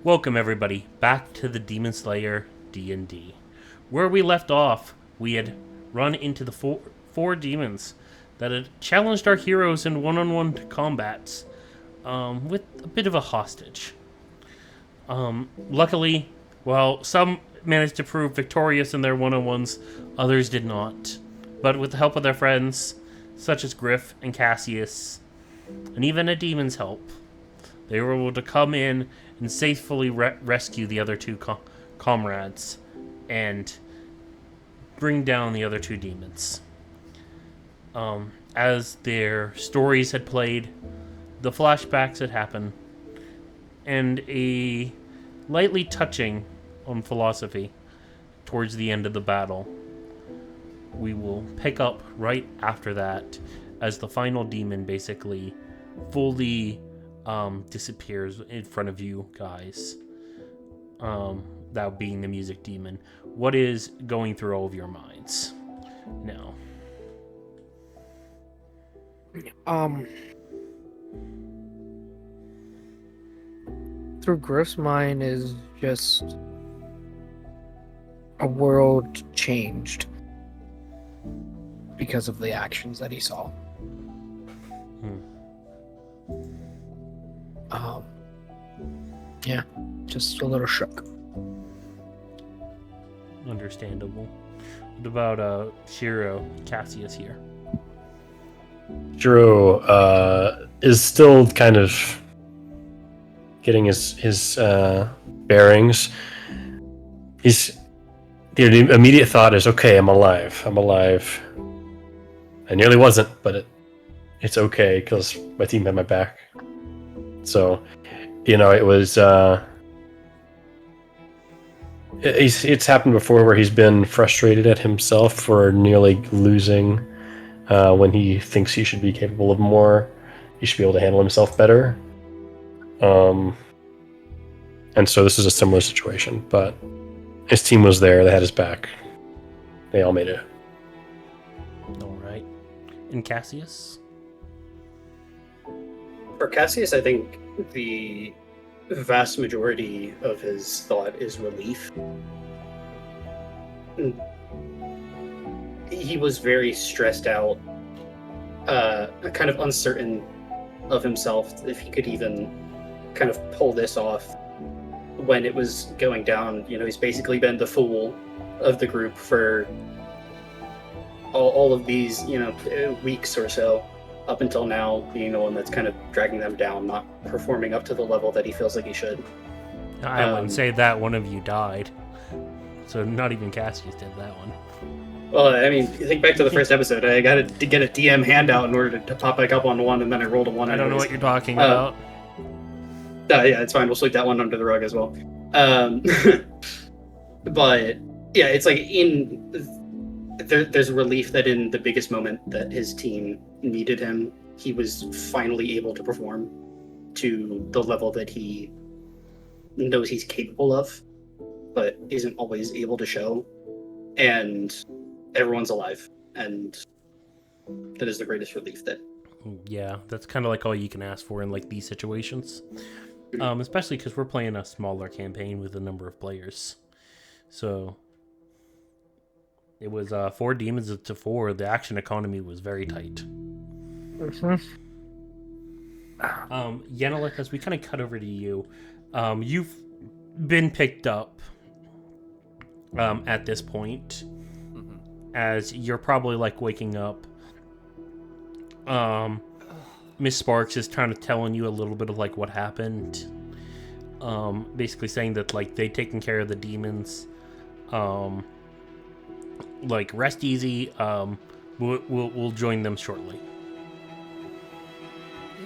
Welcome everybody back to the Demon Slayer D&D. Where we left off, we had run into the four demons that had challenged our heroes in one-on-one combats with a bit of a hostage. Luckily, while some managed to prove victorious in their one-on-ones, others did not. But with the help of their friends, such as Griff and Cassius, and even a demon's help, they were able to come in and safely rescue the other two comrades and bring down the other two demons. As their stories had played, the flashbacks had happened, and a lightly touching on philosophy towards the end of the battle. We will pick up right after that as the final demon basically fully disappears in front of you guys. That being the music demon. What is going through all of your minds now? Through Griff's mind is just a world changed because of the actions that he saw. Yeah, just a little shook. Understandable. What about Shiro, Cassius here? Shiro is still kind of getting his bearings. The immediate thought is, okay, I'm alive. I nearly wasn't, but it's okay because my team had my back. So, it was. It's happened before where he's been frustrated at himself for nearly losing when he thinks he should be capable of more. He should be able to handle himself better. And so this is a similar situation, but his team was there. They had his back. They all made it. All right. And Cassius? For Cassius, I think the vast majority of his thought is relief. He was very stressed out, kind of uncertain of himself if he could even kind of pull this off when it was going down. He's basically been the fool of the group for all of these, weeks or so, up until now, being the one that's kind of dragging them down, not performing up to the level that he feels like he should. I wouldn't say that one of you died. So not even Cassius did that one. Well, I mean, think back to the first episode. I got to get a DM handout in order to pop back up on one, and then I rolled a one. I don't know what you're talking about. Yeah, it's fine. We'll sweep that one under the rug as well. But yeah, it's like there's relief that in the biggest moment that his team needed him, he was finally able to perform to the level that he knows he's capable of, but isn't always able to show. And everyone's alive, and that is the greatest relief. That yeah, that's kind of like all you can ask for in like these situations, especially because we're playing a smaller campaign with a number of players. So it was 4 demons to 4. The action economy was very tight. Yennelik, as we kind of cut over to you, you've been picked up at this point, as you're probably like waking up. Miss Sparks is kind of telling you a little bit of like what happened, basically saying that like they taken care of the demons. Like rest easy. We'll join them shortly.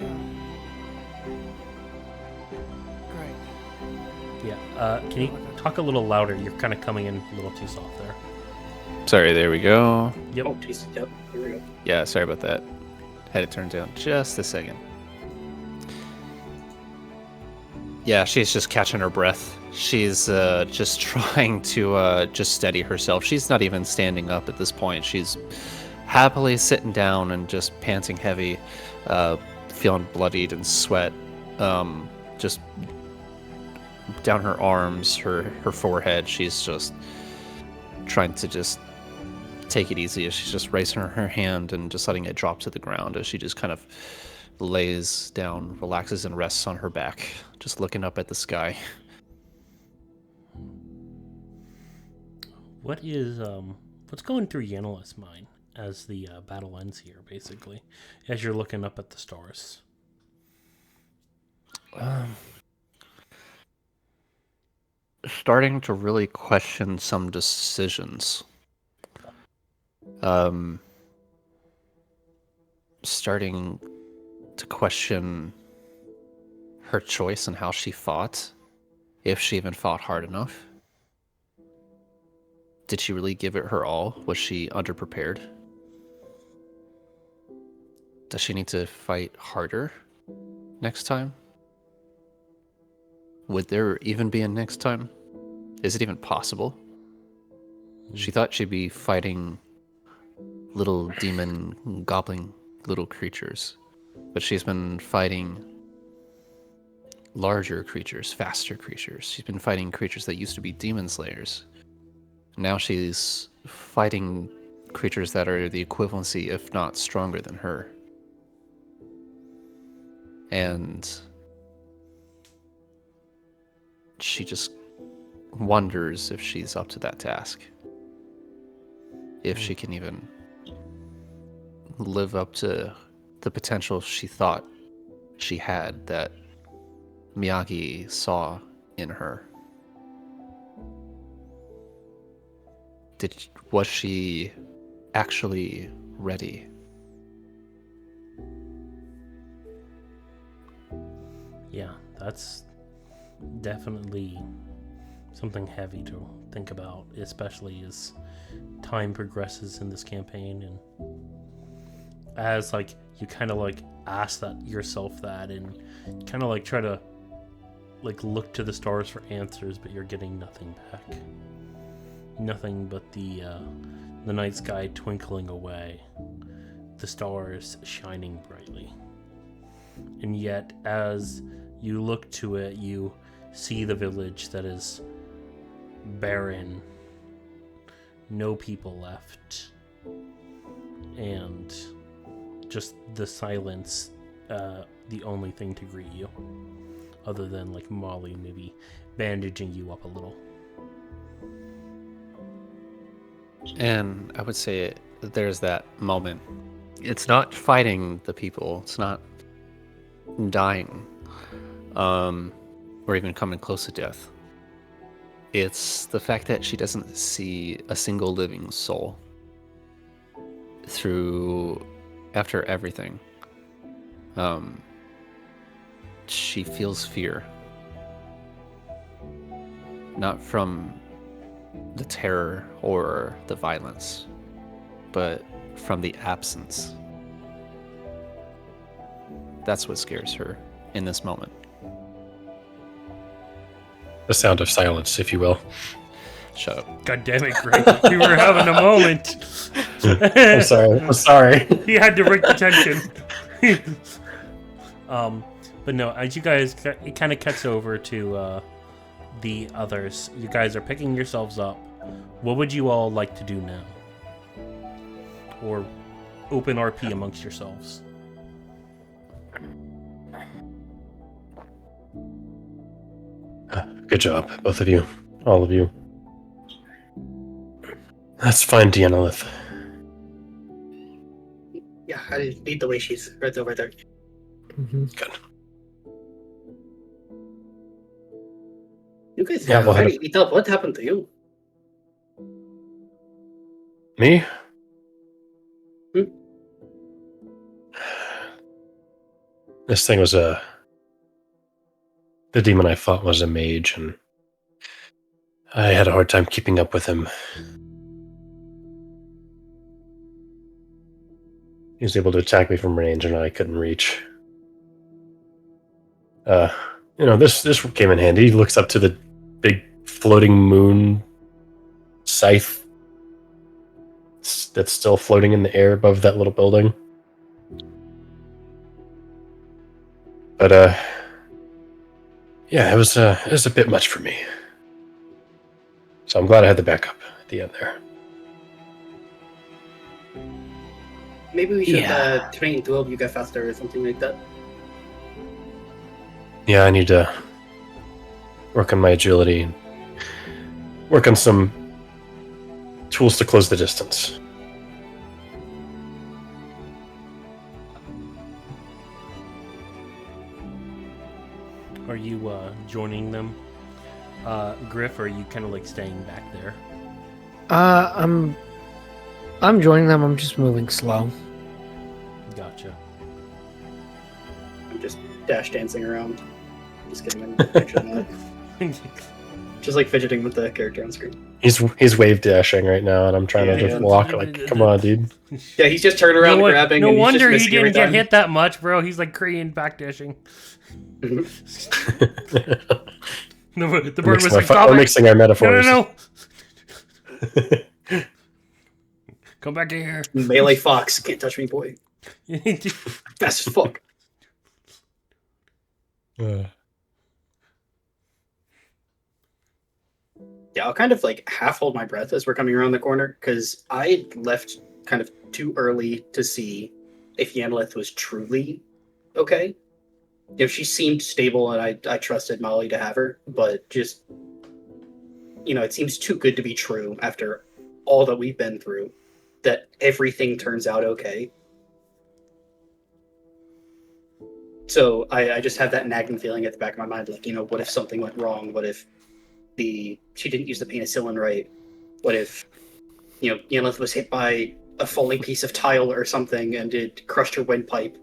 Yeah. Great. Yeah. Can you talk a little louder? You're kind of coming in a little too soft there. Sorry, there we go. Yep. oh, geez, yep, here we go. Yeah, sorry about that. Had it turned down just a second. Yeah, she's just catching her breath. She's just trying to just steady herself. She's not even standing up at this point. She's happily sitting down and just panting heavy, feeling bloodied and sweat. Just down her arms, her forehead. She's just trying to just take it easy as she's just raising her hand and just letting it drop to the ground as she just kind of lays down, relaxes, and rests on her back, just looking up at the sky. What's going through Yanela's mind as the battle ends here, basically, as you're looking up at the stars? Starting to really question some decisions. Starting to question her choice and how she fought, if she even fought hard enough. Did she really give it her all? Was she underprepared? Does she need to fight harder next time? Would there even be a next time? Is it even possible? She thought she'd be fighting little demon goblin little creatures, but she's been fighting larger creatures, faster creatures. She's been fighting creatures that used to be demon slayers. Now she's fighting creatures that are the equivalency, if not stronger than her. And she just wonders if she's up to that task. If she can even live up to the potential she thought she had that Miyagi saw in her. Was she actually ready? Yeah, that's definitely something heavy to think about, especially as time progresses in this campaign, and as like you kind of like ask that yourself that, and kind of like try to like look to the stars for answers, but you're getting nothing back. Nothing but the night sky twinkling away, the stars shining brightly. And yet, as you look to it, you see the village that is barren, no people left, and just the silence, the only thing to greet you, other than like Molly maybe bandaging you up a little. And I would say there's that moment. It's not fighting the people. It's not dying, or even coming close to death. It's the fact that she doesn't see a single living soul after everything. She feels fear. Not from the terror or the violence, but from the absence. That's what scares her in this moment. The sound of silence, if you will. Shut up. God damn it, Greg. We were having a moment. I'm sorry. He had to break the tension. But no, as you guys, it kind of cuts over to the others. You guys are picking yourselves up. What would you all like to do now? Or open RP amongst yourselves? Good job, both of you. All of you. Let's find Deanna. Yeah, I lead the way. She's right over there. Mm-hmm. Good. You guys Yeah, we'll already eat up. What happened to you? Me? This thing was the demon I fought was a mage, and I had a hard time keeping up with him. He was able to attack me from range, and I couldn't reach. This came in handy. He looks up to the big floating moon scythe that's still floating in the air above that little building. But Yeah, it was a bit much for me. So I'm glad I had the backup at the end there. Maybe we should Yeah. train to help you get faster or something like that. Yeah, I need to work on my agility. Work on some tools to close the distance. Are you joining them, Griff, or are you kind of like staying back there? I'm joining them. I'm just moving slow. Gotcha. I'm just dash dancing around. Just kidding. I'm actually not. Just like fidgeting with the character on screen. He's wave dashing right now, and I'm trying to just Yeah. walk. Like, come on, dude. Yeah, he's just turning around grabbing. No and he's wonder just he missing every didn't get time. hit that much, bro. He's like Korean backdashing. No, the bird was like, "Stop We're it!" mixing our metaphors. No. Come back here. Melee fox, can't touch me, boy. Fast as fuck. Yeah, I'll kind of like half hold my breath as we're coming around the corner because I left kind of too early to see if Yanlith was truly okay. If she seemed stable and I trusted Molly to have her, but just, it seems too good to be true after all that we've been through that everything turns out okay. So I just have that nagging feeling at the back of my mind, like, what if something went wrong? What if she didn't use the penicillin right? What if, Yanlith was hit by a falling piece of tile or something and it crushed her windpipe?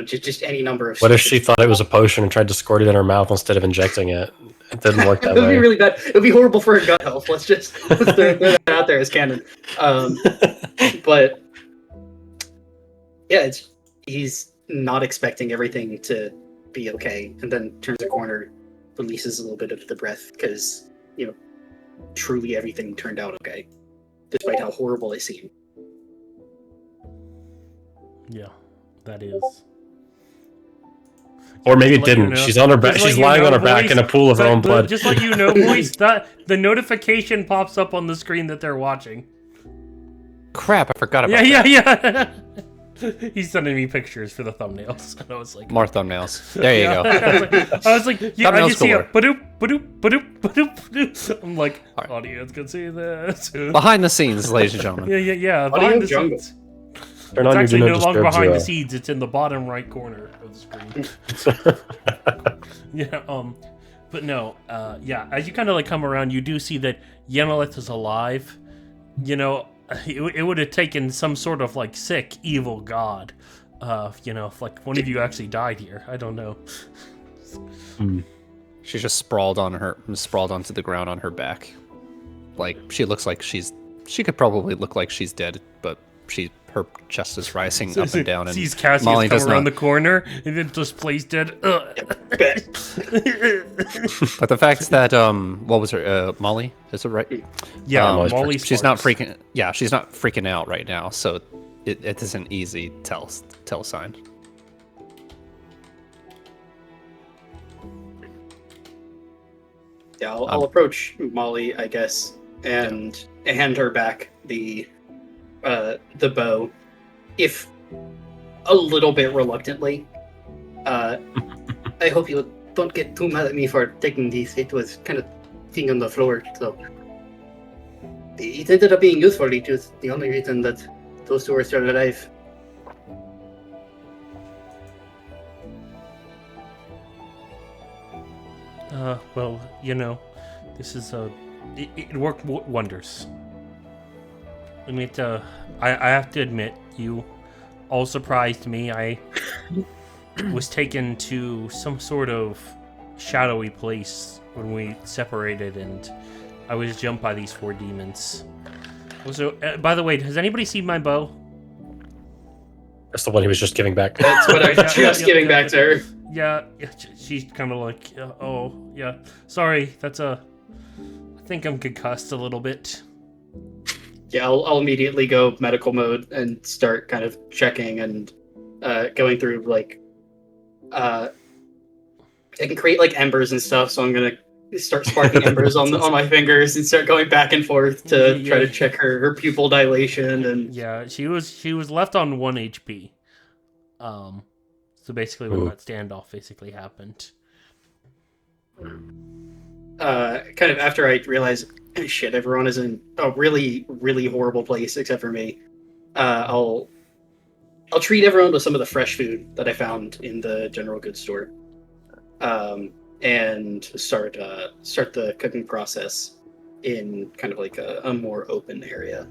Just any number of. What if she thought it was a potion and tried to squirt it in her mouth instead of injecting it? It didn't work that It would way. be really bad. It would be horrible for her gut health. Let's throw that out there as canon. But yeah, he's not expecting everything to be okay, and then turns a corner, releases a little bit of the breath because truly everything turned out okay, despite how horrible it seemed. Yeah, that is. Or maybe it Just let you didn't. know. She's on her back. Just let She's you lying know, on her back boys. in a pool of her own blood. Just let you know, boys, that the notification pops up on the screen that they're watching. Crap, I forgot about Yeah. He's sending me pictures for the thumbnails, and I was like, More thumbnails. There you go. I was like, yeah, I Thumbnails just see a galore. badoop, badoop, badoop, badoop, badoop. I'm like, Alright. audience can see this. Behind the scenes, ladies and gentlemen. Yeah. Audio Behind the jungle. scenes. Turn It's on your actually do no not longer disturb behind the zero. scenes. It's in the bottom right corner of the screen. Yeah. But no. Yeah. As you kind of like come around, you do see that Yenilith is alive. It would have taken some sort of like sick evil god. If like one of you actually died here. I don't know. She's just sprawled onto the ground on her back. Like she could probably look like she's dead, but her chest is rising up and down, and sees Cassius Molly come does around not. the corner and then just plays dead. But the fact that what was her Molly? Is it right? Yeah, Molly's Molly. She's not Sparks. freaking. Yeah, she's not freaking out right now, so it is an easy tell sign. Yeah, I'll approach Molly, I guess, and hand her back the bow, if a little bit reluctantly. I hope you don't get too mad at me for taking this. It was kind of thing on the floor, so it ended up being useful. It was the only reason that those two are still alive. Well, this is it worked wonders. I mean, I have to admit, you all surprised me. I was taken to some sort of shadowy place when we separated, and I was jumped by these 4 demons. Also, by the way, has anybody seen my bow? That's the one he was just giving back. That's what I was just giving back to her. Yeah, she's kind of like, oh, yeah. Sorry, I think I'm concussed a little bit. Yeah, I'll immediately go medical mode and start kind of checking and going through like I can create like embers and stuff, so I'm gonna start sparking embers on my fingers and start going back and forth to try to check her pupil dilation and. Yeah, she was left on 1 HP. So basically, when that standoff basically happened. Kind of after I realize, shit, everyone is in a really, really horrible place except for me. I'll treat everyone to some of the fresh food that I found in the general goods store, and start the cooking process in kind of like a more open area.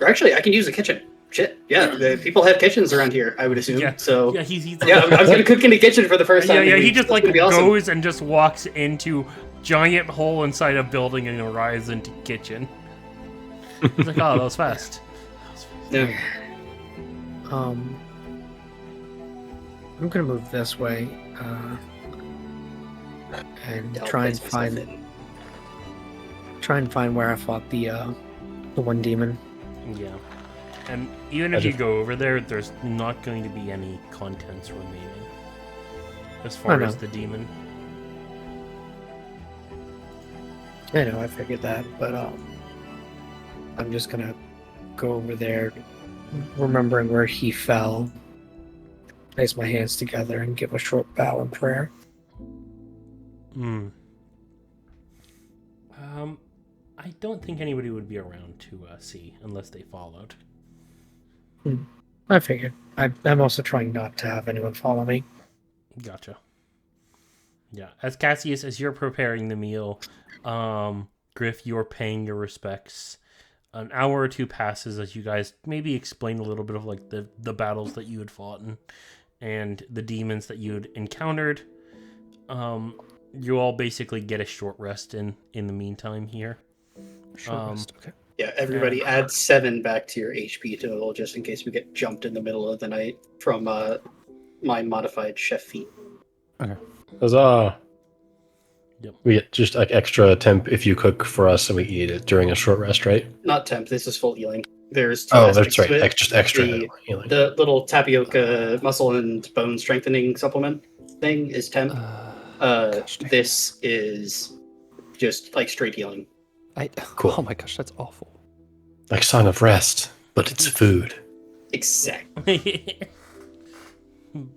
Or actually, I can use a kitchen. Shit, yeah, people have kitchens around here, I would assume. Yeah. So Yeah, he's I'm gonna cook in the kitchen for the first time. Yeah, maybe. he just That's like gonna be awesome. goes and just walks into giant hole inside a building and arrives into kitchen. He's like, oh, that was fast. Yeah. I'm gonna move this way, and I'll try and place myself find where I fought the one demon. Yeah. And even if you go over there, there's not going to be any contents remaining. As far know. as the demon. I know, I figured that, but I'm just gonna go over there, remembering where he fell, place my hands together, and give a short bow and prayer. I don't think anybody would be around to see unless they followed. I figured. I'm also trying not to have anyone follow me. Gotcha. Yeah, as Cassius, as you're preparing the meal, Griff, you're paying your respects. An hour or two passes as you guys maybe explain a little bit of like the battles that you had fought and the demons that you had encountered. You all basically get a short rest in the meantime here. Okay. Yeah, everybody add 7 back to your HP total just in case we get jumped in the middle of the night from my modified chef feat. Huzzah! Yep. We get just like extra temp if you cook for us and we eat it during a short rest, right? Not temp, this is full healing. There's 2 Oh, aspects that's right. to it. Just extra The- healing. The little tapioca muscle and bone strengthening supplement thing is temp. Gosh dang. This is just like straight healing. Cool. Oh my gosh, that's awful. Like Song of Rest, but it's food. Exactly.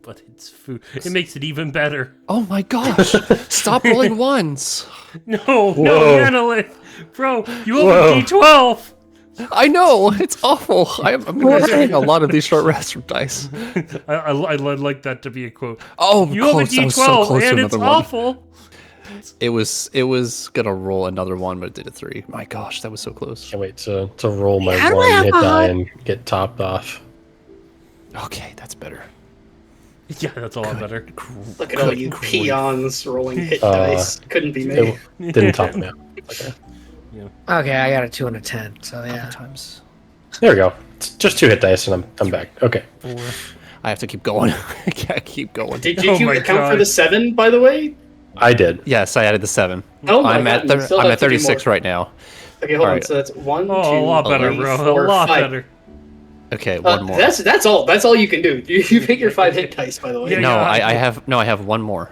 But it's food. It makes it even better. Oh my gosh! Stop rolling ones. No, Whoa. Manolith! Bro, you opened D12! I know it's awful. I'm going to be getting a lot of these short rests from dice. I'd like that to be a quote. Oh, You opened close. I was so D12 close to and it's another one. awful! It was gonna roll another one, but it did a 3. My gosh, that was so close. Can't wait to roll my How do I one have hit a die high- and get topped off. Okay, that's better. Yeah, that's a lot better. Look at all Good you grief. peons rolling hit Uh, dice. Couldn't be me. It didn't top me out. Okay. Okay, I got a 2 and a 10, so yeah. Times. There we go. It's just 2 hit dice and I'm back. Okay. I have to keep going. I can't keep going. Did Oh you my account for God. the 7, by the way? I did. Yes, I added the 7. Oh my I'm God, at you still I'm have at to do 36 more. right now. Okay, hold on. Alright. So that's 1, 2, Oh, a lot better, 3, bro. 4, A lot 5. better. Okay, one more. That's all. That's all you can do. You hit your 5 hit dice, by the way. Yeah, No, yeah. I have one more.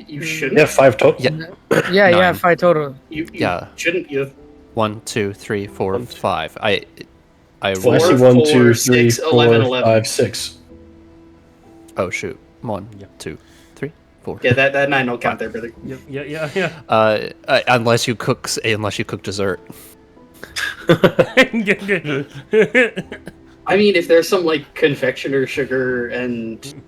You shouldn't. Yeah, 5 total. Yeah. Yeah, 9. 5 total. You Yeah. shouldn't. You have 1, 2, 3, 4, 5. I I Four, see 1, 2, 4, 3, 6, 11, 4, 5, 6. oh shoot. 1, Yeah. 2, 3, 4. yeah. That 9 don't count there, brother. Yeah. Unless you cook dessert. I mean, if there's some like confectioner sugar and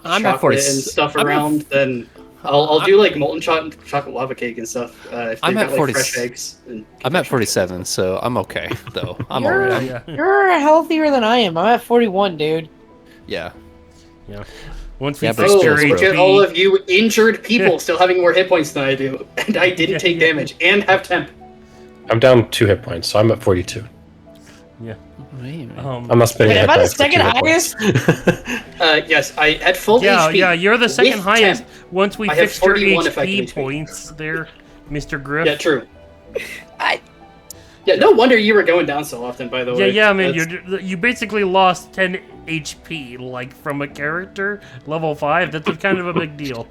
I'm at chocolate 40 and stuff I'm at- around, then I'll do like molten chocolate lava cake and stuff. If I'm they've at got, 40 like, fresh eggs. And I'm at 47, so I'm okay though. I'm You're- alright. Yeah. You're healthier than I am. I'm at 41, dude. Yeah. Once we Yeah, but fixed Oh, your still, look at HP, all of you injured people still having more hit points than I do, and I didn't take damage and have temp. I'm down 2 hit points, so I'm at 42. I'm not spending Wait, a hit am I the die for 2 second hit highest? points. Yes, I at full yeah, HP. yeah, you're the second with highest. temp. Once we I have fixed your 41 effective HP HP. points there, Mr. Griff. Yeah, true. Yeah, no wonder you were going down so often. By the way. Yeah, man, That's- you basically lost 10 HP, like from a character level 5. That's kind of a big deal.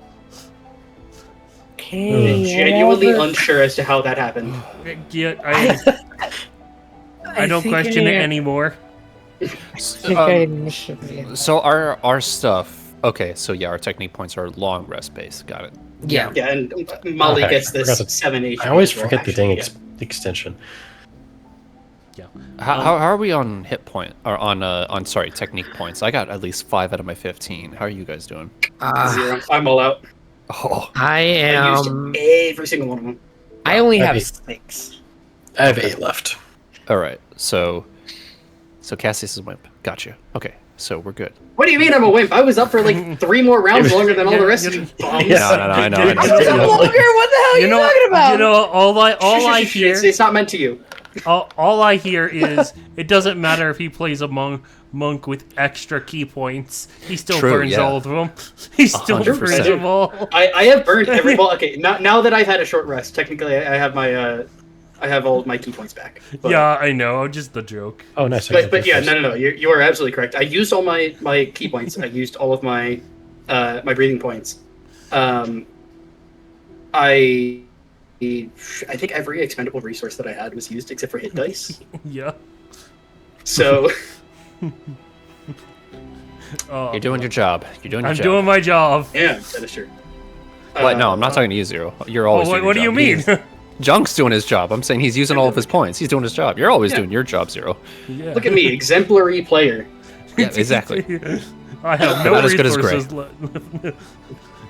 Okay, Genuinely whatever. unsure as to how that happened. Yeah, I don't think question it I- anymore. I think I initially. So our stuff. Okay, so yeah, our technique points are long rest based. Got it. Yeah. Yeah, and Molly Okay, gets I this forgot to- 7 HP. I always as well, forget the dang actually, extension. How are we on hit point or on sorry technique points? I got at least 5 out of my 15. How are you guys doing? yeah. 0. I'm all out. Oh, I I used am. every single one of them. I only have Maybe. 6. I have 8 left. all right. So Cassius is wimp. Gotcha. Okay, so we're good. What do you mean I'm a wimp? I was up for like 3 more rounds longer than all the rest of you bums. Yeah. No, I know. I was up longer. What the hell are you talking about? You know, all I hear, It's not meant to you. all I hear is it doesn't matter if he plays a monk with extra key points. He still True, burns yeah. all of them. He still 100%. burns them all. I have burned every ball. Okay, now that I've had a short rest, technically I have my I have all of my key points back. But, Yeah, I know. Just the joke. Oh, nice. I got but yeah, this. no. You are absolutely correct. I used all my key points. I used all of my my breathing points. I think every expendable resource that I had was used except for hit dice. Yeah. So Oh, You're doing your job. You're doing your I'm job. doing my job. yeah, that is true. What? No, I'm not talking to you, Zero. You're Oh, always. doing what do your you job. mean? Junk's doing his job. I'm saying he's using all of his points. He's doing his job. You're always Yeah. doing your job, Zero. Yeah. Look at me, exemplary player. Yeah, exactly. I have no About as good as resources left.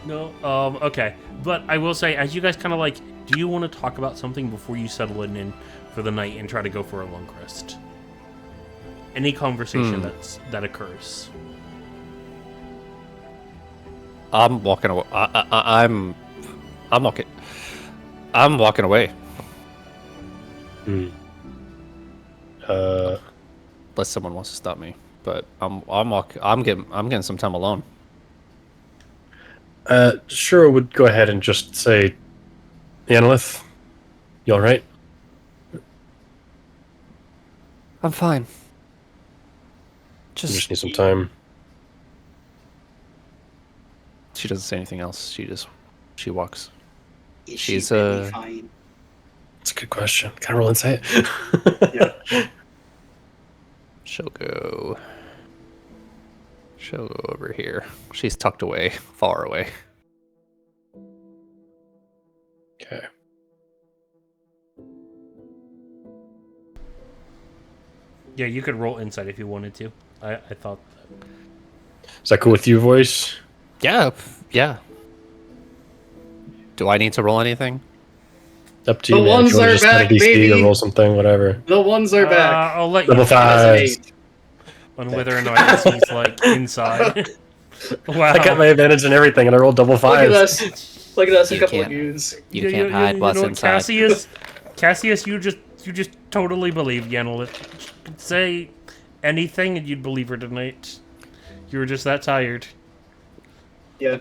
No. Okay. But I will say, as you guys kind of like, do you want to talk about something before you settle in for the night and try to go for a long rest? Any conversation that occurs. I'm walking away. I'm walking. I'm walking away. Unless someone wants to stop me, but I'm getting some time alone. Sure would go ahead and just say, Annalith, you all right? I'm fine. You just need some time. She doesn't say anything else. She walks. Is She's, she really fine? That's a good question. Can I roll insight? Yeah. She'll go over here. She's tucked away, far away. Okay. Yeah, you could roll insight if you wanted to. I thought. Is that cool with you, voice? Yeah, yeah. Do I need to roll anything? Up to you, The man. If ones you wanna are just add a back, DC baby. or roll something, whatever. The ones are back. I'll let Level you five. decide on whether or not he's like inside. Wow. I got my advantage and everything, and I rolled double Look at fives. us. Look at us, a You couple of can't. goons. You can't hide what's know, inside. Cassius, you just totally believe Yennelit. Could say anything and you'd believe her tonight. You were just that tired. Yeah.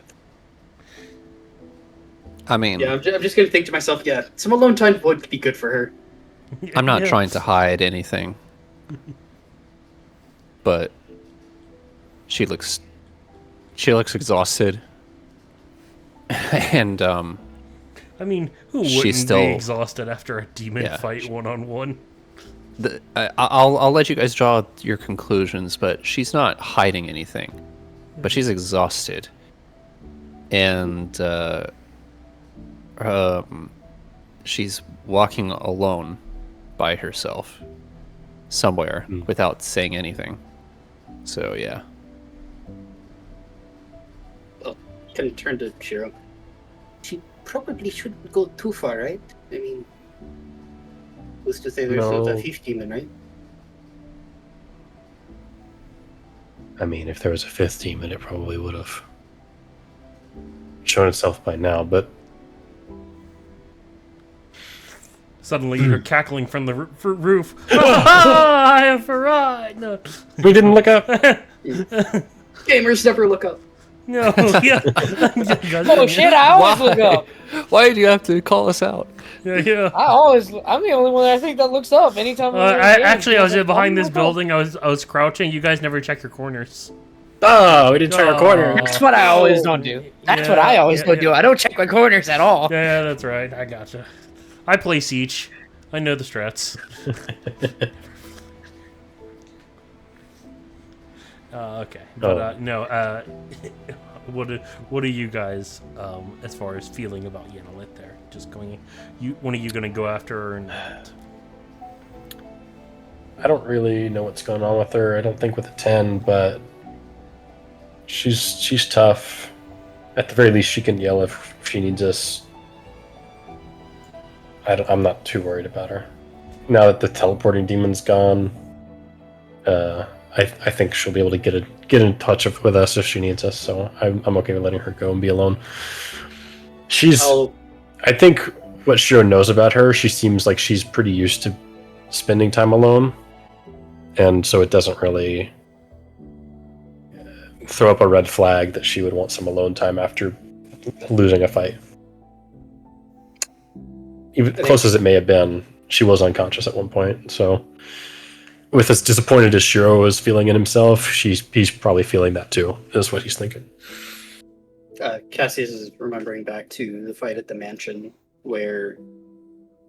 I mean, Yeah, I'm just gonna think to myself, yeah, some alone time would be good for her. I'm not Yeah. trying to hide anything. But she looks exhausted. And I mean, who She's wouldn't still- be exhausted after a demon Yeah. fight one-on-one? I'll let you guys draw your conclusions, but she's not hiding anything. But she's exhausted. And she's walking alone by herself somewhere without saying anything. So yeah. Can turn to Shiro. She probably shouldn't go too far, right? I mean, who's to say there's No. a 15 then, right? I mean, if there was a fifth demon, it probably would have shown itself by now, but Suddenly you're cackling from the roof. I have arrived! No. we didn't look up. Gamers never look up. No, yeah. Oh shit! I always look up. Why do you have to call us out? Yeah. I'm the only one that I think that looks up anytime. Actually, I was behind this building. I was crouching. You guys never check your corners. Oh, we didn't turn our corner. That's what I always don't do. That's what I always don't do. I don't check my corners at all. Yeah, that's right. I gotcha. I play Siege. I know the strats. Okay, but no. What are you guys as far as feeling about Yennelit there? Just going, when are you going to go after her or not? I don't really know what's going on with her. I don't think with a 10, but she's tough. At the very least, she can yell if she needs us. I'm not too worried about her. Now that the teleporting demon's gone, I think she'll be able to get in touch with us if she needs us. So I'm okay with letting her go and be alone. I think what Shiro knows about her, she seems like she's pretty used to spending time alone, and so it doesn't really throw up a red flag that she would want some alone time after losing a fight. Even close as it may have been, she was unconscious at one point. So, with as disappointed as Shiro was feeling in himself, he's probably feeling that too. Is what he's thinking. Cassius is remembering back to the fight at the mansion where,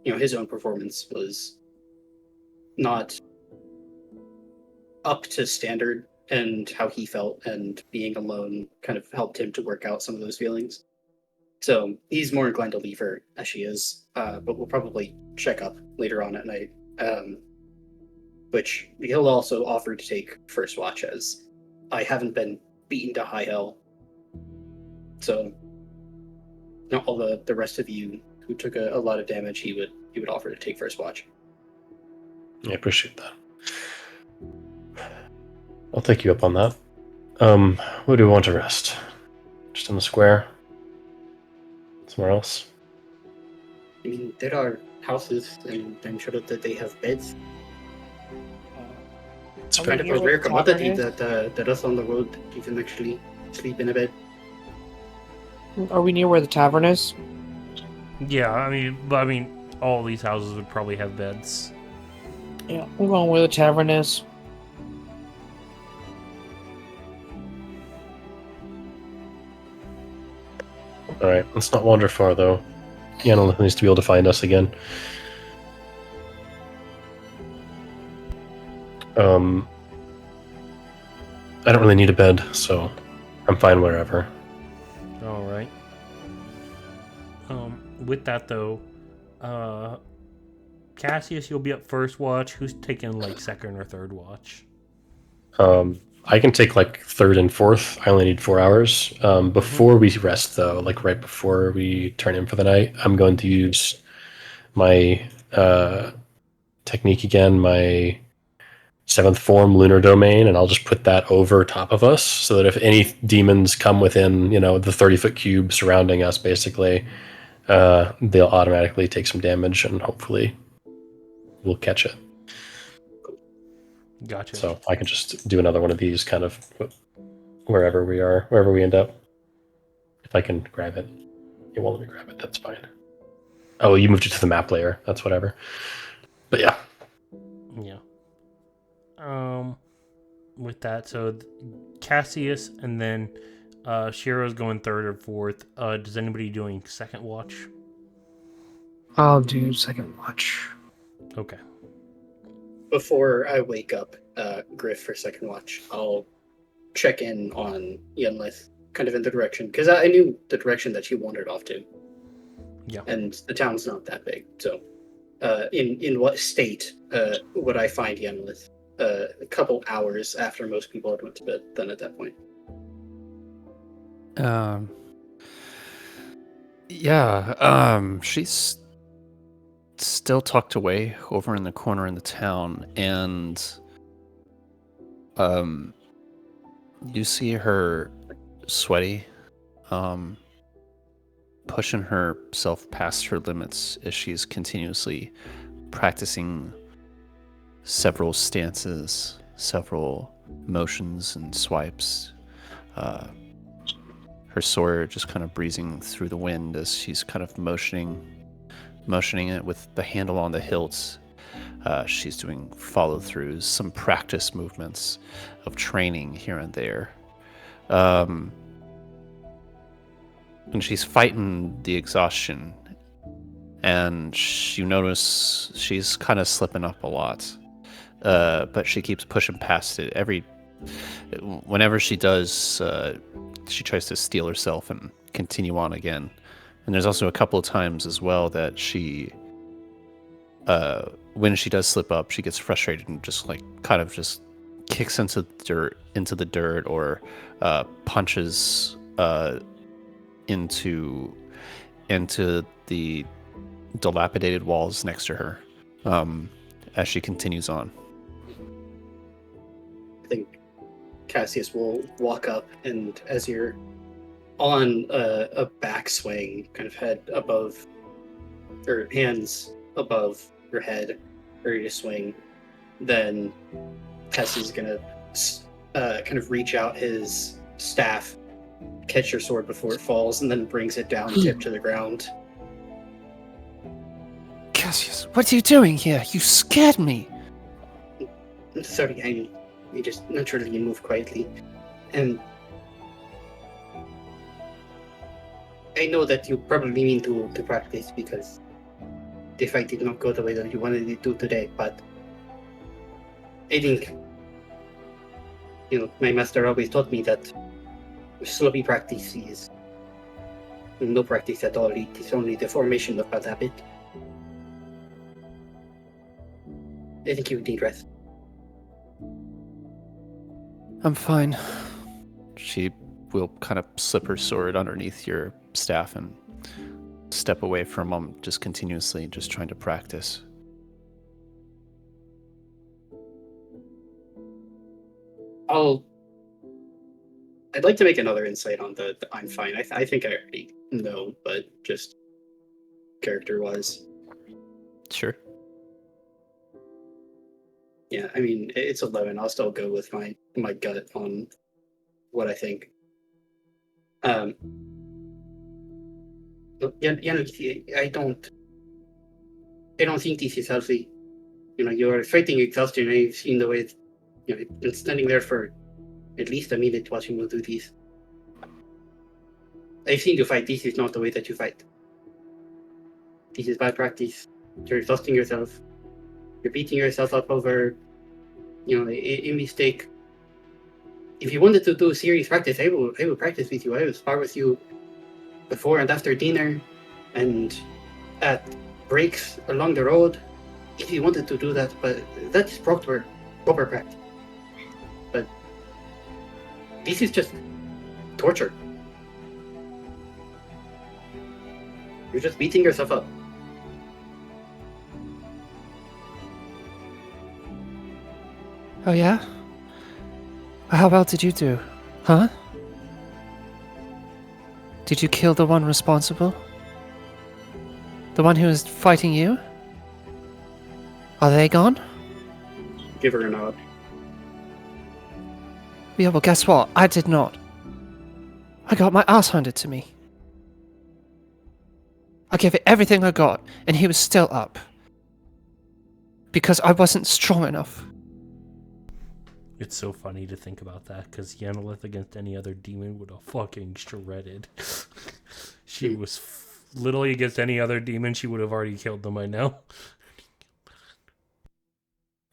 his own performance was not up to standard, and how he felt, and being alone kind of helped him to work out some of those feelings. So he's more inclined to leave her as she is, but we'll probably check up later on at night. Which he'll also offer to take first watch, as I haven't been beaten to high hell. So, all the rest of you who took a lot of damage, he would offer to take first watch. I appreciate that. I'll take you up on that. Where do we want to rest? Just in the square? Somewhere else? I mean, there are houses, and I'm sure that they have beds. It's Okay. very Kind of near a where rare the tavern commodity is? that us on the road you can actually sleep in a bed. Are we near where the tavern is? Yeah, I mean, all these houses would probably have beds. Yeah, we're going where the tavern is. Alright, let's not wander far though. Yennelit needs to be able to find us again. I don't really need a bed, so I'm fine wherever. All right. With that though, Cassius, you'll be up first watch. Who's taking like second or third watch? I can take like third and fourth. I only need 4 hours. Before we rest though, like right before we turn in for the night, I'm going to use my technique again, my 7th form lunar domain, and I'll just put that over top of us so that if any demons come within, the 30-foot cube surrounding us, basically, they'll automatically take some damage and hopefully we'll catch it. Gotcha. So I can just do another one of these kind of wherever we end up. If I can grab it. It won't let me grab it, that's fine. Oh, you moved it to the map layer. That's whatever. But yeah. Yeah. With that, so Cassius and then Shiro's going third or fourth. Does anybody doing second watch? I'll do second watch. Okay. Before I wake up Griff for second watch, I'll check in on Yennelit, kind of in the direction, because I knew the direction that she wandered off to. Yeah. And the town's not that big, so in what state would I find Yennelit? A couple hours after most people had went to bed, then at that point. She's still tucked away over in the corner in the town, and you see her sweaty, pushing herself past her limits as she's continuously practicing several stances, several motions and swipes, her sword just kind of breezing through the wind as she's kind of motioning it with the handle on the hilt. She's doing follow-throughs, some practice movements of training here and there. And she's fighting the exhaustion. And you notice she's kind of slipping up a lot. But she keeps pushing past it. Whenever she does, she tries to steel herself and continue on again. And there's also a couple of times as well that she, when she does slip up, she gets frustrated and just like kind of just kicks into the dirt, or punches into the dilapidated walls next to her, as she continues on. I think Cassius will walk up, and as you're on a backswing, kind of head above, or hands above your head, ready to swing, then Cassius is gonna kind of reach out his staff, catch your sword before it falls, and then brings it down, tip to the ground. Cassius, what are you doing here? You scared me. Sorry, we just naturally move quietly. And I know that you probably mean to practice because the fight did not go the way that you wanted it to today, but I think, my master always taught me that sloppy practice is no practice at all. It is only the formation of bad habit. I think you need rest. I'm fine. She will kind of slip her sword underneath your staff and step away for a moment, just continuously just trying to practice. I'd like to make another insight on the I'm fine. I think I already know, but just character-wise. Sure. Yeah, I mean, it's 11. I'll still go with my gut on what I think. I don't think this is healthy. You are fighting exhaustion, and I've seen the way, I've been standing there for at least a minute watching you do this. I've seen you fight. This is not the way that you fight. This is bad practice. You're exhausting yourself. You're beating yourself up over, a mistake. If you wanted to do serious practice, I will practice with you. I will spar with you before and after dinner, and at breaks along the road. If you wanted to do that, but that is proper practice. But this is just torture. You're just beating yourself up. Oh yeah? How well did you do? Huh? Did you kill the one responsible? The one who was fighting you? Are they gone? Give her a nod. Yeah, well guess what? I did not. I got my ass handed to me. I gave it everything I got, and he was still up. Because I wasn't strong enough. It's so funny to think about that, because Yenilith against any other demon would have fucking shredded. She was literally against any other demon, she would have already killed them by now.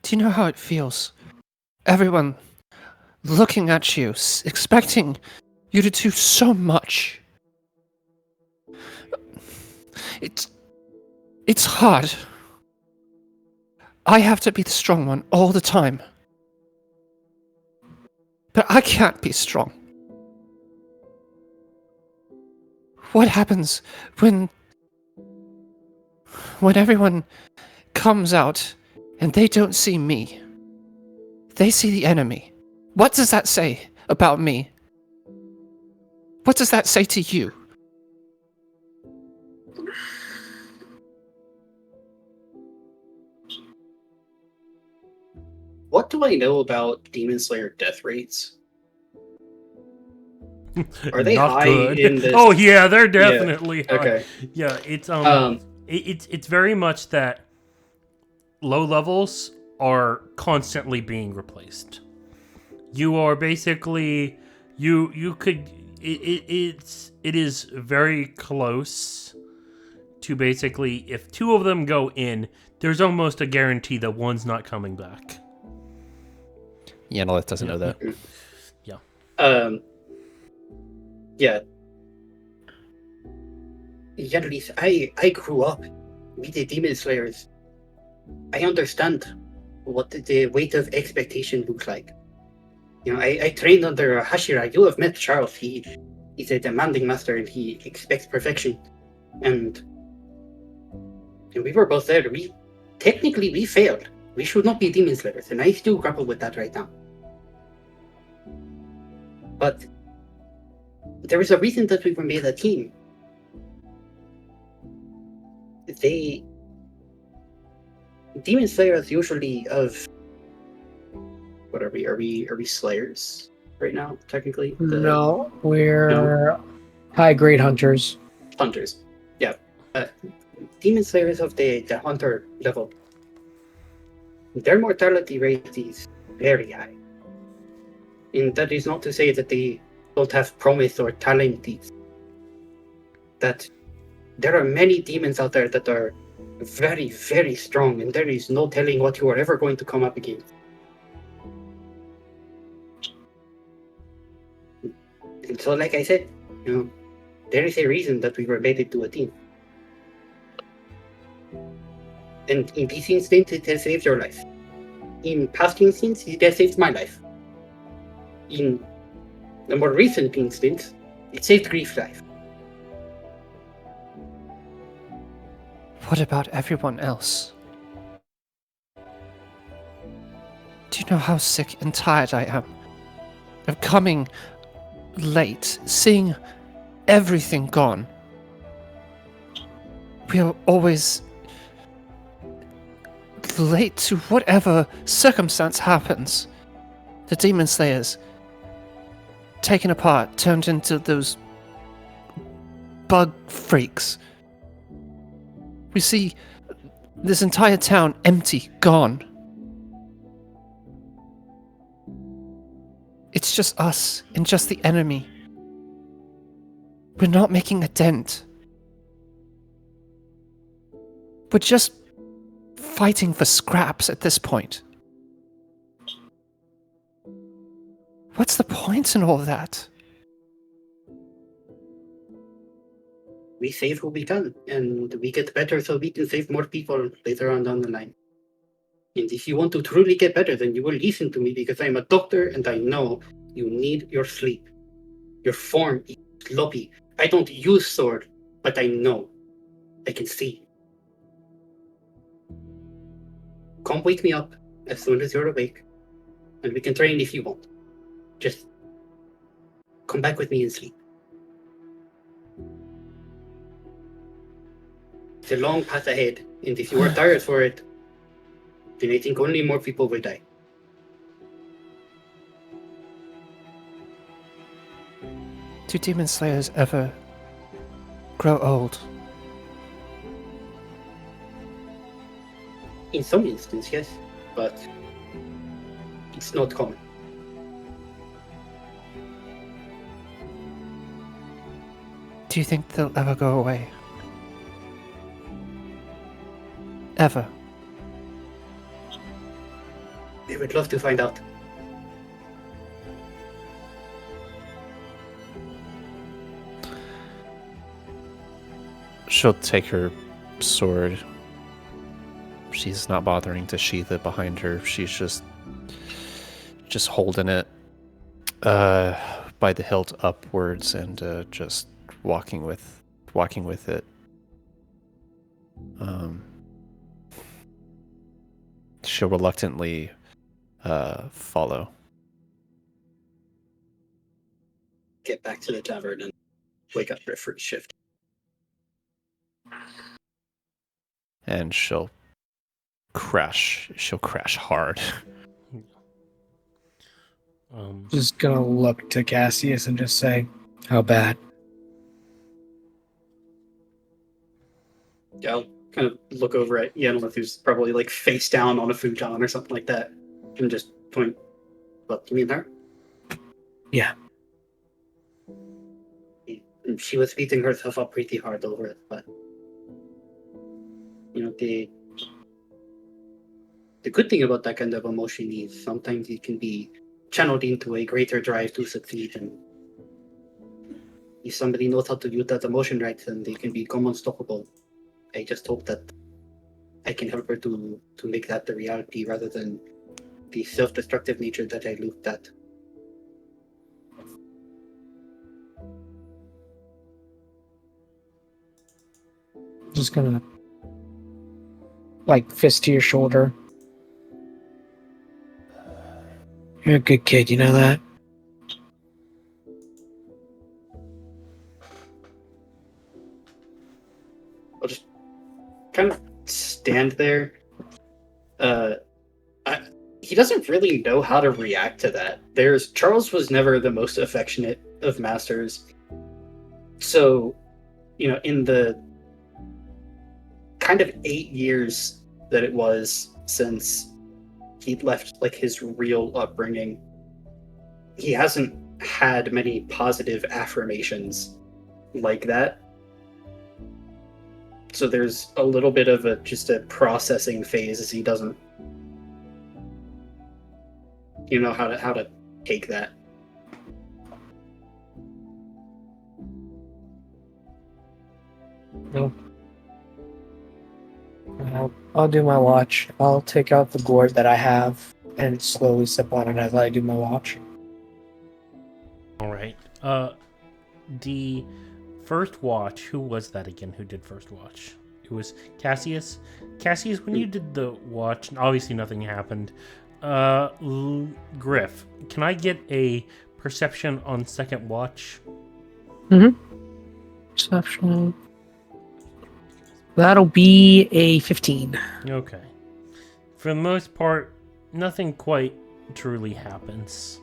Do you know how it feels? Everyone looking at you, expecting you to do so much. It's hard. I have to be the strong one all the time. But I can't be strong. What happens when everyone comes out and they don't see me? They see the enemy. What does that say about me? What does that say to you? What do I know about Demon Slayer death rates? Are they Not high good. in this? Oh yeah, they're definitely high. Okay. Yeah, it's Um, it's very much that low levels are constantly being replaced. You are basically you could it is very close to basically if two of them go in, there's almost a guarantee that one's not coming back. Yanalith doesn't know that. Yeah. Yanlis, I grew up with the Demon Slayers. I understand what the weight of expectation looks like. You know, I trained under Hashira. You have met Charles. He's a demanding master and he expects perfection. And we were both there. Technically we failed. We should not be Demon Slayers, and I still grapple with that right now. But there is a reason that we were made a team. Demon Slayers usually of what are we? Are we Slayers right now? Technically, No, we're high grade hunters. Hunters. Yeah, Demon Slayers of the hunter level. Their mortality rate is very high, and that is not to say that they don't have promise or talent. That there are many demons out there that are very, very strong, and there is no telling what you are ever going to come up against. And so, like I said, there is a reason that we were made into a team. And in this instance, it has saved your life. In past instances, it has saved my life. In the more recent instance, it saved Grief's life. What about everyone else? Do you know how sick and tired I am of coming late, seeing everything gone? We are always late to whatever circumstance happens. The Demon Slayers, taken apart, turned into those bug freaks. We see this entire town empty, gone. It's just us and just the enemy. We're not making a dent. We're just fighting for scraps at this point. What's the point in all that? We save who we can, and we get better so we can save more people later on down the line. And if you want to truly get better, then you will listen to me, because I'm a doctor and I know you need your sleep. Your form is sloppy. I don't use sword, but I know. I can see. Come wake me up as soon as you're awake, and we can train if you want. Just come back with me and sleep. It's a long path ahead, and if you are tired for it, then I think only more people will die. Do Demon Slayers ever grow old? In some instances, yes, but it's not common. Do you think they'll ever go away? Ever? I would love to find out. She'll take her sword. She's not bothering to sheath it behind her. She's just holding it by the hilt upwards and just walking with it. She'll reluctantly follow. Get back to the tavern and wake up for a first shift. And she'll crash hard. Just gonna look to Cassius and just say, How bad? Yeah, I'll kind of look over at Yenlith, who's probably like face down on a futon or something like that, and just point. What, you mean her? Yeah. She was beating herself up pretty hard over it, but the good thing about that kind of emotion is sometimes it can be channeled into a greater drive to succeed, and if somebody knows how to use that emotion right, then they can become unstoppable. I just hope that I can help her to make that the reality rather than the self-destructive nature that I looked at. Just gonna like fist to your shoulder. You're a good kid, you know that? I'll just kind of stand there. He doesn't really know how to react to that. Charles was never the most affectionate of masters. So, in the kind of 8 years that it was since he left like his real upbringing, he hasn't had many positive affirmations like that. So there's a little bit of just a processing phase as he doesn't how to take that. No. I'll do my watch. I'll take out the gourd that I have and slowly sip on it as I do my watch. All right. The first watch. Who was that again? Who did first watch? It was Cassius. Cassius, when you did the watch, obviously nothing happened. Griff, can I get a perception on second watch? Perception. That'll be a 15. Okay. For the most part, nothing quite truly happens.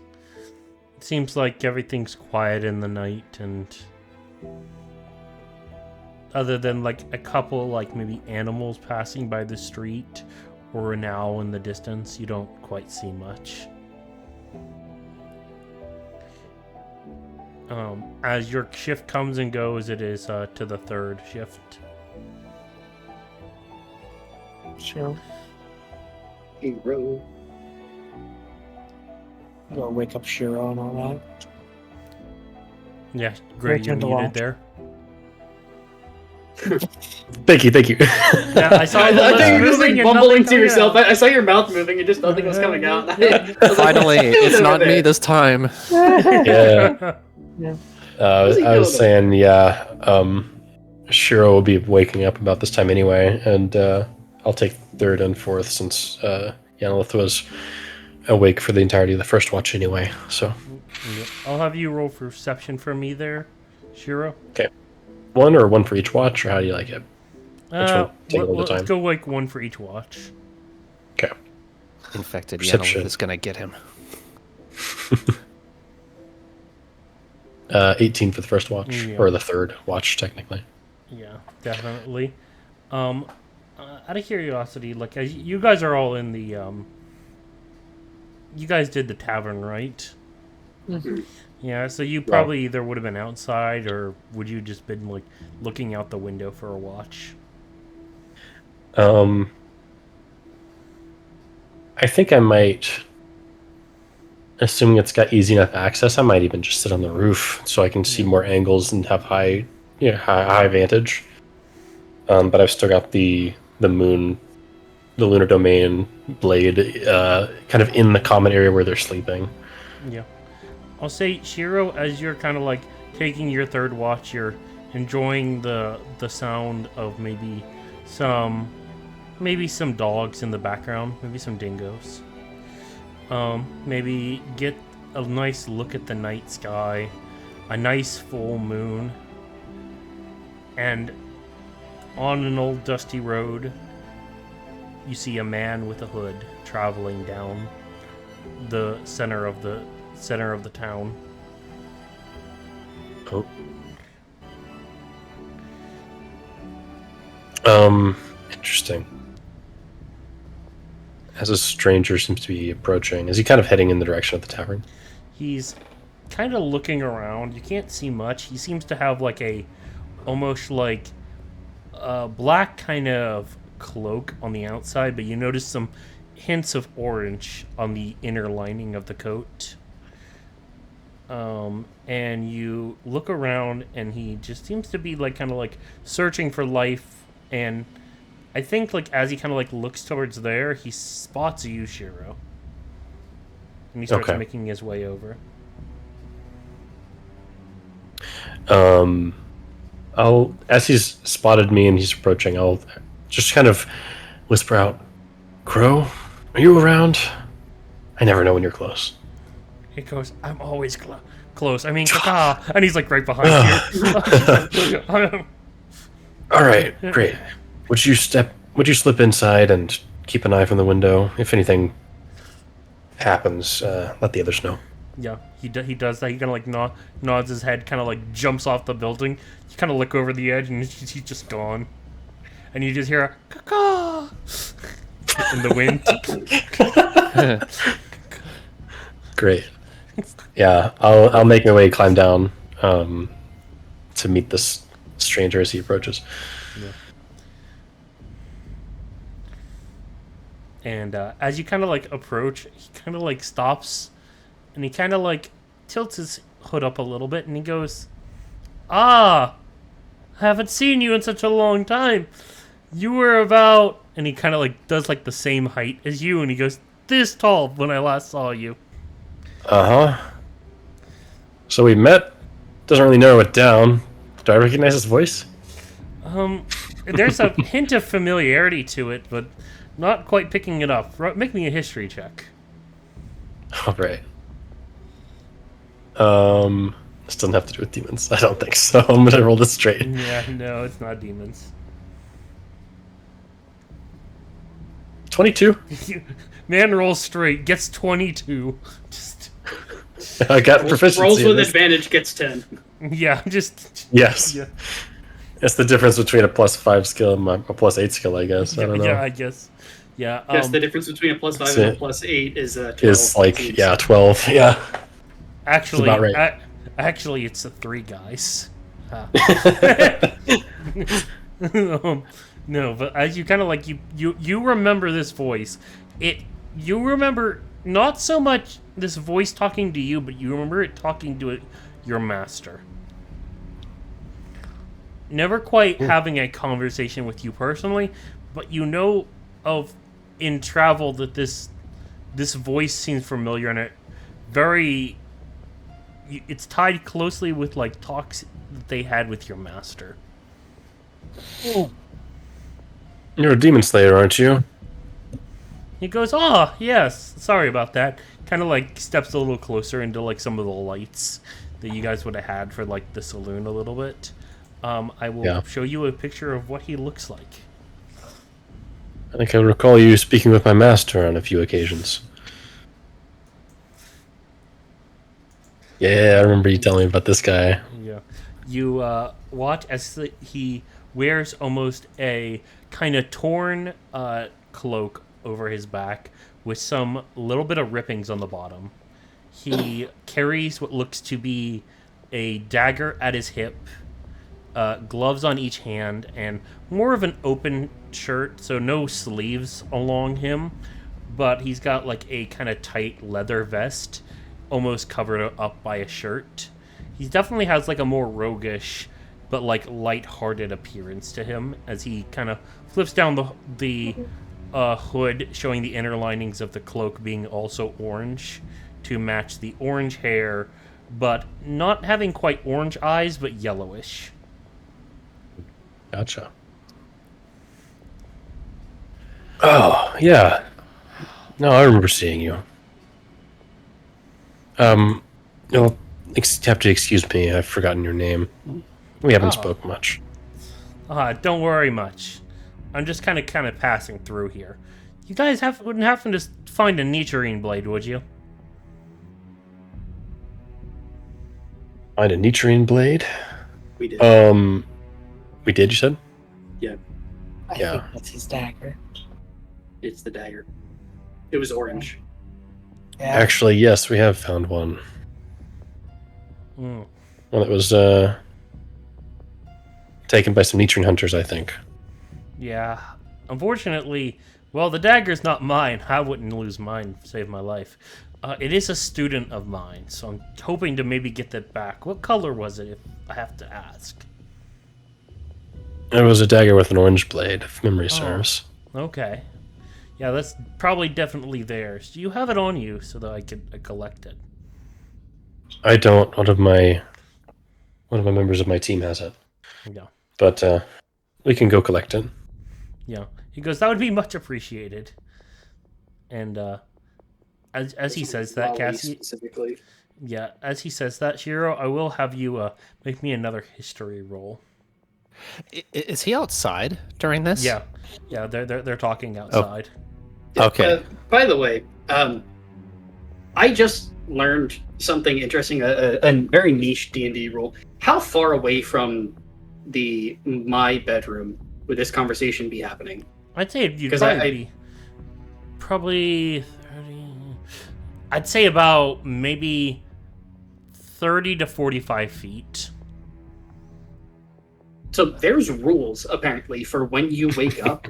It seems like everything's quiet in the night, and other than like a couple like maybe animals passing by the street or an owl in the distance, you don't quite see much. As your shift comes and goes, it is to the third shift. Sure. Hero. Go wake up Shiro and all that. Yeah, great, you're Return to muted watch. there. Thank you. Yeah, I saw I the thought lips you were just moving like and mumbling nothing to coming yourself. out. I saw your mouth moving and just nothing was coming out. Finally, it's not me this time. Yeah. I What's he was doing? saying, Shiro will be waking up about this time anyway, and I'll take third and fourth since Yanlith was awake for the entirety of the first watch anyway. So Yep. I'll have you roll for perception for me there, Shiro. one for each watch, or how do you like it? Which one? Take it all the Let's time. go like one for each watch. Okay. Infected Perception. Yanalith is gonna get him. 18 for the first watch, Yeah. or the third watch, technically. Yeah, definitely. Out of curiosity, like you guys are all in the you guys did the tavern, right? Mm-hmm. Yeah, so you probably either would have been outside, or would you just been like looking out the window for a watch? I think I might, assuming it's got easy enough access, I might even just sit on the roof so I can see more angles and have high vantage. But I've still got the moon, the lunar domain blade, kind of in the common area where they're sleeping. Yeah. I'll say, Shiro, as you're kind of like taking your third watch, you're enjoying the sound of maybe some dogs in the background, maybe some dingoes. Maybe get a nice look at the night sky, a nice full moon, and on an old dusty road, you see a man with a hood traveling down the center of the town. Oh. Interesting. As a stranger seems to be approaching, is he kind of heading in the direction of the tavern? He's kind of looking around. You can't see much. He seems to have like a almost like a black kind of cloak on the outside, but you notice some hints of orange on the inner lining of the coat. And you look around, and he just seems to be like kind of like searching for life. And I think like as he kind of like looks towards there, he spots you, Shiro, and he starts Okay. making his way over. As he's spotted me and he's approaching, I'll just kind of whisper out, "Crow, are you around? I never know when you're close." He goes, "I'm always close. I mean, caca," and he's like right behind you. All right, great. Would you slip inside and keep an eye from the window? If anything happens, let the others know. Yeah, he does that. He kind of like nods his head, kind of like jumps off the building. You kind of look over the edge, and he's just gone. And you just hear a caca in the wind. Great. Yeah, I'll make my way, climb down, to meet this stranger as he approaches. Yeah. And as you kind of like approach, he kind of like stops, and he kind of like tilts his hood up a little bit, and he goes, "Ah, I haven't seen you in such a long time. You were about," and he kind of like does like the same height as you, and he goes, "this tall when I last saw you." Uh-huh. So we met. Doesn't really narrow it down. Do I recognize his voice? There's a hint of familiarity to it, but not quite picking it up. Make me a history check. All right. This doesn't have to do with demons. I don't think so. I'm gonna roll this straight. Yeah, no, it's not demons. 22. Man rolls straight, gets 22. Just I got proficiency. Rolls in with this. advantage gets 10. yeah, just Yes. yeah, That's the difference between a +5 skill and a +8 skill, I guess. I don't know. yeah, I guess. Yeah. Yes, the difference between a +5 that's and a it. +8 is 12. Is like, yeah, 12. Yeah. Actually, about right. Actually, it's the three guys. No, but as you kind of like you remember this voice, you remember not so much this voice talking to you, but you remember it talking to your master. Never quite having a conversation with you personally, but you know of in travel that this voice seems familiar, and it's tied closely with like talks that they had with your master. You're a demon slayer, aren't you? He goes, "Oh, yes, sorry about that." Kind of like steps a little closer into like some of the lights that you guys would have had for like the saloon a little bit. I will show you a picture of what he looks like. I think I recall you speaking with my master on a few occasions. Yeah, I remember you telling me about this guy. Yeah. You watch as he wears almost a kind of torn cloak over his back with some little bit of rippings on the bottom. He carries what looks to be a dagger at his hip, gloves on each hand, and more of an open shirt, so no sleeves along him, but he's got like a kind of tight leather vest almost covered up by a shirt. He definitely has like a more roguish but like light-hearted appearance to him as he kind of flips down the hood, showing the inner linings of the cloak being also orange to match the orange hair, but not having quite orange eyes, but yellowish. Gotcha. Oh, yeah. No, I remember seeing you. You'll have to excuse me, I've forgotten your name. We haven't spoke much. Don't worry much. I'm just kind of passing through here. You guys wouldn't happen to find a Nichirin blade, would you? Find a Nitrian blade. We did. We did, you said? I Yeah. think that's his dagger. It's the dagger. It was orange. Yeah. Actually, yes, we have found one. Mm. One that was taken by some Nitrian hunters, I think. Yeah. Unfortunately, well, the dagger's not mine. I wouldn't lose mine to save my life. It is a student of mine, so I'm hoping to maybe get that back. What color was it, if I have to ask? It was a dagger with an orange blade, if memory serves. Okay. Yeah, that's probably definitely theirs. Do you have it on you so that I could collect it? I don't. One of my members of my team has it. Yeah. But we can go collect it. Yeah. He goes, that would be much appreciated. And as he says that, Wally Cassie, specifically. yeah, as he says that, Shiro, I will have you make me another history roll. Is he outside during this? Yeah, yeah, they're talking outside. Okay. By the way, I just learned something interesting, a very niche D&D rule. How far away from my bedroom would this conversation be happening? I'd say you'd 'Cause probably I- be probably 30. I'd say about maybe 30 to 45 feet. So there's rules apparently for when you wake up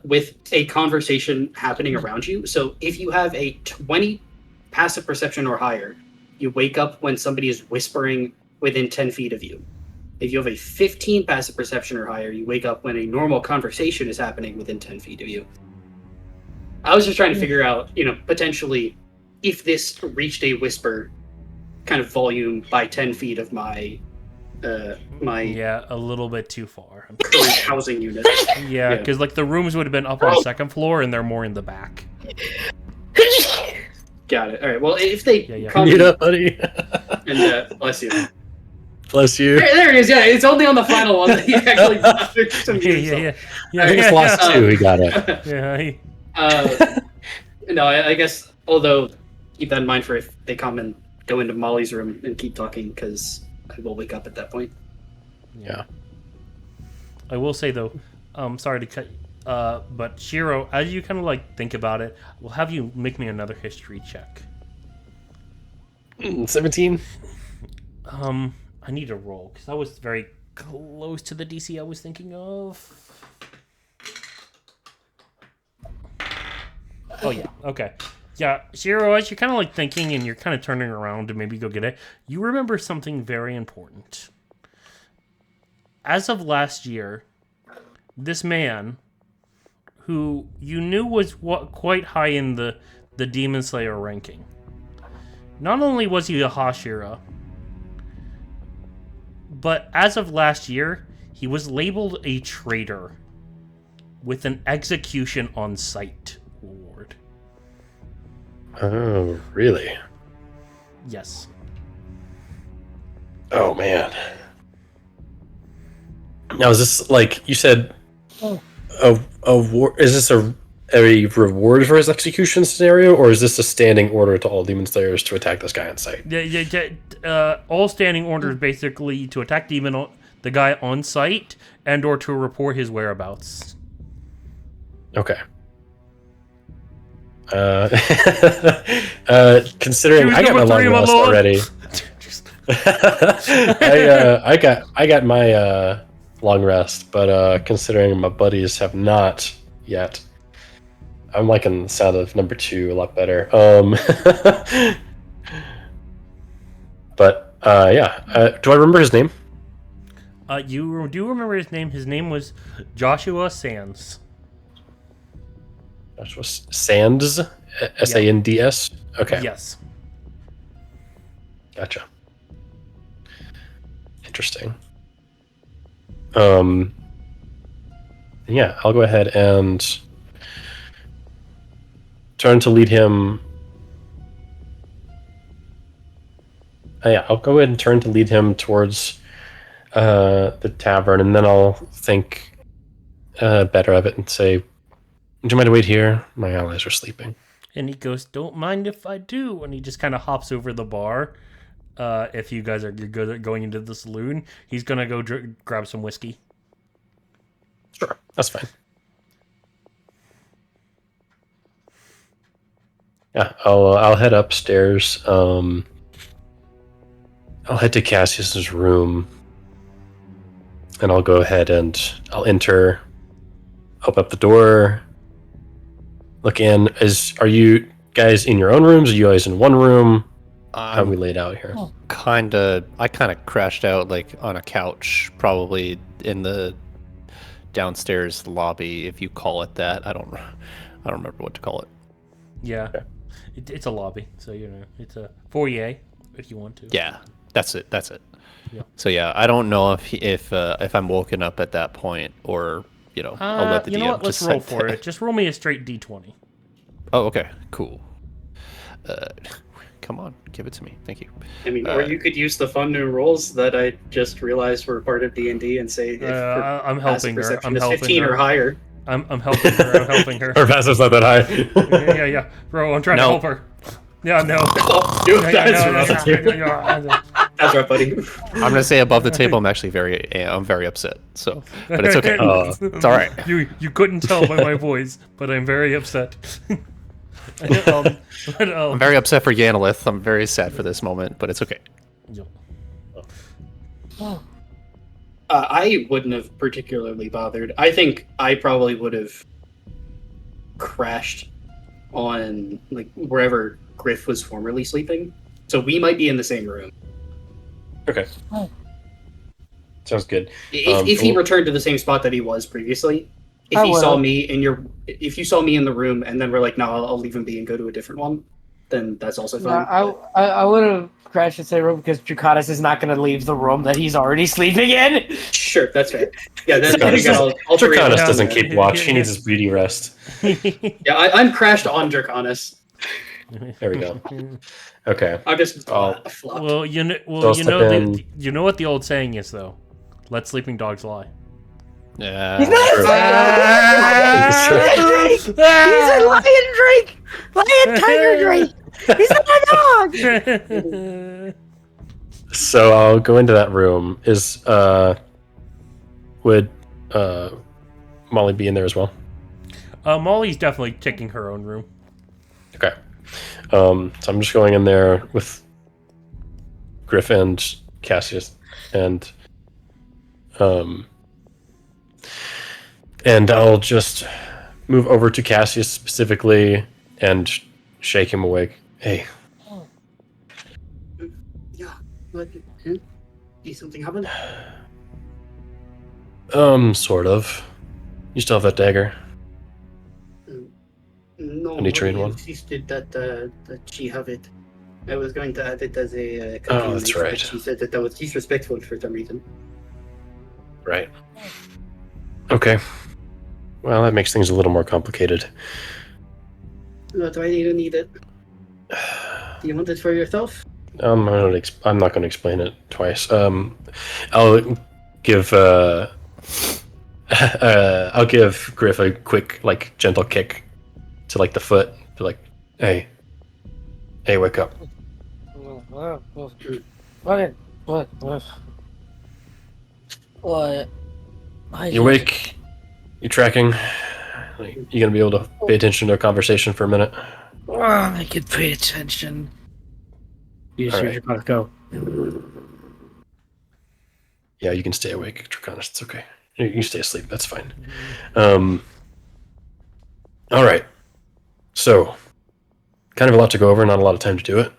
with a conversation happening around you. So if you have a 20 passive perception or higher, you wake up when somebody is whispering within 10 feet of you. If you have a 15 passive perception or higher, you wake up when a normal conversation is happening within 10 feet of you. I was just trying to figure out, potentially if this reached a whisper kind of volume by 10 feet of my Yeah, a little bit too far. current housing unit. Yeah, because like the rooms would have been up on the second floor, and they're more in the back. Got it. All right. Well, if they Yeah. come Get up, buddy. and bless you. Bless you. There it is. Yeah, it's only on the final one that he actually Yeah. I think it's lost two. He got it. Yeah. No, I guess. Although, keep that in mind for if they come and go into Molly's room and keep talking, because I will wake up at that point. Yeah. I will say though, sorry to cut, but Shiro, as you kind of like think about it, we'll have you make me another history check. 17. I need to roll because I was very close to the DC I was thinking of. Oh yeah, okay. Yeah, Shiro, as you're kind of like thinking and you're kind of turning around to maybe go get it, you remember something very important. As of last year, this man, who you knew was quite high in the Demon Slayer ranking, not only was he a Hashira, but as of last year, he was labeled a traitor with an execution on sight reward. Oh, really? Yes. Oh, man. Now, is this, like, you said, is this a reward for his execution scenario, or is this a standing order to all Demon Slayers to attack this guy on sight? Yeah. All standing orders basically to attack the guy on sight and or to report his whereabouts. Okay. Considering I got my long rest already. I got my long rest, but considering my buddies have not yet, I'm liking the sound of number 2 a lot better. But yeah, do I remember his name? You do remember his name? His name was Joshua Sands. Joshua Sands, Sands. Okay, Yes. gotcha. Interesting. Yeah, I'll go ahead and turn to lead him. Yeah, I'll go ahead and turn to lead him towards the tavern, and then I'll think better of it and say, "Would you mind to wait here? My allies are sleeping." And he goes, "Don't mind if I do." And he just kind of hops over the bar if you guys are good at going into the saloon, he's gonna go grab some whiskey. Sure, that's fine. Yeah, I'll head upstairs. I'll head to Cassius's room, and I'll go ahead and I'll enter, open up the door, look in. Are you guys in your own rooms? Are you guys in one room? How are we laid out here? I kind of crashed out like on a couch, probably in the downstairs lobby, if you call it that. I don't remember what to call it. Yeah, Okay. It's a lobby, so it's a foyer if you want to. Yeah, that's it. Yeah. So yeah, I don't know if I'm woken up at that point, or I'll let the you DM know what? Let's just roll set for that. it. Just roll me a straight d20. Oh, okay, cool. Come on, give it to me. Thank you. I mean, or you could use the fun new rules that I just realized were part of D&D and say if her I'm passive helping her. perception I'm is helping 15 her. or higher. I'm helping her. I'm helping her. Her passive's not that high. Yeah, bro. I'm trying to No. help her. Yeah, no. Oh, dude, Yeah, that's no, rough. no. That's right, buddy. I'm gonna say above the table. I'm actually I'm very upset. So, but it's okay. It's all right. You couldn't tell by my voice, but I'm very upset. I'm very upset for Yanalith. I'm very sad for this moment, but it's okay. I wouldn't have particularly bothered. I think I probably would have crashed on like wherever Griff was formerly sleeping. So we might be in the same room. Okay. Sounds good. If he returned to the same spot that he was previously. If you saw me in the room and then we're like, no, I'll leave him be and go to a different one, then that's also fine. I would have crashed in the same room because Draconis is not going to leave the room that he's already sleeping in. Sure, that's fair. Yeah, that's Draconis doesn't Yeah. keep watch. He needs his beauty rest. Yeah, I'm crashed on Draconis. There we go. Okay. I'm just Oh. flopped. Well, you So I'll step in. you know what the old saying is though. Let sleeping dogs lie. Yeah. He's not Sure. He's a lion drake! Lion tiger drake! He's a dog! So I'll go into that room. Would Molly be in there as well? Molly's definitely taking her own room. Okay. So I'm just going in there with Griff and Cassius, and I'll just move over to Cassius specifically and shake him awake. Hey, Yeah, but did something happen? Sort of. You still have that dagger? No, Any train I one? insisted that she have it. I was going to add it as a Oh, companion, that's but right. She said that was disrespectful for some reason. Right. Okay. Well, that makes things a little more complicated. But why do you need it? Do you want it for yourself? I'm not going to explain it twice. I'll give I'll give Griff a quick, like, gentle kick to like the foot. Be like, hey, wake up. What? You awake? You tracking? You gonna be able to pay attention to a conversation for a minute? I can pay attention. You All sure right. you're gonna go? Yeah, you can stay awake, Draconis. It's okay. You can stay asleep. That's fine. All right. So, kind of a lot to go over. Not a lot of time to do it.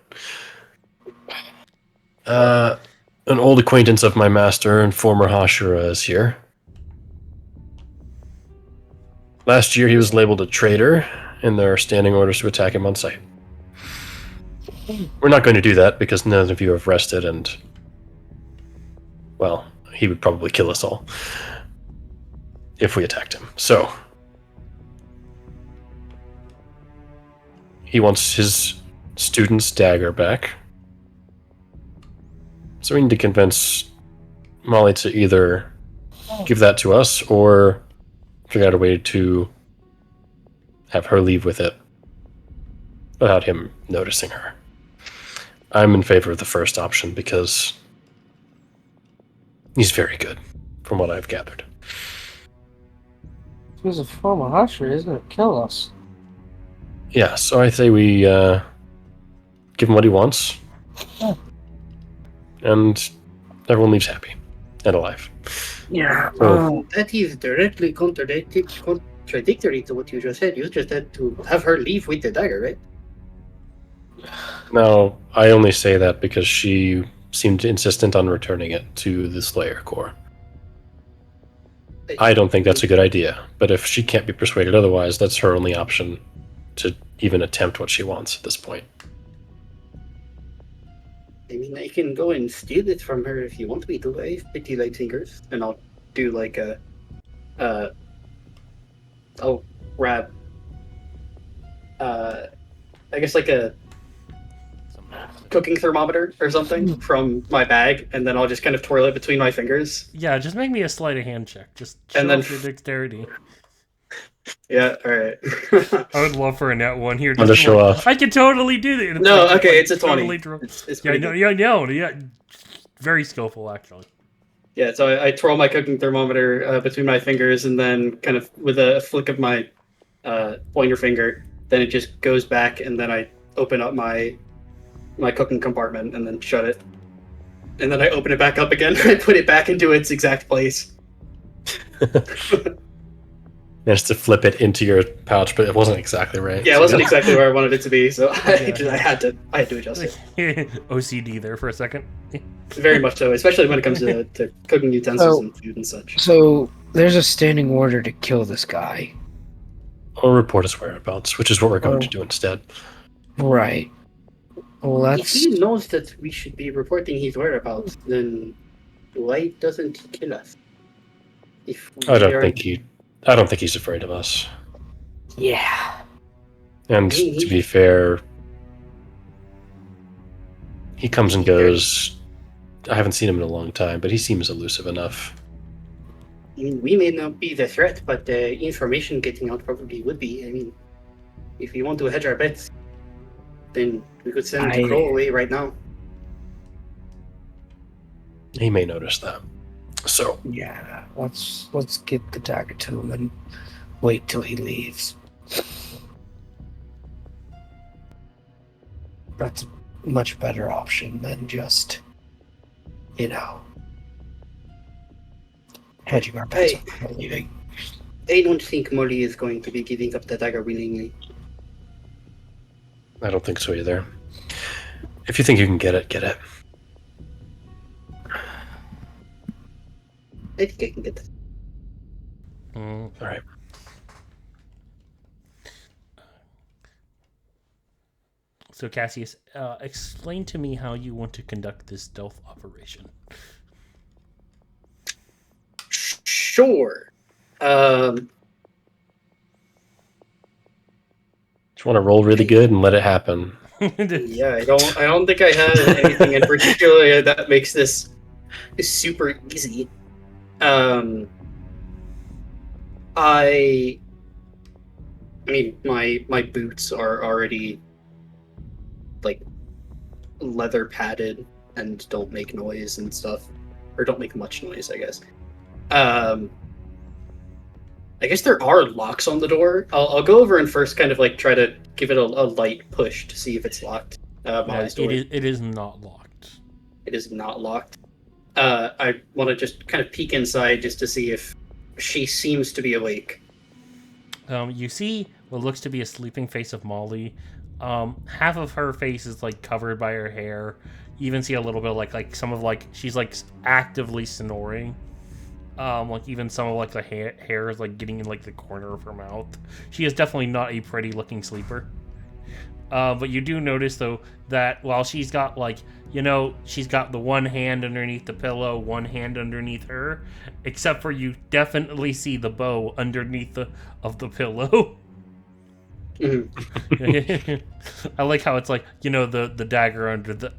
An old acquaintance of my master and former Hashira is here. Last year, he was labeled a traitor, and there are standing orders to attack him on sight. We're not going to do that because none of you have rested, and well, he would probably kill us all if we attacked him. So, he wants his student's dagger back. So we need to convince Molly to either give that to us or figure out a way to have her leave with it without him noticing her. I'm in favor of the first option because he's very good, from what I've gathered. He's a former Husher, isn't it? Kill us. Yeah, so I say we give him what he wants, and everyone leaves happy and alive. Yeah. That is directly contradictory to what you just said. You just had to have her leave with the dagger, right? Now, I only say that because she seemed insistent on returning it to the Slayer Corps. I don't think that's a good idea, but if she can't be persuaded otherwise, that's her only option to even attempt what she wants at this point. I mean, I can go and steal it from her if you want me to. I have pretty light fingers, and I'll do like I'll grab, I guess like a cooking thermometer or something from my bag, and then I'll just kind of twirl it between my fingers. Yeah, just make me a sleight of hand check. Just show And then off your dexterity. Yeah, all right. I would love for a net one here. Want to show off. I could totally do that. It's No, okay, it's a 20. Totally It's yeah, pretty no, good. yeah, very skillful actually. Yeah, so I twirl my cooking thermometer between my fingers, and then kind of with a flick of my pointer finger, then it just goes back, and then I open up my cooking compartment and then shut it. And then I open it back up again and put it back into its exact place. Managed to flip it into your pouch, but it wasn't exactly right. Yeah, it wasn't exactly where I wanted it to be, so I Yeah. had to adjust it. OCD there for a second. Very much so, especially when it comes to cooking utensils and food and such. So there's a standing order to kill this guy. Or report his whereabouts, which is what we're going to do instead. Right. Well, If that's... he knows that we should be reporting his whereabouts, then why doesn't he kill us? If we I don't are- think he's afraid of us. Yeah. And to be fair, he comes and goes. I haven't seen him in a long time, but he seems elusive enough. I mean, we may not be the threat, but the information getting out probably would be. I mean, if we want to hedge our bets, then we could send the crow away right now. He may notice that. So, Yeah. Let's get the dagger to him and wait till he leaves. That's a much better option than just, hedging our bets Hey. on leaving. I don't think Molly is going to be giving up the dagger willingly. I don't think so either. If you think you can get it, get it. I think I can get this. All right. So Cassius, explain to me how you want to conduct this stealth operation. Sure. Just want to roll really good and let it happen. Yeah, I don't think I have anything in particular that makes this super easy. I mean, my boots are already like leather padded and don't make noise and stuff, or don't make much noise, I guess. I guess there are locks on the door. I'll go over and first kind of like try to give it a light push to see if it's locked. Molly's door. It is not locked. It is not locked. I want to just kind of peek inside just to see if she seems to be awake. You see what looks to be a sleeping face of Molly. Half of her face is like covered by her hair. You even see a little bit like some of like she's like actively snoring. Like even some of like the hair is like getting in like the corner of her mouth. She is definitely not a pretty looking sleeper. But you do notice though that while she's got like, she's got the one hand underneath the pillow, one hand underneath her, except for you definitely see the bow underneath the pillow. I like how it's like, the dagger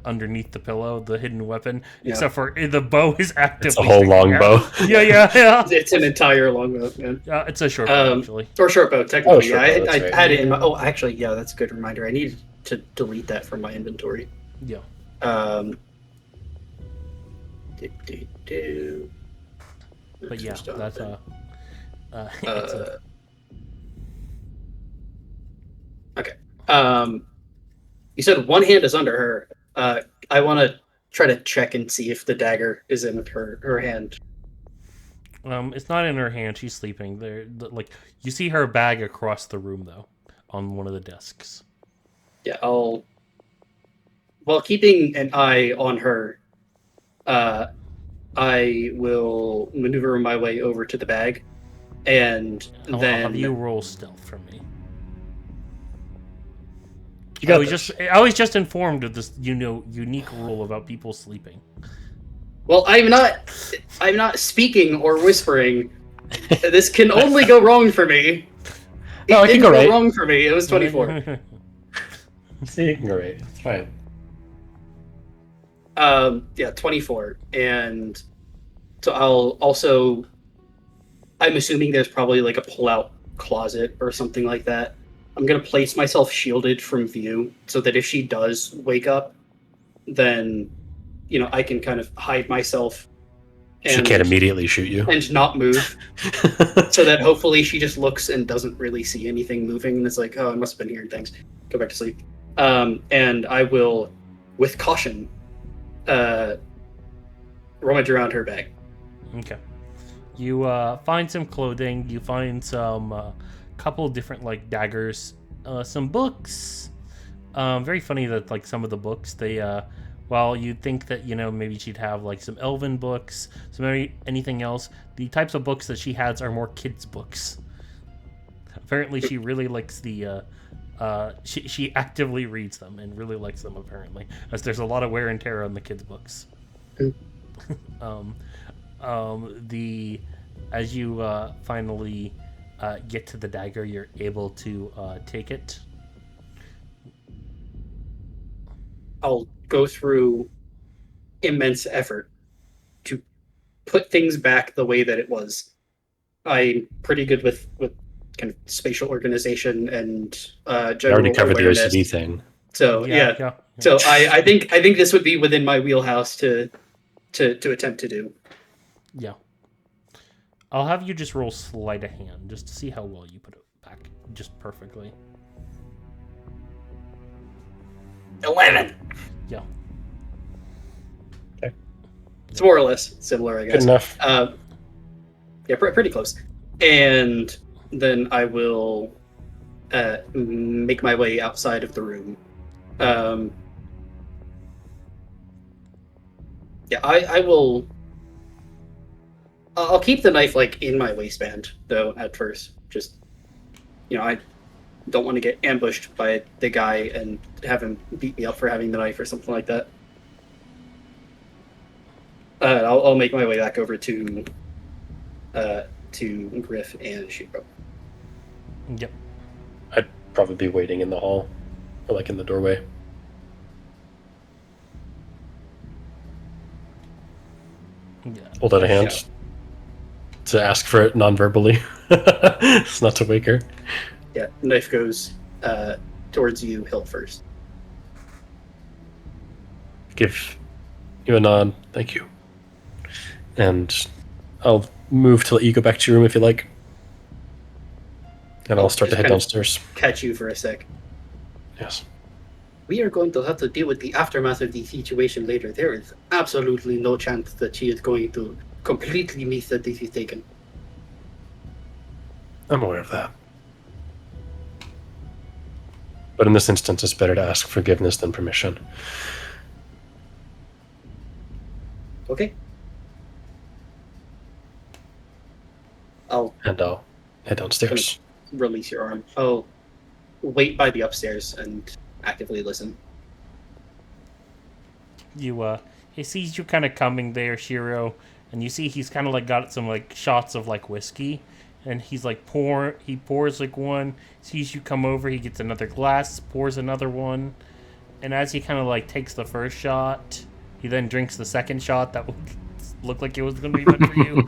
underneath the pillow, the hidden weapon, except for the bow is actively. It's a whole long bow. Yeah. It's an entire longbow, man. It's a short bow, actually. Or short bow, technically. short bow, that's I right. had it in my. Oh, actually, yeah, that's a good reminder. I needed to delete that from my inventory. Yeah. Um, do. But yeah, Extra that's stuff. it's a, Okay. You said one hand is under her. I want to try to check and see if the dagger is in her hand. it's not in her hand. She's sleeping. Like you see her bag across the room though, on one of the desks. Yeah, while keeping an eye on her, I will maneuver my way over to the bag, and I'll then have you roll stealth for me. You got I was this. just informed of this, unique rule about people sleeping. Well, I'm not speaking or whispering. This can only go wrong for me. No, it can didn't go right. wrong for me. It was 24. See, you can go right. It's fine. Yeah, 24. And so I'm assuming there's probably like a pull-out closet or something like that. I'm gonna place myself shielded from view so that if she does wake up, then I can kind of hide myself She can't immediately shoot you. and not move, so that hopefully she just looks and doesn't really see anything moving, and it's like, oh, I must have been hearing things. Go back to sleep. And I will, with caution, rummage around her bag. Okay. You find some clothing. You find some couple different like daggers, some books. Very funny that like some of the books they while you'd think that maybe she'd have like some elven books, anything else, the types of books that she has are more kids books. Apparently, she really likes the. She actively reads them and really likes them apparently, as there's a lot of wear and tear on the kids' books. As you finally get to the dagger, you're able to take it. I'll go through immense effort to put things back the way that it was. I'm pretty good with kind of spatial organization and I general already covered awareness. the OCD thing. So yeah. So I think this would be within my wheelhouse to attempt to do. Yeah. I'll have you just roll sleight of hand just to see how well you put it back just perfectly. 11. Yeah. Okay. It's more or less similar, I guess. Good enough. Yeah, pretty close. And then I will make my way outside of the room. Yeah, I will. I'll keep the knife like in my waistband though at first. Just I don't want to get ambushed by the guy and have him beat me up for having the knife or something like that. I'll make my way back over to Griff and Shiro. Yep. I'd probably be waiting in the hall, or like in the doorway. Yeah. Hold out a hand to ask for it non-verbally. It's not to wake her. Yeah, knife goes towards you, hilt first. Give you a nod. Thank you. And I'll move to let you go back to your room if you like. And I'll start to just head kind of downstairs. Catch you for a sec. Yes. We are going to have to deal with the aftermath of the situation later. There is absolutely no chance that she is going to completely miss that this is taken. I'm aware of that. But in this instance, it's better to ask forgiveness than permission. Okay. I'll And I'll head downstairs. release your arm. I'll wait by the upstairs and actively listen. He sees you kind of coming there, Shiro, and you see he's kind of like got some like shots of like whiskey, and he's like he pours like one, sees you come over, he gets another glass, pours another one, and as he kind of like takes the first shot, he then drinks the second shot that looked like it was going to be meant for you.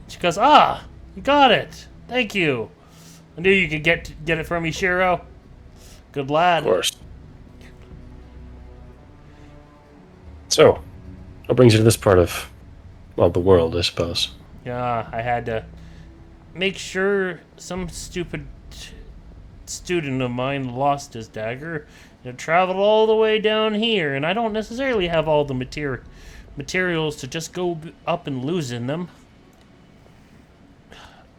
She goes, you got it. Thank you. I knew you could get it for me, Shiro. Good lad. Of course. So, what brings you to this part of, well, the world, I suppose? Yeah, I had to make sure some stupid student of mine lost his dagger. It traveled all the way down here, and I don't necessarily have all the materials to just go up and losing them.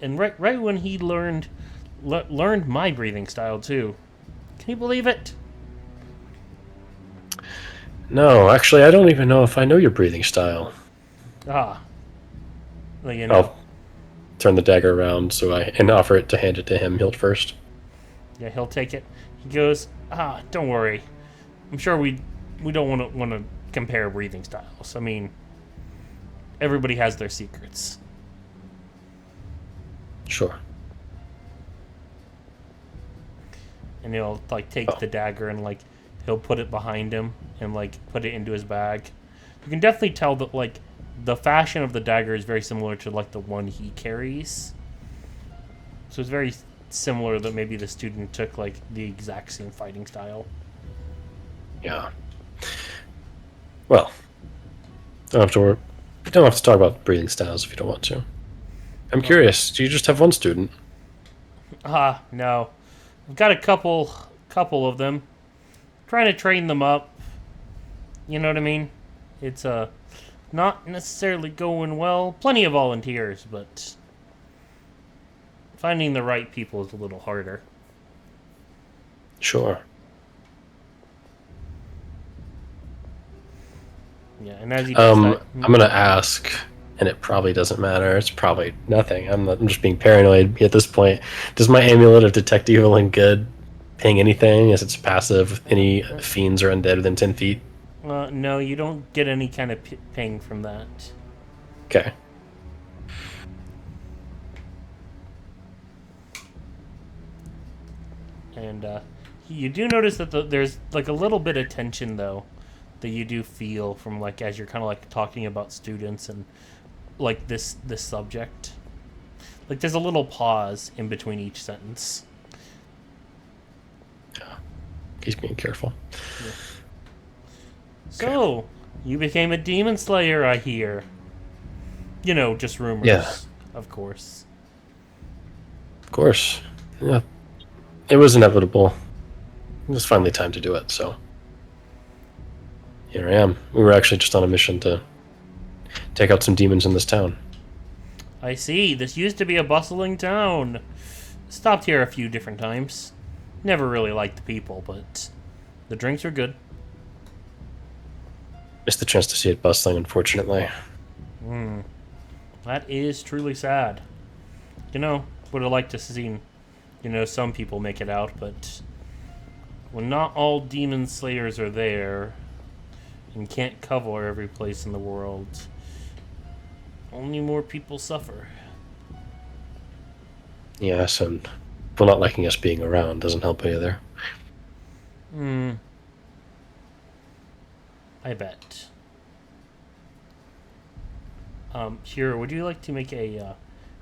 And right when he learned my breathing style too. Can you believe it? No, actually, I don't even know if I know your breathing style. Ah, well, you know. I'll turn the dagger around and offer it to hand it to him. Hilt first. Yeah, he'll take it. He goes, don't worry. I'm sure we don't want to compare breathing styles. I mean, everybody has their secrets. Sure. And he'll like take the dagger and like he'll put it behind him and like put it into his bag. You can definitely tell that like the fashion of the dagger is very similar to like the one he carries. So it's very similar that maybe the student took like the exact same fighting style. Yeah. Well, don't have to talk about breathing styles if you don't want to. I'm curious. Do you just have one student? No. I've got a couple of them. Trying to train them up. You know what I mean? It's not necessarily going well. Plenty of volunteers, but finding the right people is a little harder. Sure. Yeah, and as he does that, I'm gonna ask, and it probably doesn't matter. It's probably nothing. I'm just being paranoid at this point. Does my amulet of detect evil and good ping anything? Is it passive with any fiends or undead within 10 feet? no, you don't get any kind of ping from that. Okay. And you do notice that there's like a little bit of tension though that you do feel from like as you're kind of like talking about students and like this subject. Like there's a little pause in between each sentence. He's being careful. Yeah. So, you became a demon slayer, I hear. You know, just rumors. Yeah. Of course. Of course. Yeah. It was inevitable. It was finally time to do it, so here I am. We were actually just on a mission to take out some demons in this town. I see. This used to be a bustling town. Stopped here a few different times. Never really liked the people, but the drinks were good. Missed the chance to see it bustling, unfortunately. That is truly sad. You know, would have liked to see, some people make it out, but when not all demon slayers are there and can't cover every place in the world, only more people suffer. Yes, and people not liking us being around doesn't help either. I bet. Shira, would you like to make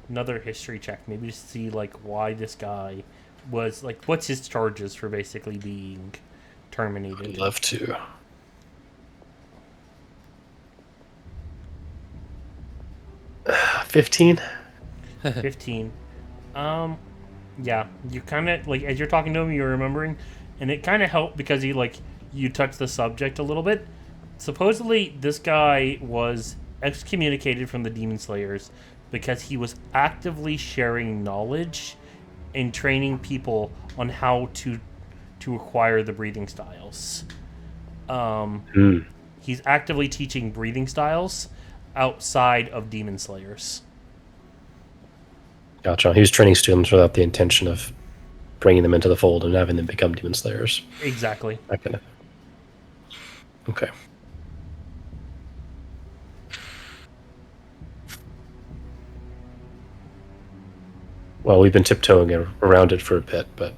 another history check? Maybe to see like why this guy was like, what's his charges for basically being terminated? I'd love to. 15. 15. Yeah, you kind of like as you're talking to him, you're remembering, and it kind of helped because you touched the subject a little bit. Supposedly, this guy was excommunicated from the Demon Slayers because he was actively sharing knowledge and training people on how to acquire the breathing styles. He's actively teaching breathing styles outside of Demon Slayers. Gotcha. He was training students without the intention of bringing them into the fold and having them become demon slayers. Exactly. Okay. Okay. Well, we've been tiptoeing around it for a bit, but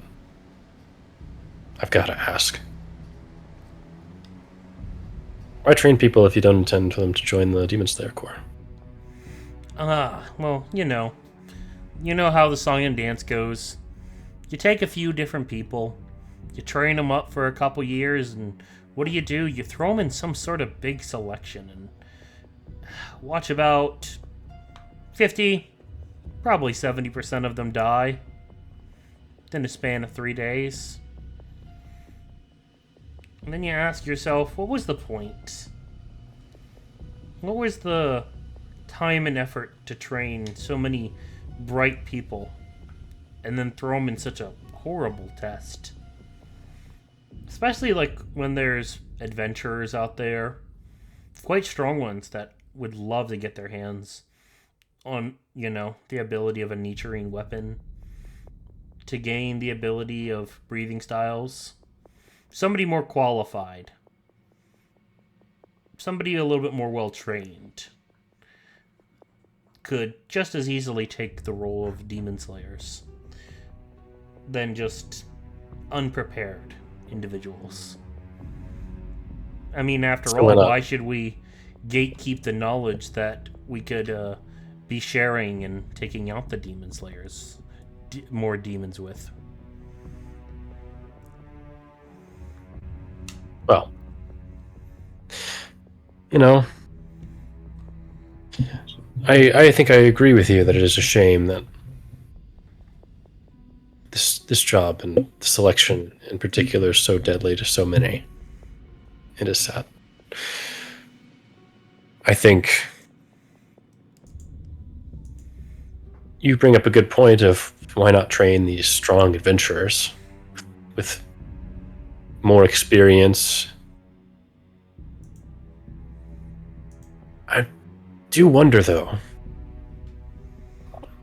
I've got to ask. Why train people if you don't intend for them to join the Demon Slayer Corps? Well, you know how the song and dance goes. You take a few different people, you train them up for a couple years, and what do? You throw them in some sort of big selection and watch about 50, probably 70% of them die in a span of 3 days. And then you ask yourself, what was the point? What was the time and effort to train so many bright people and then throw them in such a horrible test? Especially like when there's adventurers out there, quite strong ones that would love to get their hands on, the ability of a Nichiren weapon to gain the ability of breathing styles. Somebody more qualified. Somebody a little bit more well-trained could just as easily take the role of demon slayers than just unprepared individuals. I mean, after all, why should we gatekeep the knowledge that we could be sharing and taking out the demon slayers, more demons with? Well, I think I agree with you that it is a shame that this job and the selection in particular is so deadly to so many. It is sad. I think you bring up a good point of why not train these strong adventurers with more experience. I do wonder, though,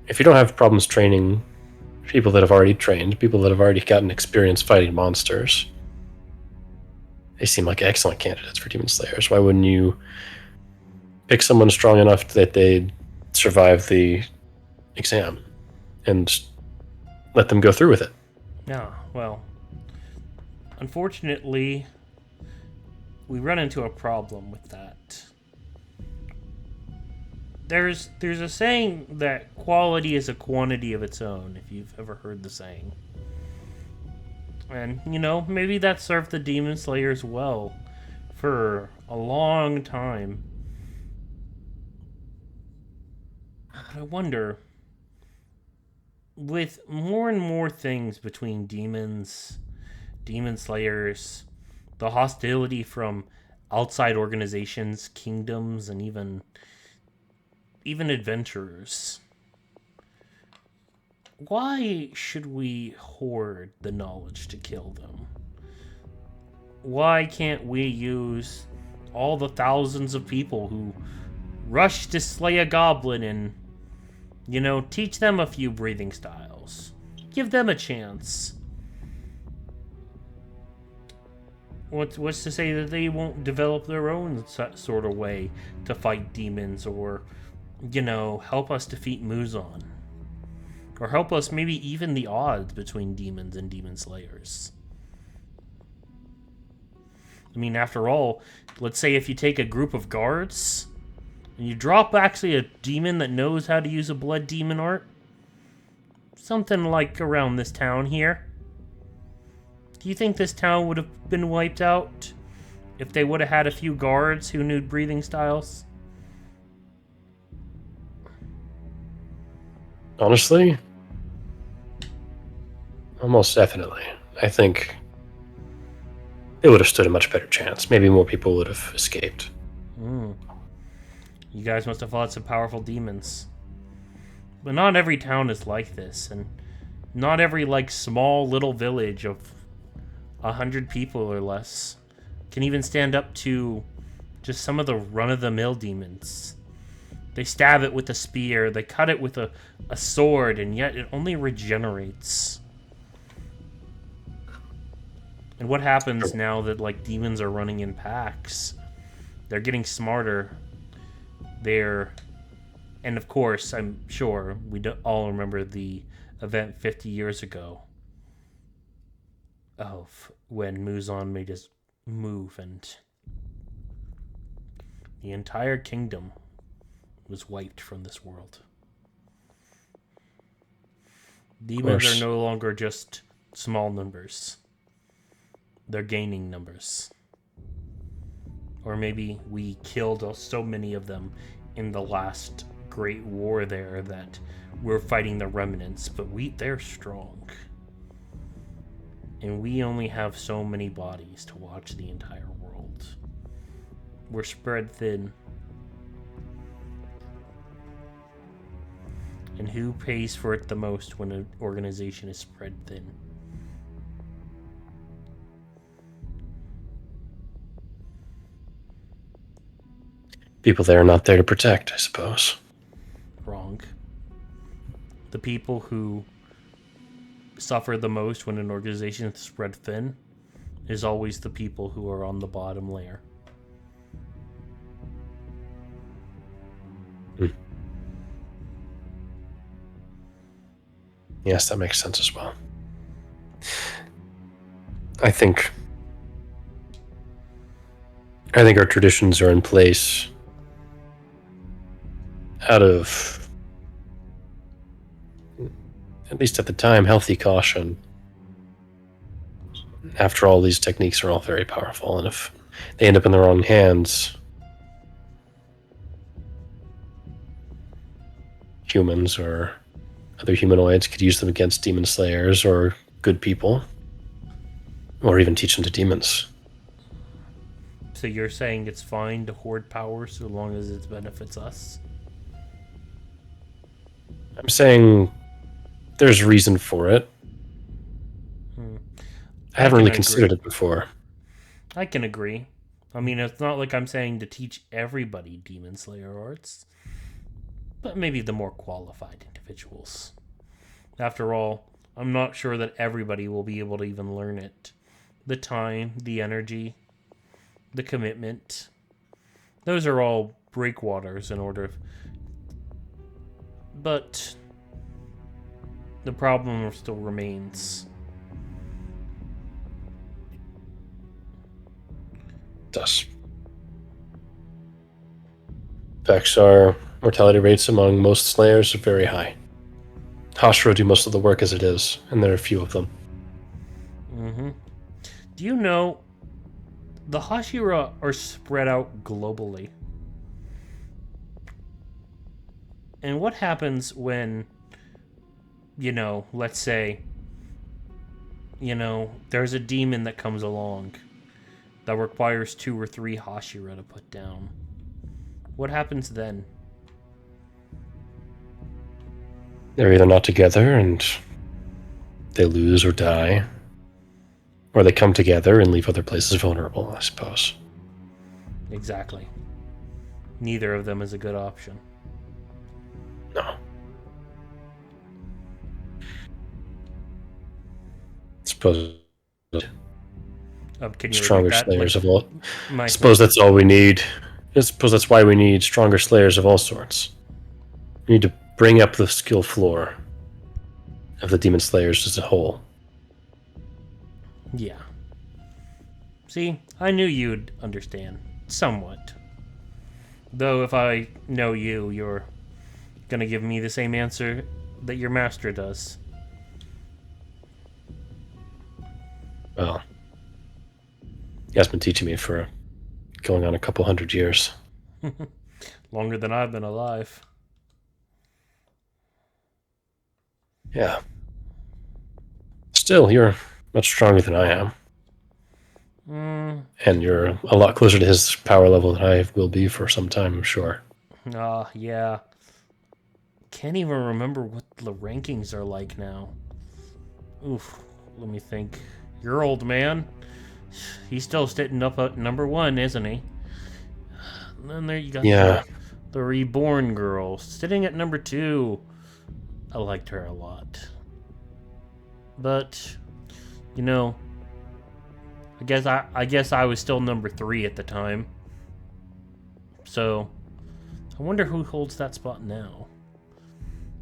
if you don't have problems training people that have already trained, people that have already gotten experience fighting monsters, they seem like excellent candidates for demon slayers. Why wouldn't you pick someone strong enough that they'd survive the exam and let them go through with it? Yeah, well, unfortunately, we run into a problem with that. There's a saying that quality is a quantity of its own, if you've ever heard the saying. And, maybe that served the demon slayers well for a long time. But I wonder, with more and more things between demons, demon slayers, the hostility from outside organizations, kingdoms, and even adventurers, why should we hoard the knowledge to kill them? Why can't we use all the thousands of people who rush to slay a goblin and, teach them a few breathing styles? Give them a chance. What's to say that they won't develop their own sort of way to fight demons, or, help us defeat Muzan? Or help us maybe even the odds between demons and demon slayers. I mean, after all, let's say if you take a group of guards and you drop actually a demon that knows how to use a blood demon art, something like around this town here, do you think this town would have been wiped out if they would have had a few guards who knew breathing styles? Honestly, almost definitely. I think it would have stood a much better chance. Maybe more people would have escaped. You guys must have fought some powerful demons. But not every town is like this, and not every, small little village of 100 people or less can even stand up to just some of the run-of-the-mill demons. They stab it with a spear, they cut it with a sword, and yet it only regenerates. And what happens now that, demons are running in packs? They're getting smarter. And of course, I'm sure we all remember the event 50 years ago of when Muzan made his move and the entire kingdom was wiped from this world. Demons are no longer just small numbers. They're gaining numbers. Or maybe we killed so many of them in the last great war there that we're fighting the remnants, but they're strong. And we only have so many bodies to watch the entire world. We're spread thin. And who pays for it the most when an organization is spread thin? People there are not there to protect, I suppose. Wrong. The people who suffer the most when an organization is spread thin is always the people who are on the bottom layer. Yes, that makes sense as well. I think our traditions are in place out of, at least at the time, healthy caution. After all, these techniques are all very powerful, and if they end up in the wrong hands, humans or other humanoids could use them against demon slayers or good people, or even teach them to demons. So you're saying it's fine to hoard power so long as it benefits us? I'm saying there's reason for it. I haven't really considered it before. I can agree. I mean, it's not like I'm saying to teach everybody Demon Slayer arts, but maybe the more qualified individuals. After all, I'm not sure that everybody will be able to even learn it. The time, the energy, the commitment, those are all breakwaters in order. But the problem still remains. Thus, facts are mortality rates among most slayers are very high. Hashira do most of the work as it is, and there are few of them. Mm-hmm. Do you know the Hashira are spread out globally? And what happens when, let's say, there's a demon that comes along that requires 2 or 3 Hashira to put down? What happens then? They're either not together and they lose or die, or they come together and leave other places vulnerable, I suppose. Exactly. Neither of them is a good option. No. Suppose Can you stronger repeat that? slayers of all. My I suppose that's all we need. I suppose that's why we need stronger slayers of all sorts. We need to bring up the skill floor of the demon slayers as a whole. Yeah. See, I knew you'd understand. Somewhat. Though if I know you, you're gonna give me the same answer that your master does. Well, he has been teaching me for going on a couple 100 years. Longer than I've been alive. Yeah. Still, you're much stronger than I am. And you're a lot closer to his power level than I will be for some time, I'm sure. Yeah. Can't even remember what the rankings are like now. Oof, let me think. Your old man, he's still sitting up at number 1, isn't he? And then there you got the reborn girl sitting at number 2. I liked her a lot. But, I guess I was still number 3 at the time. So, I wonder who holds that spot now.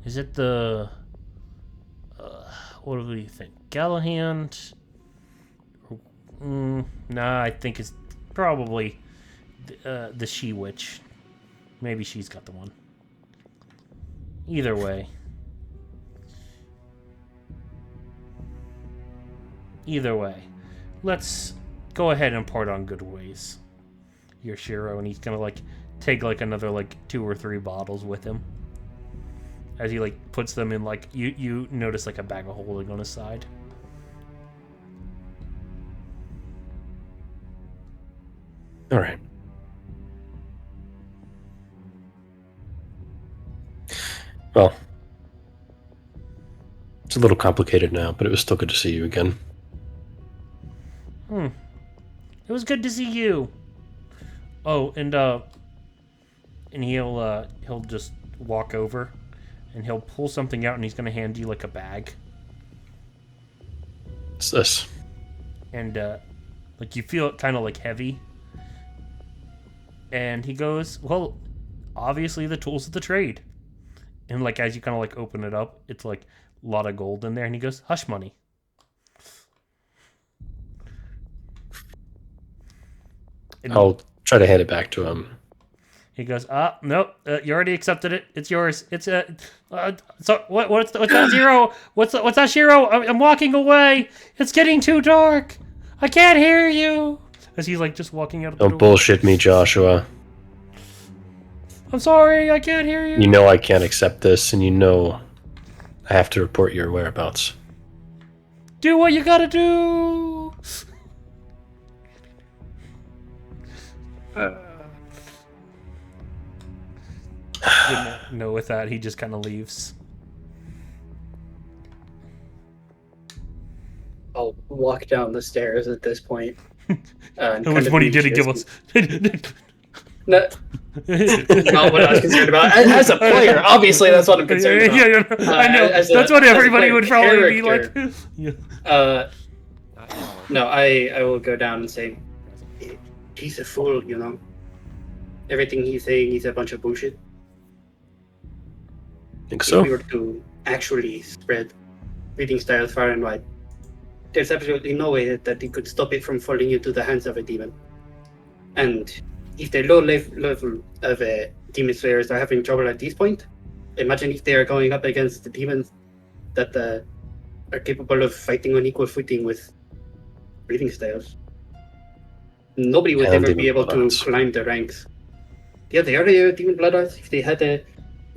Is it the... what do you think? Galahand? Nah, I think it's probably the She-Witch. Maybe she's got the one. Either way. Let's go ahead and part on good ways. your Shiro, and he's gonna like take like another like 2 or 3 bottles with him. As he like puts them in like you notice like a bag of holding on his side. All right. Well, it's a little complicated now, but it was still good to see you again. It was good to see you. Oh, and he'll just walk over, and he'll pull something out, and he's gonna hand you like a bag. What's this? And like you feel it kind of like heavy. And he goes, "Well, obviously the tools of the trade." And like as you kind of like open it up, it's like a lot of gold in there, and he goes, "Hush money." And I'll try to hand it back to him. he goes, nope, you already accepted it. It's yours. It's so what's that, Zero? What's that, Shiro? I'm walking away. It's getting too dark. I can't hear you. As he's like just walking out of the Don't door. bullshit me, Joshua. I'm sorry, I can't hear you. You know I can't accept this, and you know I have to report your whereabouts. Do what you gotta do. No, with that, he just kind of leaves. I'll walk down the stairs at this point. And How much money did he give us? Not what I was concerned about. As a player, obviously that's what I'm concerned about. Yeah, I know. That's what everybody would probably be like. Yeah. No, I will go down and say, he's a fool, you know. Everything he's saying is a bunch of bullshit. Think so? If we were to actually spread reading styles far and wide, there's absolutely no way that he could stop it from falling into the hands of a demon. And if the low level of demon slayers are having trouble at this point, imagine if they are going up against the demons that are capable of fighting on equal footing with breathing styles. Nobody would And ever demon be able to bloodhounds. climb the ranks. Yeah, they are demon bloodhounds. If they had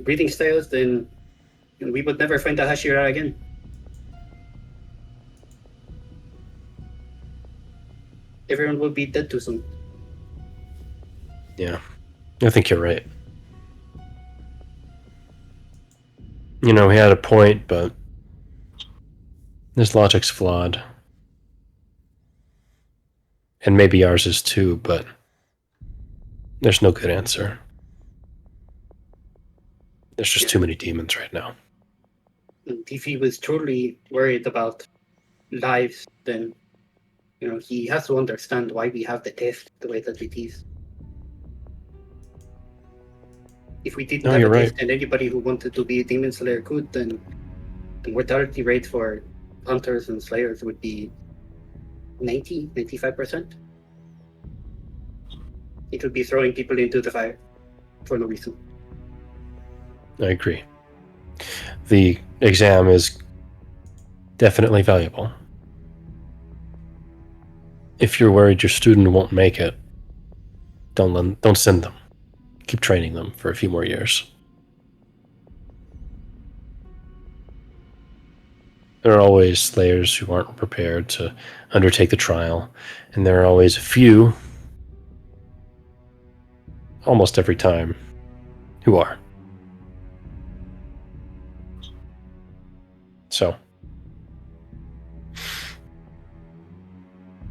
breathing styles, then we would never find the Hashira again. Everyone would be dead too soon. Yeah. I think you're right. You know, he had a point, but his logic's flawed. And maybe ours is too, but there's no good answer. There's just too many demons right now. And if he was truly worried about lives, then he has to understand why we have the test the way that it is. If we didn't No, have you're a right. test and anybody who wanted to be a demon slayer could, then the mortality rate for hunters and slayers would be 95%. It would be throwing people into the fire for no reason. I agree. The exam is definitely valuable. If you're worried your student won't make it, don't send them. Keep training them for a few more years. There are always slayers who aren't prepared to undertake the trial, and there are always a few, almost every time, who are. So,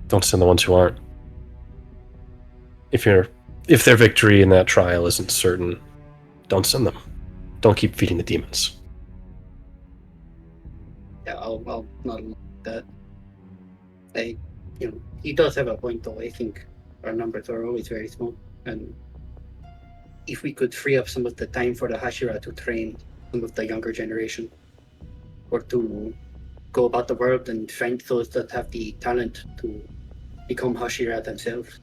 don't send the ones who aren't. If their victory in that trial isn't certain, don't send them. Don't keep feeding the demons. Yeah, I'll not allow that. He does have a point though. I think our numbers are always very small, and if we could free up some of the time for the Hashira to train some of the younger generation, or to go about the world and find those that have the talent to become Hashira themselves,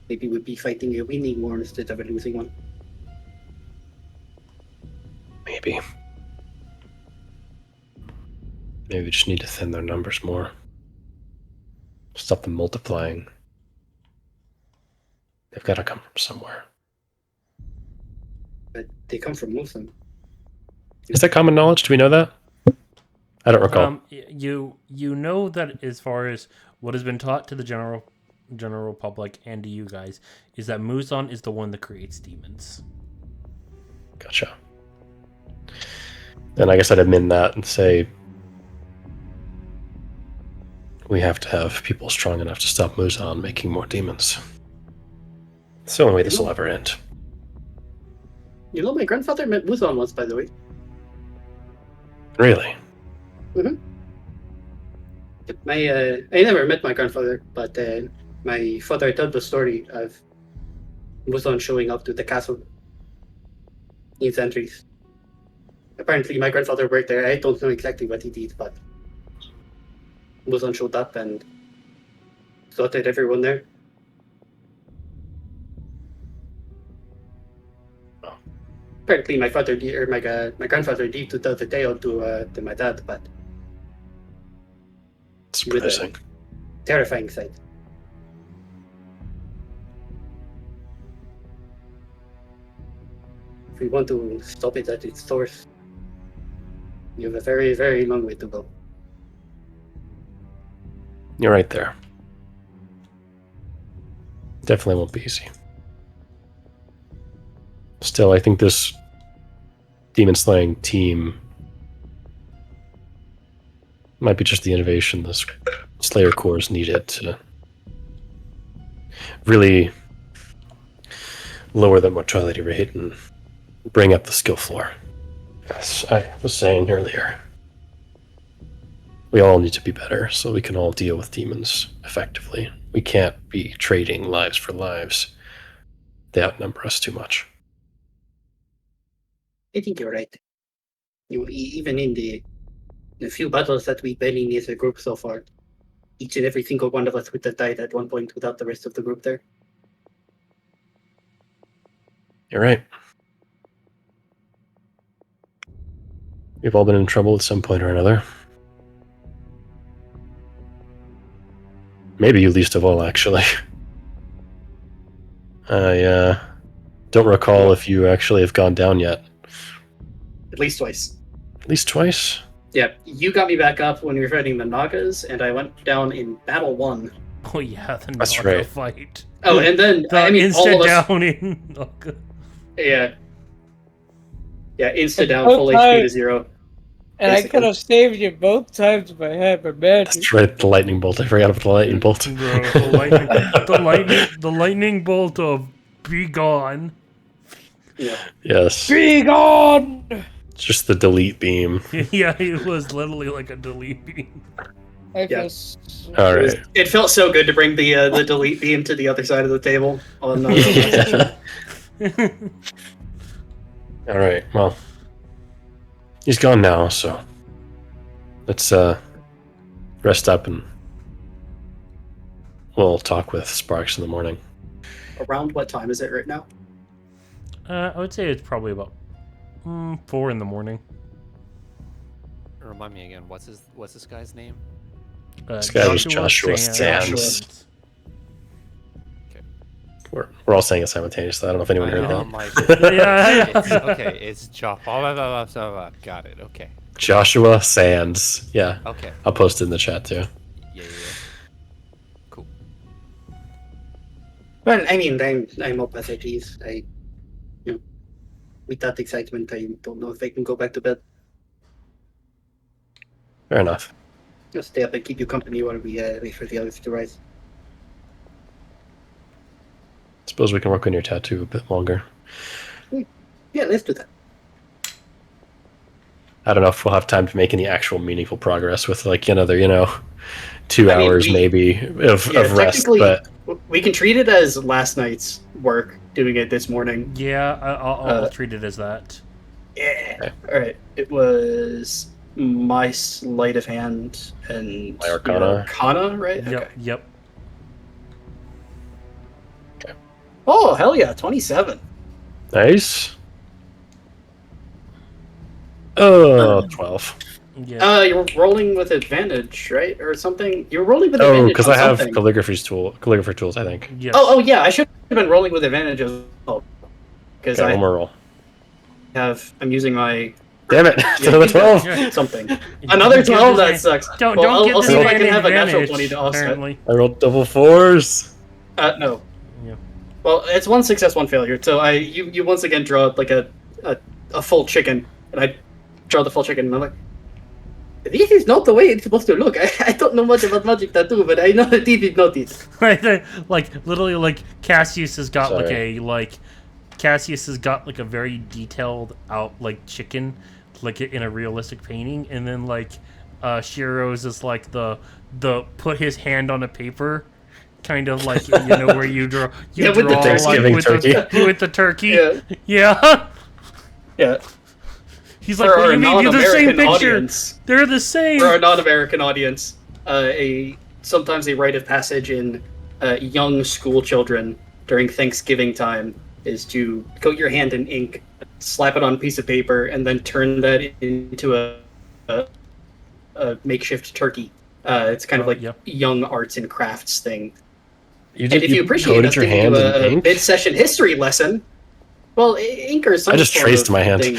maybe we'd be fighting a winning war instead of a losing one. Maybe. Maybe we just need to thin their numbers more. Stop them multiplying. They've got to come from somewhere. But they come from Muslim. Is that common knowledge? Do we know that? I don't recall. You know that as far as what has been taught to the general public and to you guys is that Muzan is the one that creates demons. Gotcha. Then I guess I'd amend that and say we have to have people strong enough to stop Muzan making more demons. It's the only way this will ever end. You know, my grandfather met Muzan once, by the way. Really? I never met my grandfather, but my father told the story of Muzan showing up to the castle in centuries. Apparently, my grandfather worked there. I don't know exactly what he did, but Muzan showed up and slaughtered everyone there. Apparently, my father or my grandfather did to tell the tale to my dad, but Surprising. terrifying sight. If we want to stop it at its source, you have a very, very long way to go. You're right there. Definitely won't be easy. Still, I think this demon slaying team might be just the innovation this Slayer Corps needed to really lower the mortality rate and bring up the skill floor. As I was saying earlier, we all need to be better so we can all deal with demons effectively. We can't be trading lives for lives. They outnumber us too much. I think you're right. Even in the few battles that we've been in as a group so far, each and every single one of us would have died at one point without the rest of the group there. You're right. We've all been in trouble at some point or another. Maybe you least of all, actually. I don't recall if you actually have gone down yet. At least twice. At least twice? Yeah, you got me back up when we were fighting the Nagas, and I went down in Battle 1. Oh yeah, the That's Naga right. fight. Oh, and then, The I mean, all insta of us... down in Naga. Yeah. Yeah, insta down, both full HP to times. 0. And I Basically. could have saved you both times if I had my magic. That's right, the lightning bolt. I forgot about the lightning bolt. Bro, the lightning bolt of be gone. Yeah. Yes. Be gone! Just the delete beam. Yeah, it was literally like a delete beam. I Yeah. feel so Alright. It felt so good to bring the delete beam to the other side of the table. On, Yeah. Alright, well. He's gone now, so let's rest up and we'll talk with Sparks in the morning. Around what time is it right now? I would say it's probably about 4 in the morning. Remind me again. What's this guy's name? This guy was Joshua Sands. We're all saying it simultaneously. I don't know if anyone heard that. It's Joshua. Got it. Okay. Joshua Sands. Yeah. Okay. I'll post it in the chat too. Yeah. Cool. Well, I mean, I'm up as it is. With that excitement, I don't know if I can go back to bed. Fair enough. I'll stay up and keep you company while we wait for the others to rise. Suppose we can work on your tattoo a bit longer. Yeah, let's do that. I don't know if we'll have time to make any actual meaningful progress with like another, 2 I mean, hours maybe of rest, technically, but we can treat it as last night's work, doing it this morning. Yeah, I'll treat it as that. Yeah. Okay. All right. It was my sleight of hand and My Arcana. your Arcana, right? Yep. Oh, hell yeah, 27. nice. Oh, 12. Yeah. You're rolling with advantage, right, or something? You're rolling with Oh, advantage. because on I have something. calligrapher tools, I think. Yes. Oh, yeah. I should have been rolling with advantage as well because Okay, one more roll. I'm using my Damn it! It's another 12. something. Another 12. That sucks. Don't Well, get I'll the see if I man can have a natural advantage, 20 to offset. apparently. I rolled double 4s. No. Yeah. Well, it's 1 success, 1 failure. So you once again draw like a full chicken, and I draw the full chicken, and I'm like, this is not the way it's supposed to look. I don't know much about magic tattoo, but I know that he did notice. Like literally, like Cassius has got Sorry. Cassius has got like a very detailed out like chicken, like in a realistic painting, and then like Shiro's is like the put his hand on a paper, kind of like where you draw Yeah, with the draw Thanksgiving like turkey. with the turkey. Yeah. Yeah. Yeah. He's like, For what do our you mean? You're the same non-American picture. audience, They're the same. for our non-American audience, sometimes a rite of passage in young school children during Thanksgiving time is to coat your hand in ink, slap it on a piece of paper, and then turn that into a makeshift turkey. It's kind of like yeah. young arts and crafts thing. You And did. if you appreciate us your giving hand you in a ink? mid-session history lesson, well, ink or some I just sort traced of my hand. thing.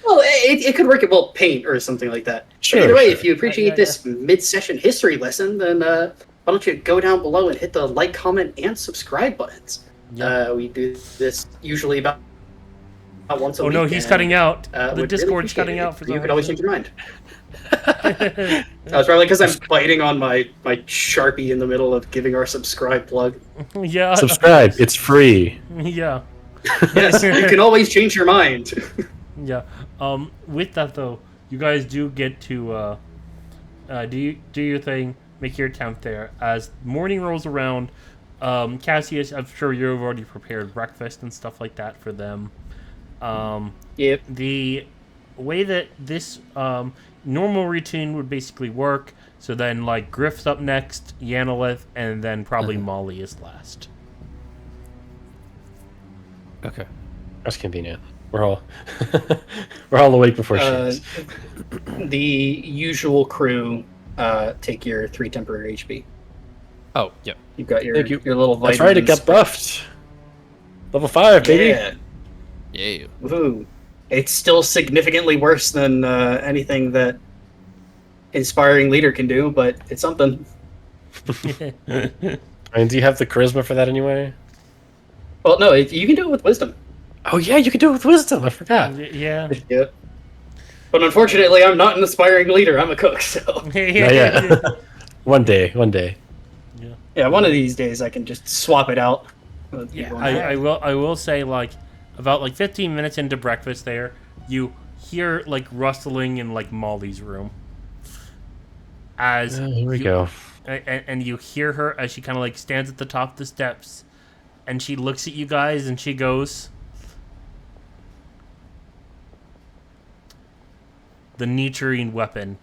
Well, it could work. Well, paint or something like that. Sure, But either way, sure. if you appreciate this mid-session history lesson, then why don't you go down below and hit the like, comment, and subscribe buttons? Yeah. We do this usually about once a Oh week. no, he's and, cutting out. would The really Discord's appreciate cutting it out if for you some could always reason. change your mind. That's probably because I'm biting on my Sharpie in the middle of giving our subscribe plug. Yeah. Subscribe. It's free. Yeah. Yes, you can always change your mind. Yeah. With that though, you guys do get to do your thing, make your attempt there. As morning rolls around, Cassius, I'm sure you've already prepared breakfast and stuff like that for them. Yep. The way that this normal routine would basically work, so then like Griff's up next, Yanalith, and then probably Molly is last. Okay. That's convenient. We're all we're all awake before she Uh, is. The usual crew take your 3 temporary HP. Oh, yep. You've got your Thank you. your little That's vitamins. right. It got buffed. Level 5, baby. Yeah. Yeah. Woohoo. It's still significantly worse than anything that inspiring leader can do, but it's something. And do you have the charisma for that anyway? Well, no, you can do it with wisdom. Oh yeah, you can do it with wisdom. I forgot. Yeah. Yep. But unfortunately, I'm not an aspiring leader. I'm a cook, so Not yet. One day. yeah, one of these days I can just swap it out. Yeah, I will say, like, about like 15 minutes into breakfast there, you hear like rustling in like Molly's room. As Here we go. and you hear her as she kind of like stands at the top of the steps, and she looks at you guys and she goes, "The Nitrine weapon."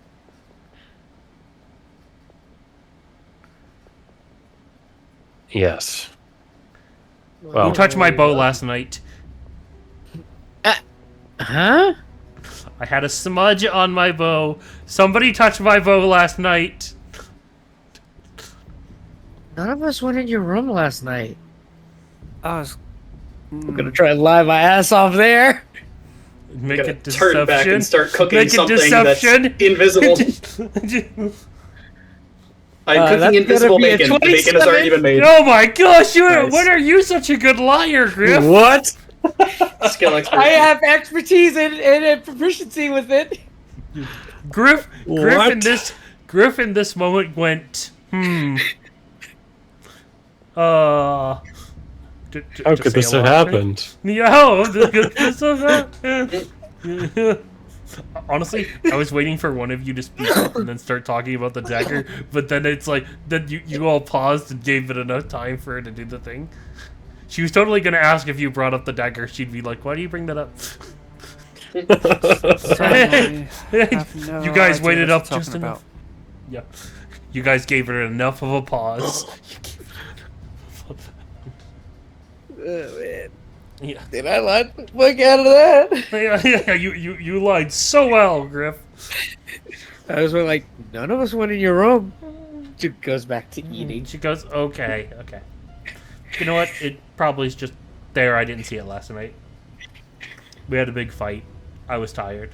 Yes. Who Well, touched my bow last night? Huh? I had a smudge on my bow. Somebody touched my bow last night. None of us went in your room last night. I was. I'm gonna try and lie my ass off there. Make Gotta a deception. turn back and start cooking Make a something deception. that's invisible. I'm cooking that's invisible gonna be a bacon. The bacon has already been made. Oh my gosh! Nice. When are you such a good liar, Griff? what? Skill expert. I have expertise and proficiency with it. Griff What? in this moment went, How could this have happened? Yeah, how could this have happened? Honestly, I was waiting for one of you to speak up and then start talking about the dagger, but then it's like, then you all paused and gave it enough time for her to do the thing. She was totally going to ask if you brought up the dagger. She'd be like, why do you bring that up? Suddenly, have no You guys idea waited what up you're just talking enough. Yeah. You guys gave it enough of a pause. Yeah. Did I let the fuck out of that? Yeah, you lied so well, Griff. I was like, none of us went in your room. She goes back to eating. She goes, okay. You know what? It probably is just there. I didn't see it last night. We had a big fight. I was tired.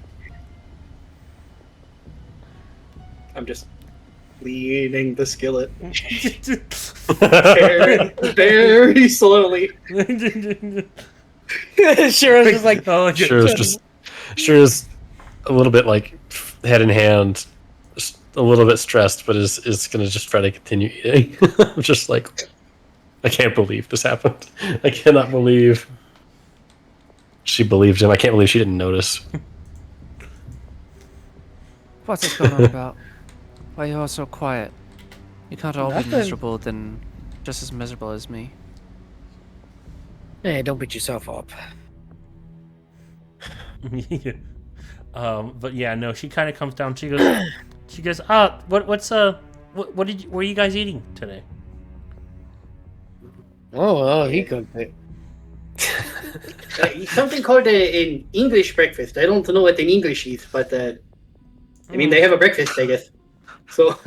I'm just cleaning the skillet very, very slowly. Sure, I was just like, Oh, Sure is a little bit like head in hand, just a little bit stressed, but is gonna just try to continue eating. I'm just like, I can't believe this happened. I cannot believe she believed him. I can't believe she didn't notice. What's this going on about? Why are you all so quiet? You can't all Nothing. be miserable, then just as miserable as me. Hey, don't beat yourself up. Yeah. But yeah, no. She kind of comes down. She goes, what were you guys eating today? Oh, he cooked it. Something called an English breakfast. I don't know what an English is, but I mean they have a breakfast, I guess. So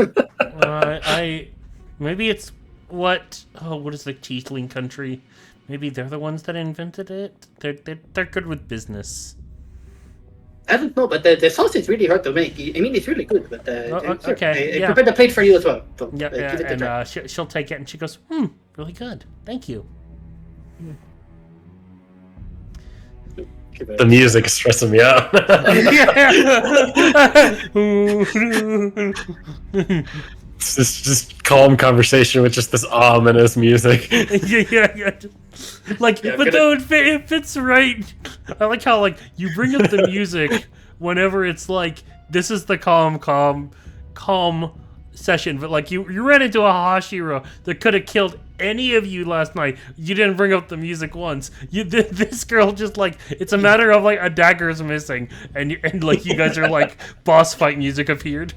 Maybe it's what is the Tiefling country? Maybe they're the ones that invented it. They're good with business. I don't know, but the sauce is really hard to make. I mean, it's really good, but okay, I yeah. prepared the plate for you as well. So, Yeah, give it a and try. she'll take it, and she goes, really good. Thank you. Give it The music is stressing me out. It's just calm conversation with just this ominous music. yeah. Like, Yeah, I'm but gonna- though it fits right. I like how like you bring up the music whenever it's like this is the calm session, but like you ran into a Hashira that could have killed any of you last night. You didn't bring up the music once. This girl just like it's a matter of like a dagger is missing, and like you guys are like boss fight music appeared.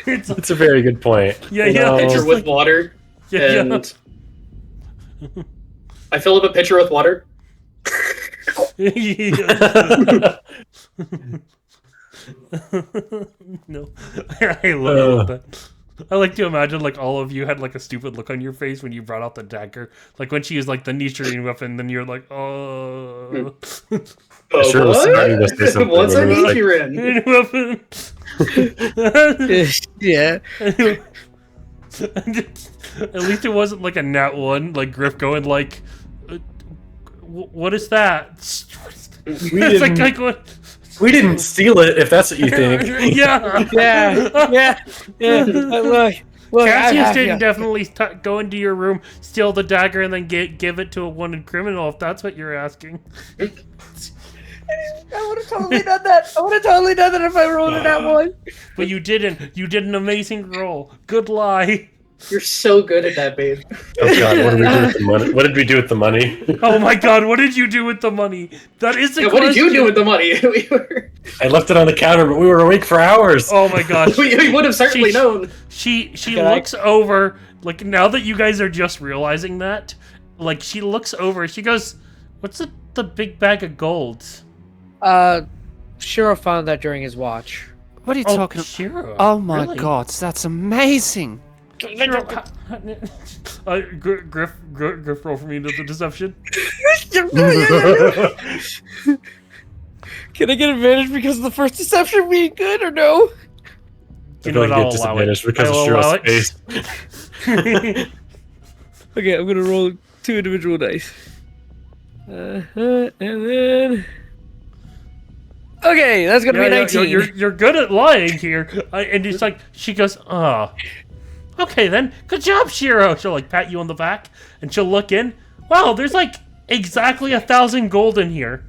It's a very good point. Yeah, You yeah, know, it's Pitcher just with like- water, Yeah, and I fill up a pitcher with water. yeah. No, I love that. I like to imagine like all of you had like a stupid look on your face when you brought out the dagger, like when she used like the Nichirin weapon. Then you're like, oh, I sure was starting to say something. What's an and it was like, weapon. Yeah. At least it wasn't like a nat one, like Griff going like, what is that? It's like what? we didn't steal it, if that's what you think. Yeah. yeah. Look, Cassius didn't definitely go into your room, steal the dagger, and then give it to a wanted criminal, if that's what you're asking. I would have totally done that. I would have totally done that if I rolled in that one. But you didn't. You did an amazing roll. Good lie. You're so good at that, babe. Oh god, what did we do with the money? What did we do with the money? Oh my god, what did you do with the money? That is the Yeah, question. what did you do with the money? We were. I left it on the counter, but we were awake for hours. Oh my gosh. We would have certainly known. She Okay, looks over, like, now that you guys are just realizing that, like, she looks over, she goes, what's the big bag of gold? Shiro found that during his watch. What are you talking about? Shiro. Oh my Really? god, that's amazing! Shiro, Griff, roll for me into the deception. Can I get advantage because of the first deception being good or no? I You feel know like what, you I'll get allow it. disadvantage because I of will Shiro's allow it. face. Okay, I'm gonna roll 2 individual dice. And then. Okay, that's gonna be 19. You're good at lying here. And it's like, she goes, oh. Okay then, good job, Shiro. She'll like pat you on the back, and she'll look in. Wow, there's like exactly 1,000 gold in here.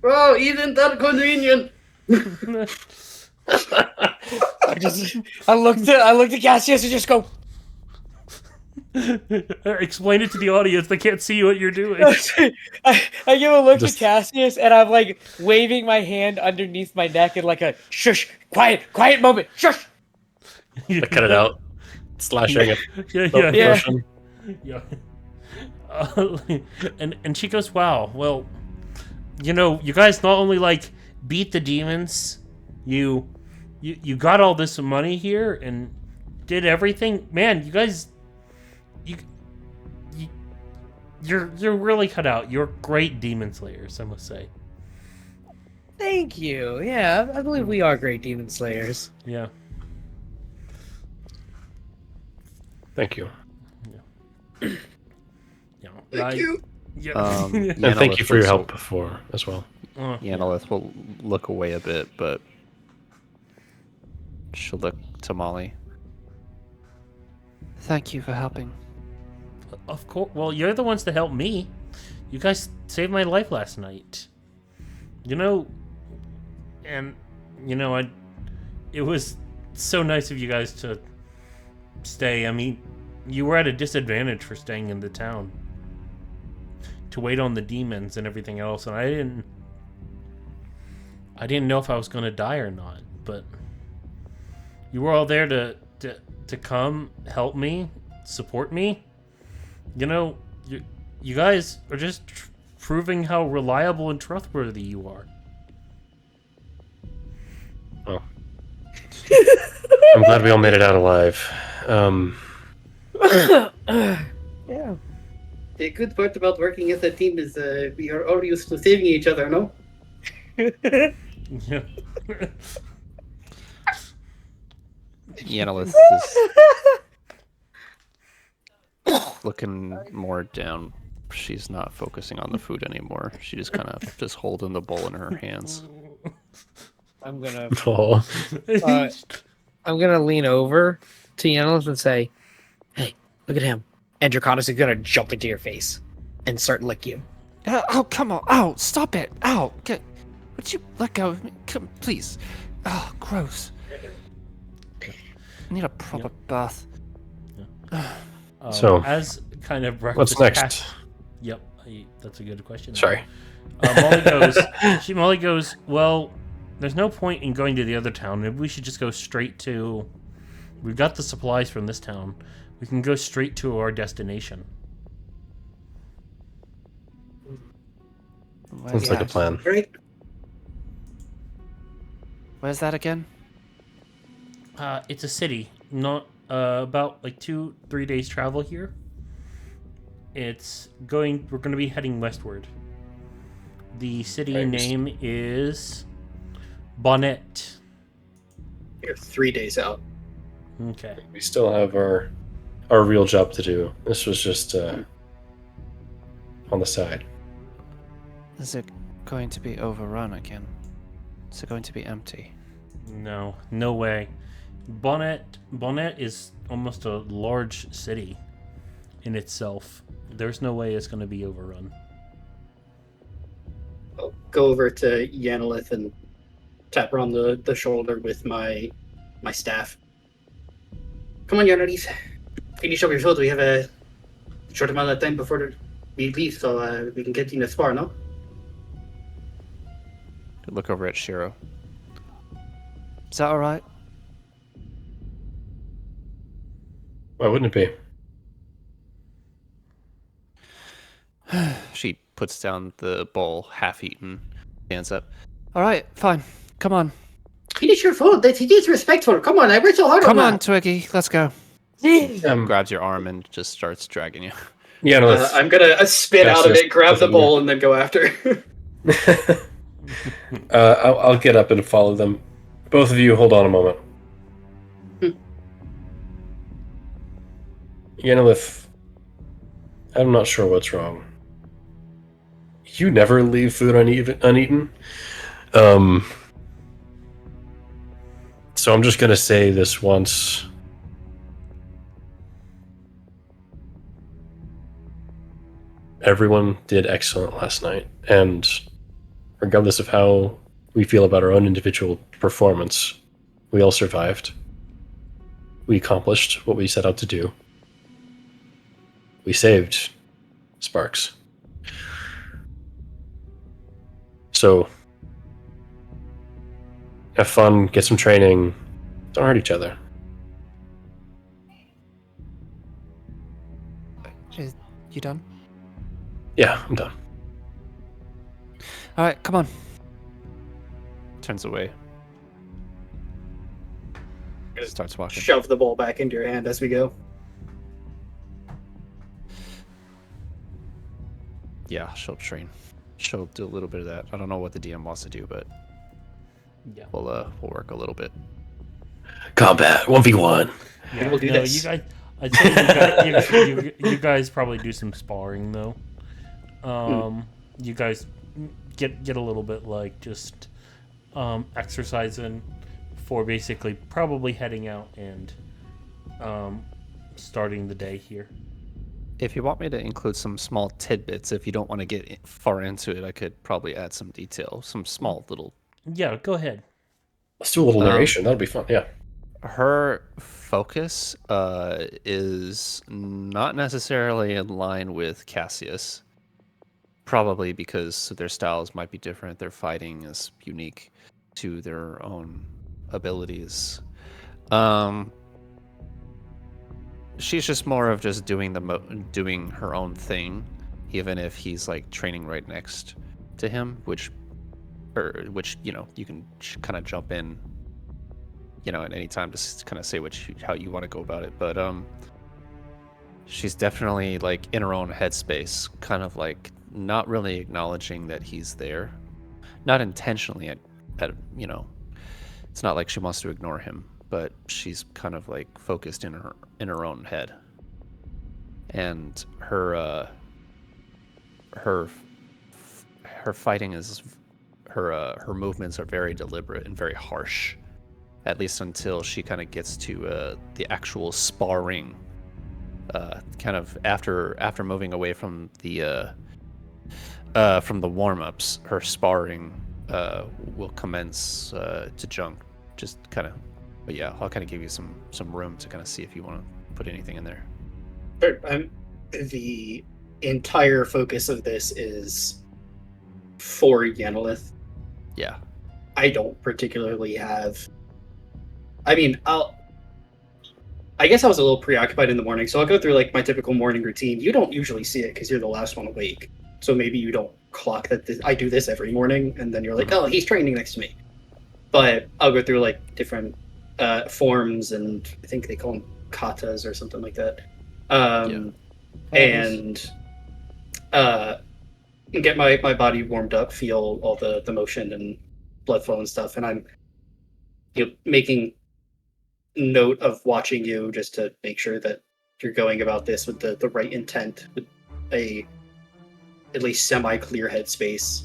Oh, isn't that convenient? I looked at Cassius and just go. Explain it to the audience. They can't see what you're doing. I give a look Just- to Cassius and I'm like waving my hand underneath my neck in like a shush, quiet moment, shush. I cut it out. Slashing it. Yeah, Slow yeah, Yeah. motion. yeah. Uh, and she goes, "Wow, well, you guys not only like beat the demons, you got all this money here and did everything. Man, you guys, you you're really cut out. You're great demon slayers, I must say." Thank you. Yeah, I believe we are great demon slayers. Yeah. Thank you. Yeah. Thank you. Yeah. And thank you for your help before as well. Yanalith will look away a bit, but she'll look to Molly. Thank you for helping. Of course. Well, you're the ones that helped me. You guys saved my life last night. And it was so nice of you guys to stay. I mean, you were at a disadvantage for staying in the town to wait on the demons and everything else, and I didn't know if I was going to die or not, but you were all there to come help me, support me. You guys are just proving how reliable and trustworthy you are. Oh. I'm glad we all made it out alive. Yeah. The good part about working as a team is we are all used to saving each other, no? Yeah. Yanalith is looking more down. She's not focusing on the food anymore. She just kind of just holding the bowl in her hands. I'm gonna Oh. I'm gonna lean over to Yannis and say, "Hey, look at him." And Draconis is gonna jump into your face and start lick you. Oh, come on. Ow, stop it. Ow. Would you let go of me? Come, please. Oh, gross. I need a proper bath. So, as kind of breakfast. what's next? Yep, that's a good question. Sorry. Molly goes, well, there's no point in going to the other town. Maybe we should just go straight to... We've got the supplies from this town. We can go straight to our destination. Sounds like a plan. Right? Where's that again? It's a city, not about like 2-3 days travel here. We're going to be heading westward. The city name is Bonnet. You're 3 days out. Okay. We still have our real job to do. This was just on the side. Is it going to be overrun again? Is it going to be empty? No way. Bonnet is almost a large city in itself. There's no way it's going to be overrun. I'll go over to Yanalith and tap her on the shoulder with my staff. Come on, Yanalith. Finish up your food. We have a short amount of time before we leave, so we can get in as far, no? Look over at Shiro. Is that alright? Why wouldn't it be? She puts down the bowl, half-eaten, stands up. Alright, fine. Come on. Finish your food. That's disrespectful. Come on, I worked so hard Come on on, that. Twiggy. Let's go. Grabs your arm and just starts dragging you. Yeah, no, let's... I'm gonna spit That's out of just it, grab the nothing bowl, and then go after. I'll get up and follow them. Both of you, hold on a moment. Yenilith, I'm not sure what's wrong. You never leave food uneaten. So I'm just gonna say this once. Everyone did excellent last night, and regardless of how we feel about our own individual performance, we all survived. We accomplished what we set out to do. We saved Sparks. So, have fun, get some training, don't hurt each other. You done? Yeah, I'm done. All right, come on. Turns away. Starts walking. Shove the bowl back into your hand as we go. Yeah, she'll train. She'll do a little bit of that. I don't know what the DM wants to do, but Yeah. we'll work a little bit. Combat 1v1. Yeah, We'll do no, this. you guys. I'd say you guys probably do some sparring though. You guys get a little bit like just exercising for basically probably heading out and starting the day here. If you want me to include some small tidbits, if you don't want to get far into it, I could probably add some detail, some small little. Yeah, go ahead. Let's do a little narration. That'll be fun. Yeah. Her focus is not necessarily in line with Cassius. Probably because their styles might be different. Their fighting is unique to their own abilities. She's just more of just doing doing her own thing, even if he's like training right next to him, which you know you can kind of jump in, you know, at any time to kind of say how you want to go about it. But she's definitely like in her own headspace, kind of like not really acknowledging that he's there, not intentionally. You know, it's not like she wants to ignore him, but she's kind of like focused in her own head, and her fighting is her movements are very deliberate and very harsh, at least until she kind of gets to the actual sparring. Kind of after moving away from the warm-ups, her sparring will commence to junk. Just kind of, but yeah, I'll kind of give you some room to kind of see if you want to put anything in there. Sure. The entire focus of this is for Yenilith. Yeah. I don't particularly have. I mean, I guess I was a little preoccupied in the morning, so I'll go through like my typical morning routine. You don't usually see it because you're the last one awake, so maybe you don't clock that I do this every morning, and then you're like, oh, he's training next to me. But I'll go through like different forms, and I think they call them katas or something like that. And get my body warmed up, feel all the motion and blood flow and stuff, and I'm making note of watching you just to make sure that you're going about this with the right intent, with a at least semi-clear headspace.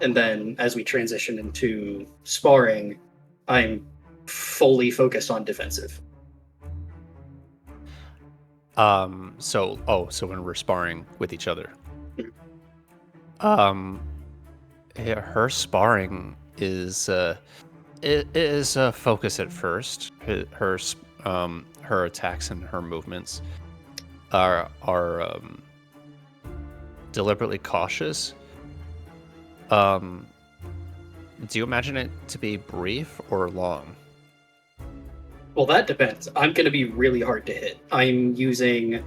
And then as we transition into sparring, I'm fully focused on defensive. So when we're sparring with each other, her sparring is it is a focus at first. Her attacks and her movements are deliberately cautious. Do you imagine it to be brief or long? Well, that depends. I'm going to be really hard to hit. I'm using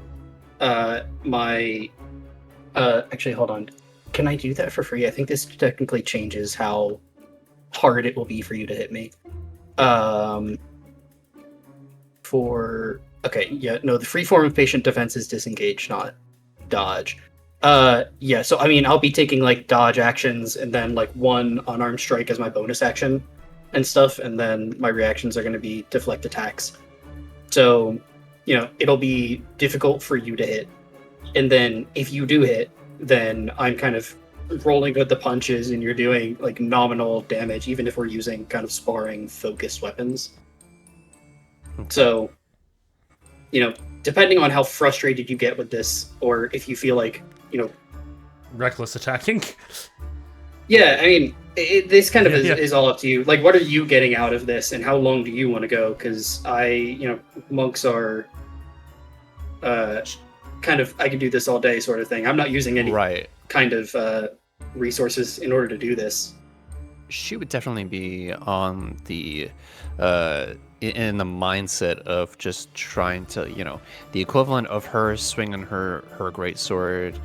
my... actually, hold on. Can I do that for free? I think this technically changes how hard it will be for you to hit me. Okay, yeah, no, the free form of patient defense is disengage, not dodge. Yeah, so I mean, I'll be taking like dodge actions and then like one unarmed strike as my bonus action and stuff, and then my reactions are going to be deflect attacks. So, it'll be difficult for you to hit. And then if you do hit, then I'm kind of rolling with the punches and you're doing like nominal damage, even if we're using kind of sparring focused weapons. So, depending on how frustrated you get with this, or if you feel like, Reckless attacking. Yeah, I mean, this kind of is all up to you. Like, what are you getting out of this, and how long do you want to go? Because monks are kind of, I can do this all day sort of thing. I'm not using any kind of resources in order to do this. She would definitely be on the in the mindset of just trying to, the equivalent of her swinging her great sword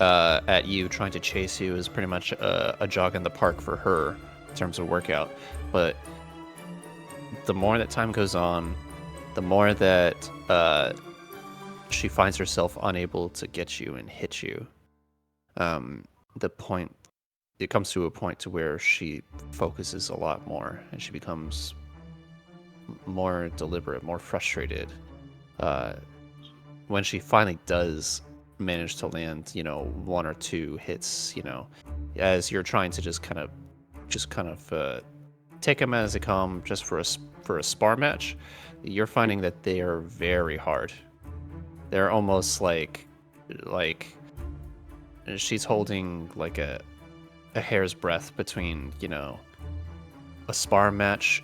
at you, trying to chase you, is pretty much a jog in the park for her in terms of workout. But the more that time goes on, the more that she finds herself unable to get you and hit you. It comes to a point to where she focuses a lot more, and she becomes more deliberate, more frustrated. When she finally does manage to land, one or two hits, as you're trying to just kind of take them as they come, just for a spar match, you're finding that they are very hard. They're almost like she's holding like a hair's breadth between, a spar match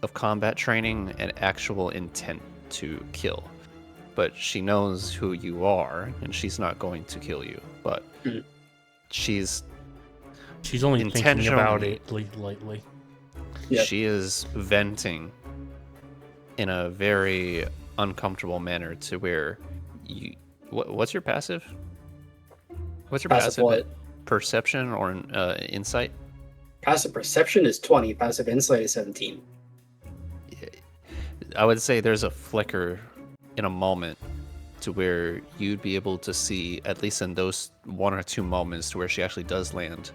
of combat training and actual intent to kill. But she knows who you are, and she's not going to kill you. But she's only thinking about it lightly. Yep. She is venting in a very uncomfortable manner to where you. What's your passive? What's your passive? What? Perception or insight? Passive perception is 20. Passive insight is 17. I would say there's a flicker in a moment to where you'd be able to see, at least in those one or two moments, to where she actually does land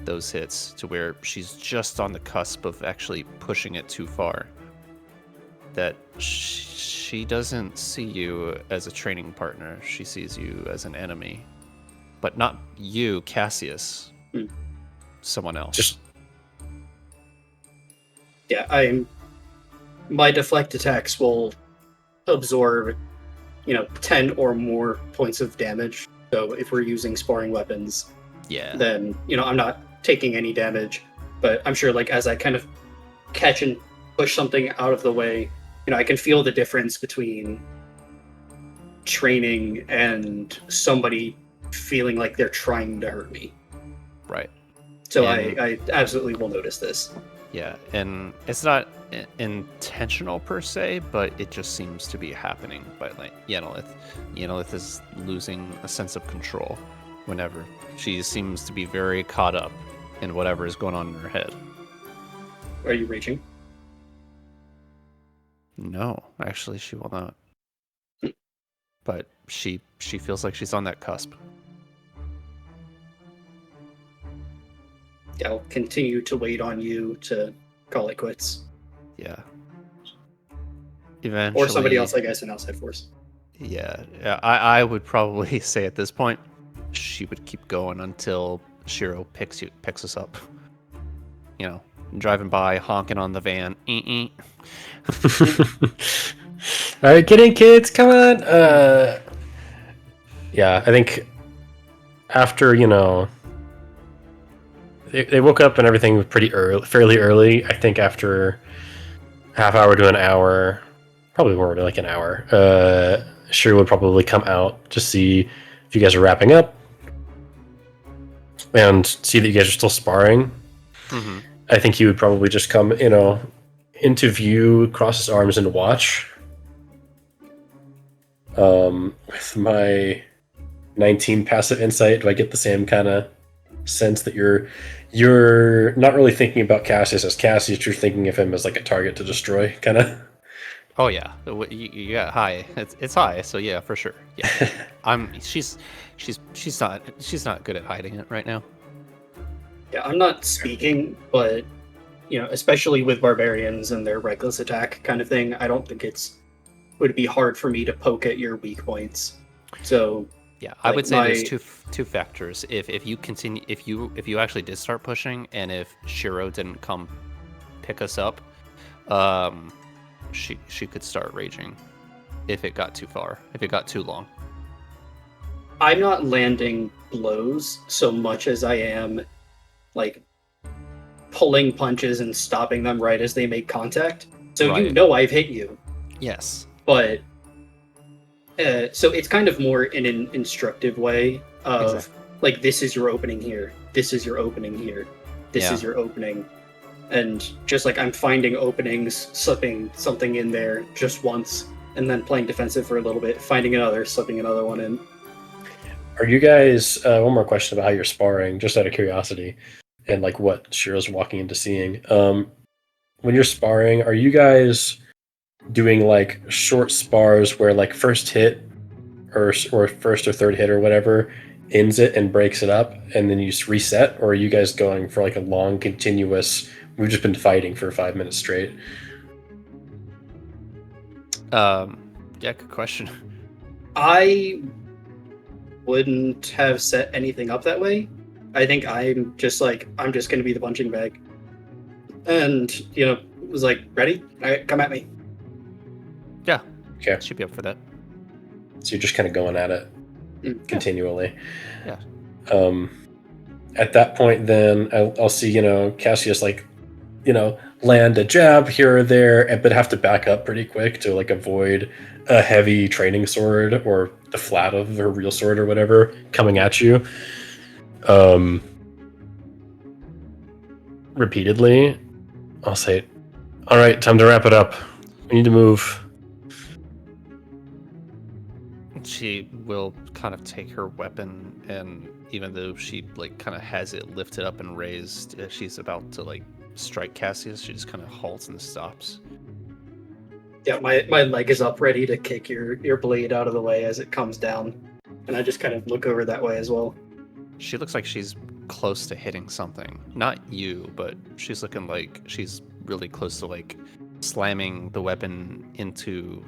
those hits, to where she's just on the cusp of actually pushing it too far. That she doesn't see you as a training partner. She sees you as an enemy. But not you, Cassius. Someone else. My deflect attacks will absorb, 10 or more points of damage. So if we're using sparring weapons, then, I'm not taking any damage. But I'm sure, as I kind of catch and push something out of the way, I can feel the difference between training and somebody feeling like they're trying to hurt me. Right. So I absolutely will notice this. Yeah, and it's not intentional per se, but it just seems to be happening by Yenilith. Yenilith is losing a sense of control whenever she seems to be very caught up in whatever is going on in her head. Are you raging? No, actually she will not. But she feels like she's on that cusp. I'll continue to wait on you to call it quits. Yeah. Eventually. Or somebody else, I guess, in outside force. Yeah. I would probably say at this point, she would keep going until Shiro picks us up. Driving by, honking on the van. All right, get in, kids. Come on. Yeah, I think after, they woke up and everything was fairly early. I think after half hour to an hour, probably more like an hour, Shiro would probably come out to see if you guys are wrapping up and see that you guys are still sparring. Mm-hmm. I think he would probably just come, into view, cross his arms, and watch. With my 19 passive insight, do I get the same kind of sense that you're not really thinking about Cassius as Cassius, you're thinking of him as like a target to destroy, kind of? Oh yeah, yeah, high. It's high, so yeah, for sure. Yeah, She's not good at hiding it right now. Yeah, I'm not speaking, but especially with barbarians and their reckless attack kind of thing, I don't think would be hard for me to poke at your weak points. So yeah, I would say there's two factors. If you continue, if you actually did start pushing, and if Shiro didn't come pick us up, she could start raging if it got too far, if it got too long. I'm not landing blows so much as I am pulling punches and stopping them right as they make contact. So right. I've hit you. Yes. But so it's kind of more in an instructive way of exactly. This is your opening here. This is your opening here. This is your opening. and just like I'm finding openings, slipping something in there just once, and then playing defensive for a little bit, finding another, slipping another one in. Are you guys? One more question about how you're sparring, just out of curiosity, and like what Shiro's walking into seeing. When you're sparring, are you guys doing like short spars where like first hit or first or third hit or whatever ends it and breaks it up, and then you just reset, or are you guys going for like a long continuous? We've just been fighting for 5 minutes straight. Yeah, good question. I wouldn't have set anything up that way. I think I'm just going to be the punching bag. And, was like, ready? All right, come at me. Yeah. Okay. Should be up for that. So you're just kind of going at it continually. Yeah. At that point, then I'll see, Cassius land a jab here or there, but have to back up pretty quick to like avoid a heavy training sword or the flat of her real sword or whatever coming at you. Repeatedly, I'll say, "All right, time to wrap it up. We need to move." She will kind of take her weapon, and even though she like kind of has it lifted up and raised, she's about to like strike Cassius. She just kind of halts and stops. Yeah, my leg is up, ready to kick your blade out of the way as it comes down, and I just kind of look over that way as well. She looks like she's close to hitting something. Not you, but she's looking like she's really close to like slamming the weapon into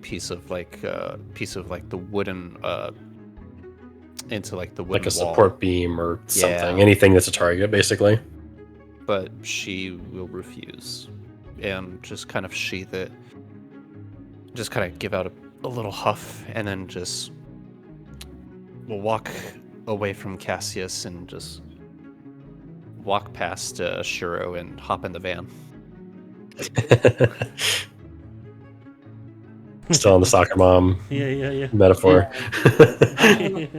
piece of the wooden into like the wooden like a wall. support beam or something. Yeah. Anything that's a target, basically. But she will refuse and just kind of sheath it, just kind of give out a little huff, and then just will walk away from Cassius and just walk past Shiro and hop in the van. Still on the soccer mom Yeah. metaphor.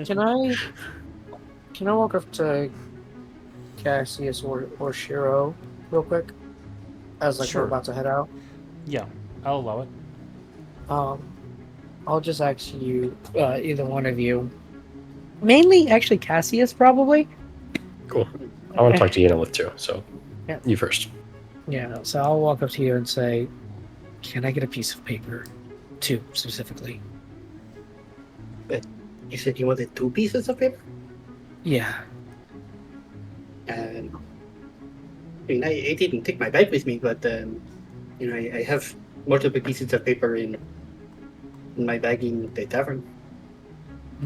Can I walk up to Cassius or Shiro real quick? As like Sure. we're about to head out. Yeah, I'll allow it. I'll just ask you, either one of you. Mainly, actually, Cassius, probably. Cool. I want to talk to Yenilith too, so Yeah. you first. Yeah, so I'll walk up to you and say, "Can I get a piece of paper? 2, specifically." You said you wanted 2 pieces of paper? Yeah. And I didn't take my bag with me, but I have multiple pieces of paper in my bag in the tavern.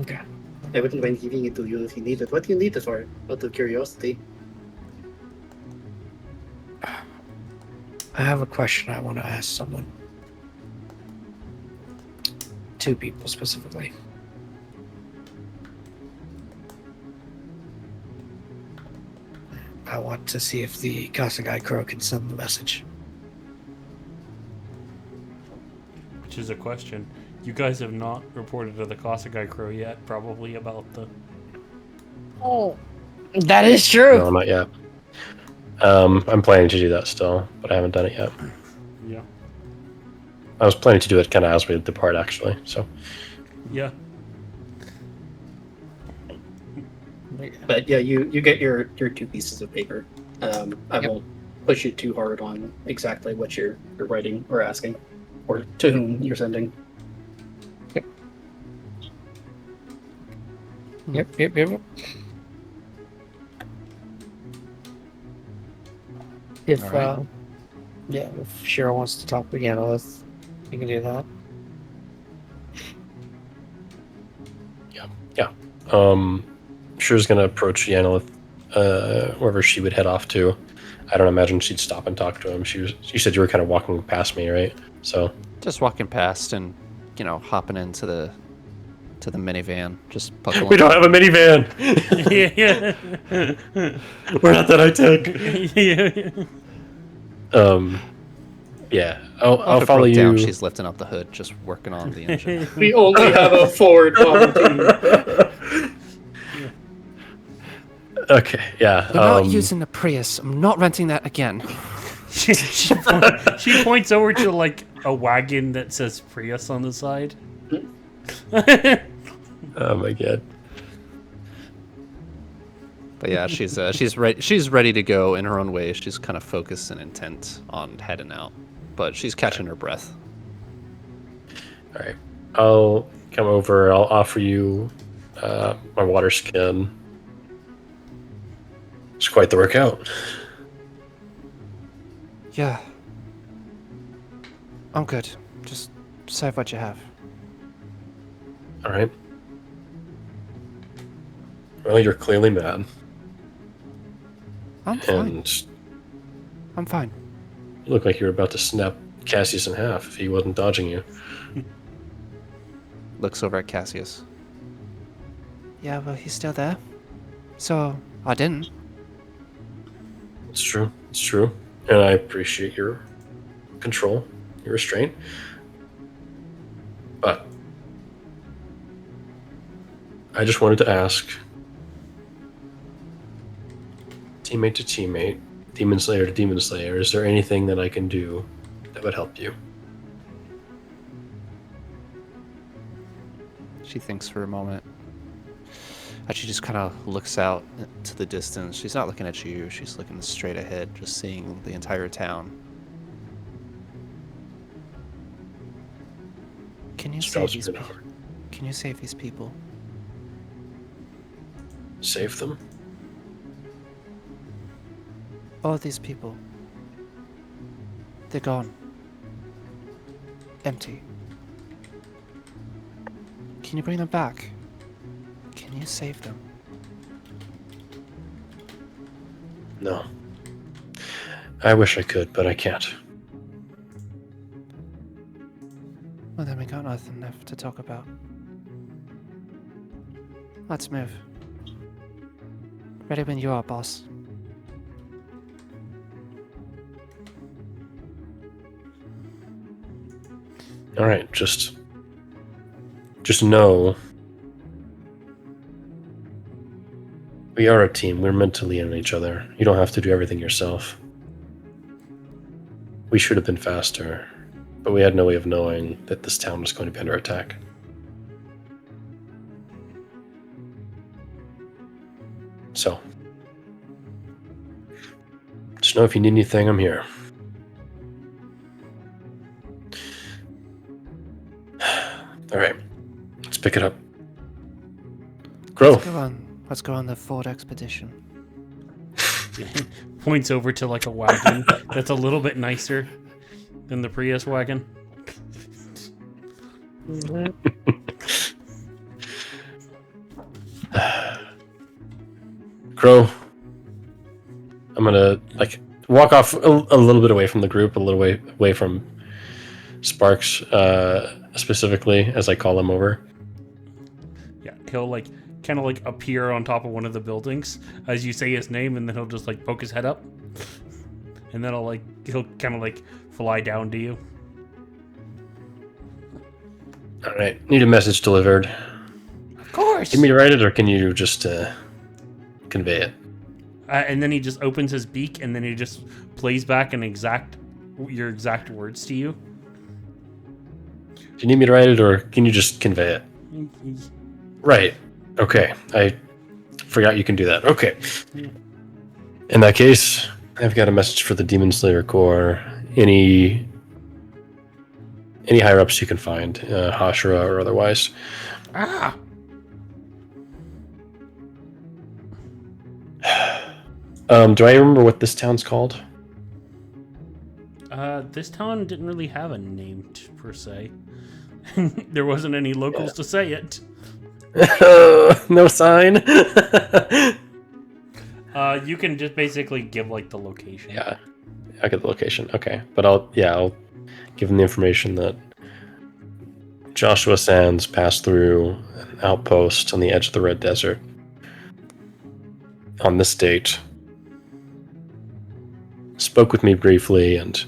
Okay. I wouldn't mind giving it to you if you need it. What do you need it for? Out of curiosity. I have a question I want to ask someone. 2 people, specifically. I want to see if the Kasagai Crow can send the message. Which is a question. You guys have not reported to the Kasagai Crow yet, probably, about the... Oh, that is true. No, not yet. I'm planning to do that still, but I haven't done it yet. Yeah. I was planning to do it kind of as we depart, actually. So Yeah. But yeah, you get your 2 pieces of paper. I won't push you too hard on exactly what you're writing or asking, or to whom you're sending. Yep. If All right. if Cheryl wants to talk with Yenilith, you can do that. yeah. Shiro's gonna approach Yenilith, wherever she would head off to. I don't imagine she'd stop and talk to him. You said you were kind of walking past me, right? So Just walking past and hopping into the minivan. Just buckling. we don't have a minivan. Yeah. We're not that high tech. Yeah. Yeah. I'll If it follow broke you. down, she's lifting up the hood, just working on the engine. We only have a Ford Model T. Okay, yeah. We're not using the Prius. I'm not renting that again. She points over to like a wagon that says Prius on the side. Oh my god. But yeah, she's ready to go in her own way. She's kind of focused and intent on heading out, but she's catching her breath. All right, I'll come over. I'll offer you my water skin. It's quite the workout. Yeah. I'm good. Just save what you have. All right. Well, you're clearly mad, I'm fine. and I'm fine. you look like you're about to snap Cassius in half if he wasn't dodging you. Looks over at Cassius. Yeah, well, he's still there. So, I didn't. It's true. It's true. And I appreciate your control, your restraint. But I just wanted to ask, teammate to teammate, demon slayer to demon slayer, is there anything that I can do that would help you? She thinks for a moment. And she just kind of looks out to the distance. She's not looking at you. She's looking straight ahead, just seeing the entire town. Can you Just save drops these me an people? hour. Can you save these people? Save them? All these people. They're gone. Empty. Can you bring them back? Can you save them? No. I wish I could, but I can't. Well, then we got nothing left to talk about. Let's move. Ready when you are, boss. All right, just know we are a team. We're meant to lean on each other. You don't have to do everything yourself. We should have been faster, but we had no way of knowing that this town was going to be under attack. So, just know if you need anything, I'm here. All right, let's pick it up. Grow. Let's go on the Ford expedition. Points over to like a wagon that's a little bit nicer than the Prius wagon. Crow, I'm gonna like walk off a little bit away from the group, a little way away from Sparks, specifically as I call him over. Yeah, he'll like kind of like appear on top of one of the buildings as you say his name, and then he'll just like poke his head up, and then he'll kind of like fly down to you. All right, need a message delivered. Of course! Can you write it, or can you just convey it? And then he just opens his beak, and then he just plays back your exact words to you. Do you need me to write it, or can you just convey it? Right. Okay. I forgot you can do that. Okay. In that case, I've got a message for the Demon Slayer Corps. Any higher ups you can find, Hashira or otherwise. Ah! Do I remember what this town's called? This town didn't really have a name per se. There wasn't any locals to say it. No sign. You can just basically give like the location. Yeah, I get the location. Okay, but I'll give them the information that Joshua Sands passed through an outpost on the edge of the Red Desert on this date. Spoke with me briefly and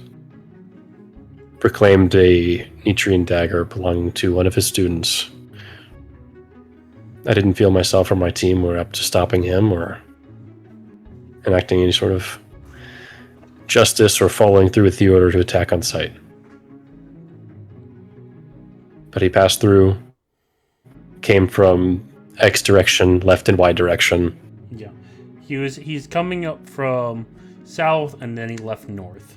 proclaimed a Nitrian dagger belonging to one of his students. I didn't feel myself or my team were up to stopping him or enacting any sort of justice or following through with the order to attack on sight. But he passed through, came from X direction, left and Y direction. Yeah. He's coming up from south and then he left north.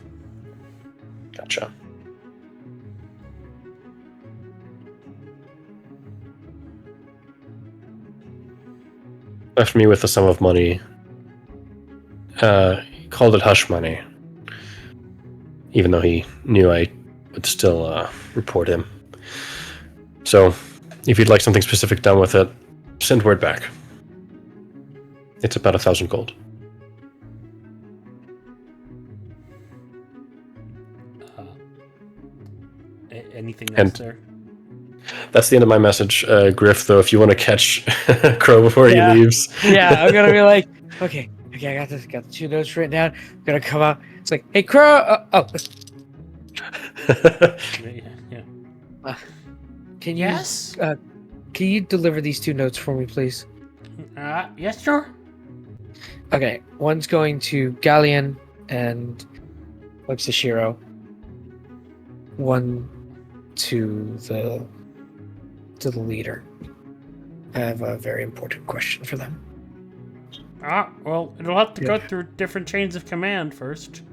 Gotcha. Left me with a sum of money. He called it hush money. Even though he knew I would still report him. So, if you'd like something specific done with it, send word back. It's about 1,000 gold. Anything else there? That's the end of my message, Griff. Though, if you want to catch Crow before he leaves, Yeah, I'm gonna be like, okay, I got this, got the 2 notes written down. I'm gonna come out. It's like, hey, Crow. Yeah. Can you? Yes? Can you deliver these 2 notes for me, please? Yes, sir. Okay, one's going to Galleon and looks to Shiro. One to the leader. I have a very important question for them. Well, it'll have to go through different chains of command first.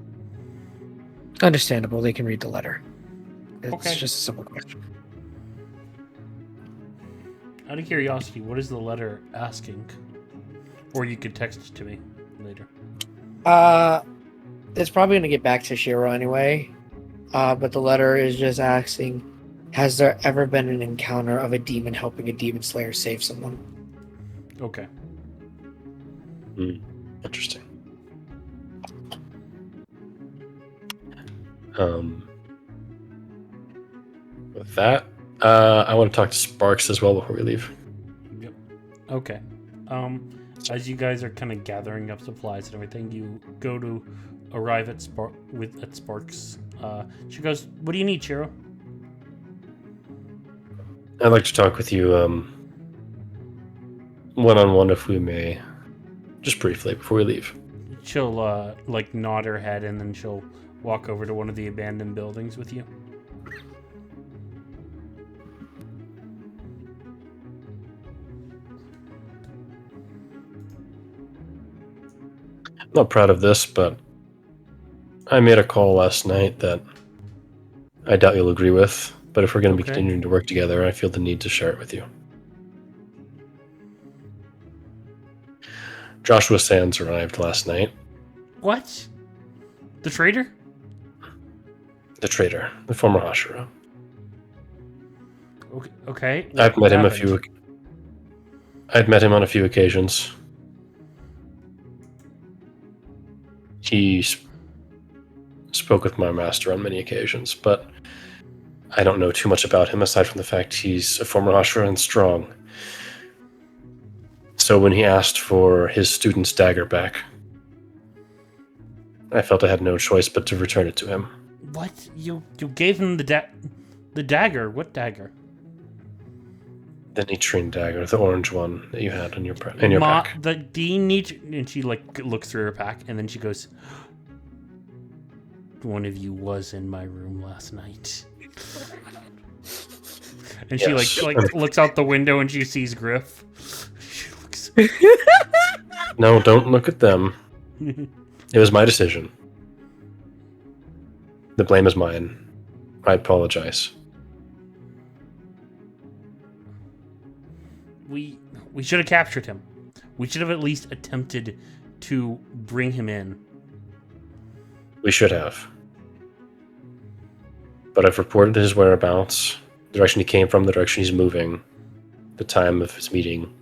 Understandable. They can read the letter. It's Okay. just a simple question. Out of curiosity, what is the letter asking? Or you could text it to me later. It's probably gonna get back to Shiro anyway. But the letter is just asking, has there ever been an encounter of a demon helping a demon slayer save someone? Okay. Interesting. With that, I want to talk to Sparks as well before we leave. Yep. Okay. As you guys are kind of gathering up supplies and everything, you go to arrive at Sparks. She goes, "What do you need, Shiro?" I'd like to talk with you one-on-one, if we may, just briefly before we leave. She'll nod her head and then she'll walk over to one of the abandoned buildings with you. I'm not proud of this, but I made a call last night that I doubt you'll agree with. But if we're going to be continuing to work together, I feel the need to share it with you. Joshua Sands arrived last night. What? The traitor? The traitor, the former Hashira. Okay. I've met him happened? I'd met him on a few occasions. He spoke with my master on many occasions, but I don't know too much about him aside from the fact he's a former Hashira and strong. So when he asked for his student's dagger back, I felt I had no choice but to return it to him. What? You gave him the dagger? What dagger? The Nitrine dagger, the orange one that you had in your pack. The and she looks through her pack and then she goes, "One of you was in my room last night." And Yes. she looks out the window and she sees Griff. She looks. No, don't look at them. It was my decision. The blame is mine. I apologize. We should have captured him. We should have at least attempted to bring him in. We should have. But I've reported his whereabouts, the direction he came from, the direction he's moving, the time of his meeting.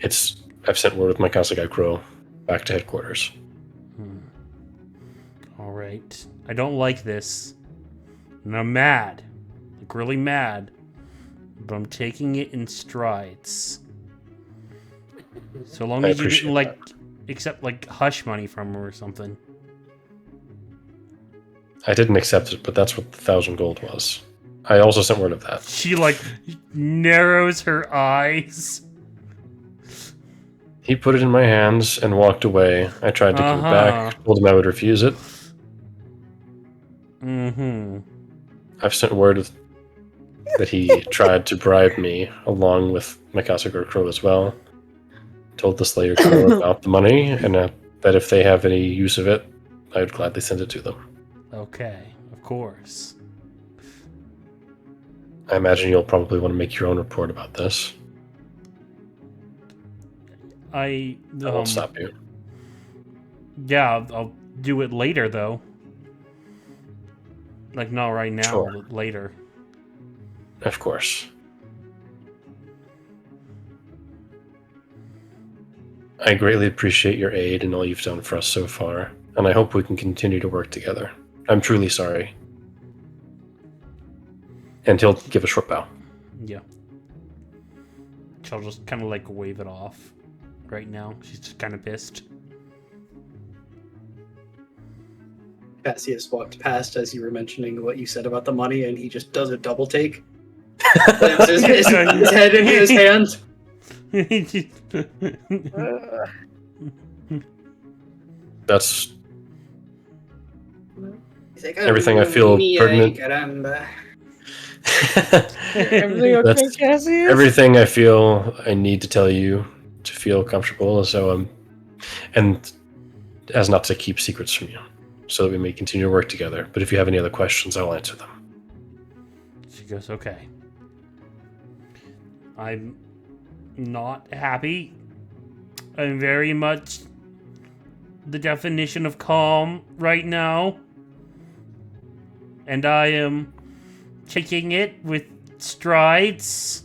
I've sent word with my Kasagai Crow back to headquarters. All right. I don't like this. And I'm mad. Like, really mad. But I'm taking it in strides. So long as you didn't, accept, hush money from her or something. I didn't accept it, but that's what the 1,000 gold was. I also sent word of that. She, narrows her eyes. He put it in my hands and walked away. I tried to give it back, told him I would refuse it. Mm-hmm. I've sent word that he tried to bribe me, along with Mikasa Crow as well. Told the Slayer Crew about the money, and that if they have any use of it, I would gladly send it to them. Okay, of course. I imagine you'll probably want to make your own report about this. I won't stop you. Yeah, I'll do it later though. Like not right now, Sure. but later. Of course. I greatly appreciate your aid and all you've done for us so far, and I hope we can continue to work together. I'm truly sorry. And he'll give a short bow. Yeah. She'll just kind of like wave it off right now. She's just kind of pissed. Cassius walked past as you were mentioning what you said about the money, and he just does a double take. Slams his head into his hand. That's He's like, everything I feel pertinent. Caramba. Everything okay, That's Cassius? everything I feel I need to tell you to feel comfortable, so and as not to keep secrets from you, so that we may continue to work together. But if you have any other questions, I'll answer them. She goes, okay. I'm not happy. I'm very much the definition of calm right now. And I am taking it with strides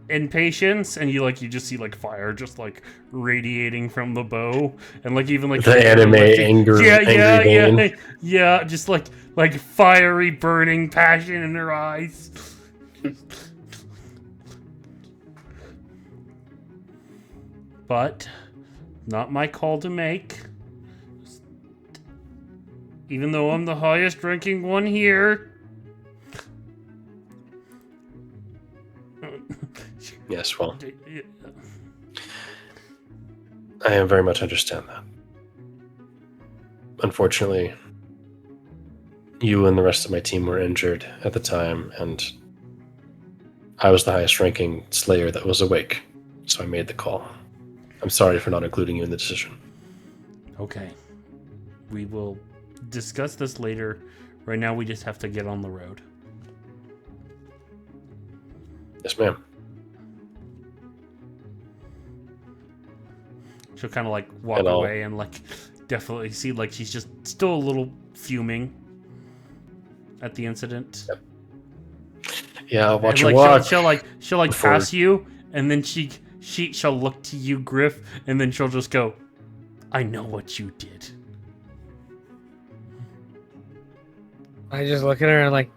and patience. And you just see like fire just like radiating from the bow. And like even like The anime angry vein. Yeah, just like fiery burning passion in her eyes. But not my call to make. Even though I'm the highest ranking one here. Yes, well, I very much understand that. Unfortunately, you and the rest of my team were injured at the time, and I was the highest ranking Slayer that was awake, so I made the call. I'm sorry for not including you in the decision. Okay. We will discuss this later. Right now, we just have to get on the road. Yes, ma'am. She'll kind of like walk away and like definitely see like she's just still a little fuming at the incident. Yep. Yeah, I'll watch and, her like, walk. She'll like before- pass you, and then she'll look to you, Griff, and then she'll just go, "I know what you did." I just look at her and like,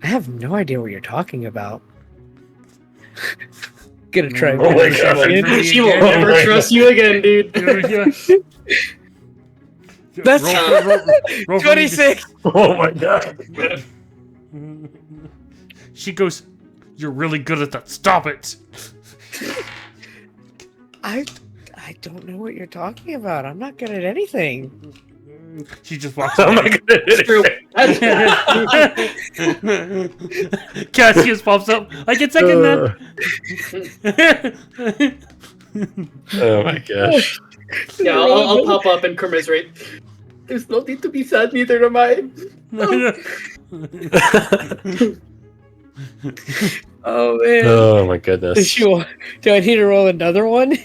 I have no idea what you're talking about. Gonna try. Oh my God. She will never trust you again, dude. That's roll for me to- 26. Oh my God. She goes, "You're really good at that. Stop it." I don't know what you're talking about. I'm not good at anything. She just walks Oh my away. God. Cassius pops up. I can second that. Oh my gosh. Yeah, I'll pop up and commiserate. There's no need to be sad, neither am I. Oh man. Oh my goodness. Do I need to roll another one?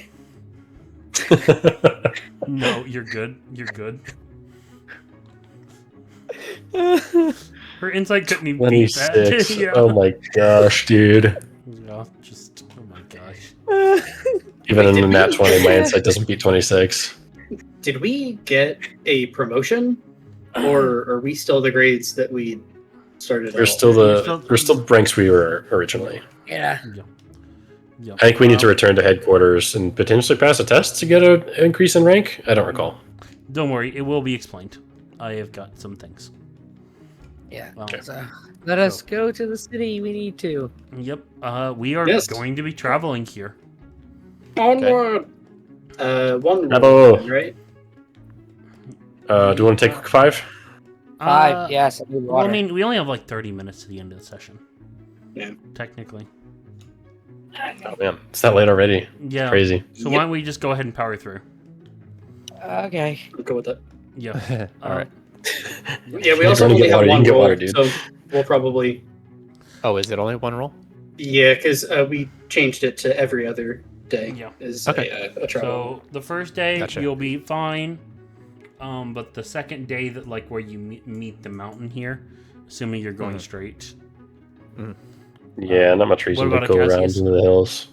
No, you're good. You're good. Her insight couldn't even beat that. 26. Yeah. Oh my gosh, dude. Yeah, just oh my gosh. Even in Did the nat we- 20, my insight doesn't beat 26. Did we get a promotion, or are we still the grades that we started? We're out? still the ranks we were originally. Yeah. Yeah. I think we need to return to headquarters and potentially pass a test to get an increase in rank. I don't recall. Don't worry, it will be explained. I have got some things. Yeah. Well, So, let us go to the city. We need to. Yep. We are Yes. going to be traveling here. Onward! One Bravo. roll, right? Do you want to take quick 5? 5, yes. I need Well, I water. mean, we only have like 30 minutes to the end of the session. Yeah. Technically. Oh man, it's that late already. Yeah. Crazy. So why don't we just go ahead and power through? Okay. I'll go with that. Yeah. All right. Yeah, we You're also gonna only get have water, you one can get roll, water, dude. so we'll probably Oh, is it only one roll? because we changed it to every other day. Yeah. Is Okay. a travel. So the first day Gotcha. you'll be fine, but the second day that like where you meet the mountain here, assuming you're going straight. Yeah, not much reason What to about go around Cassius? into the hills.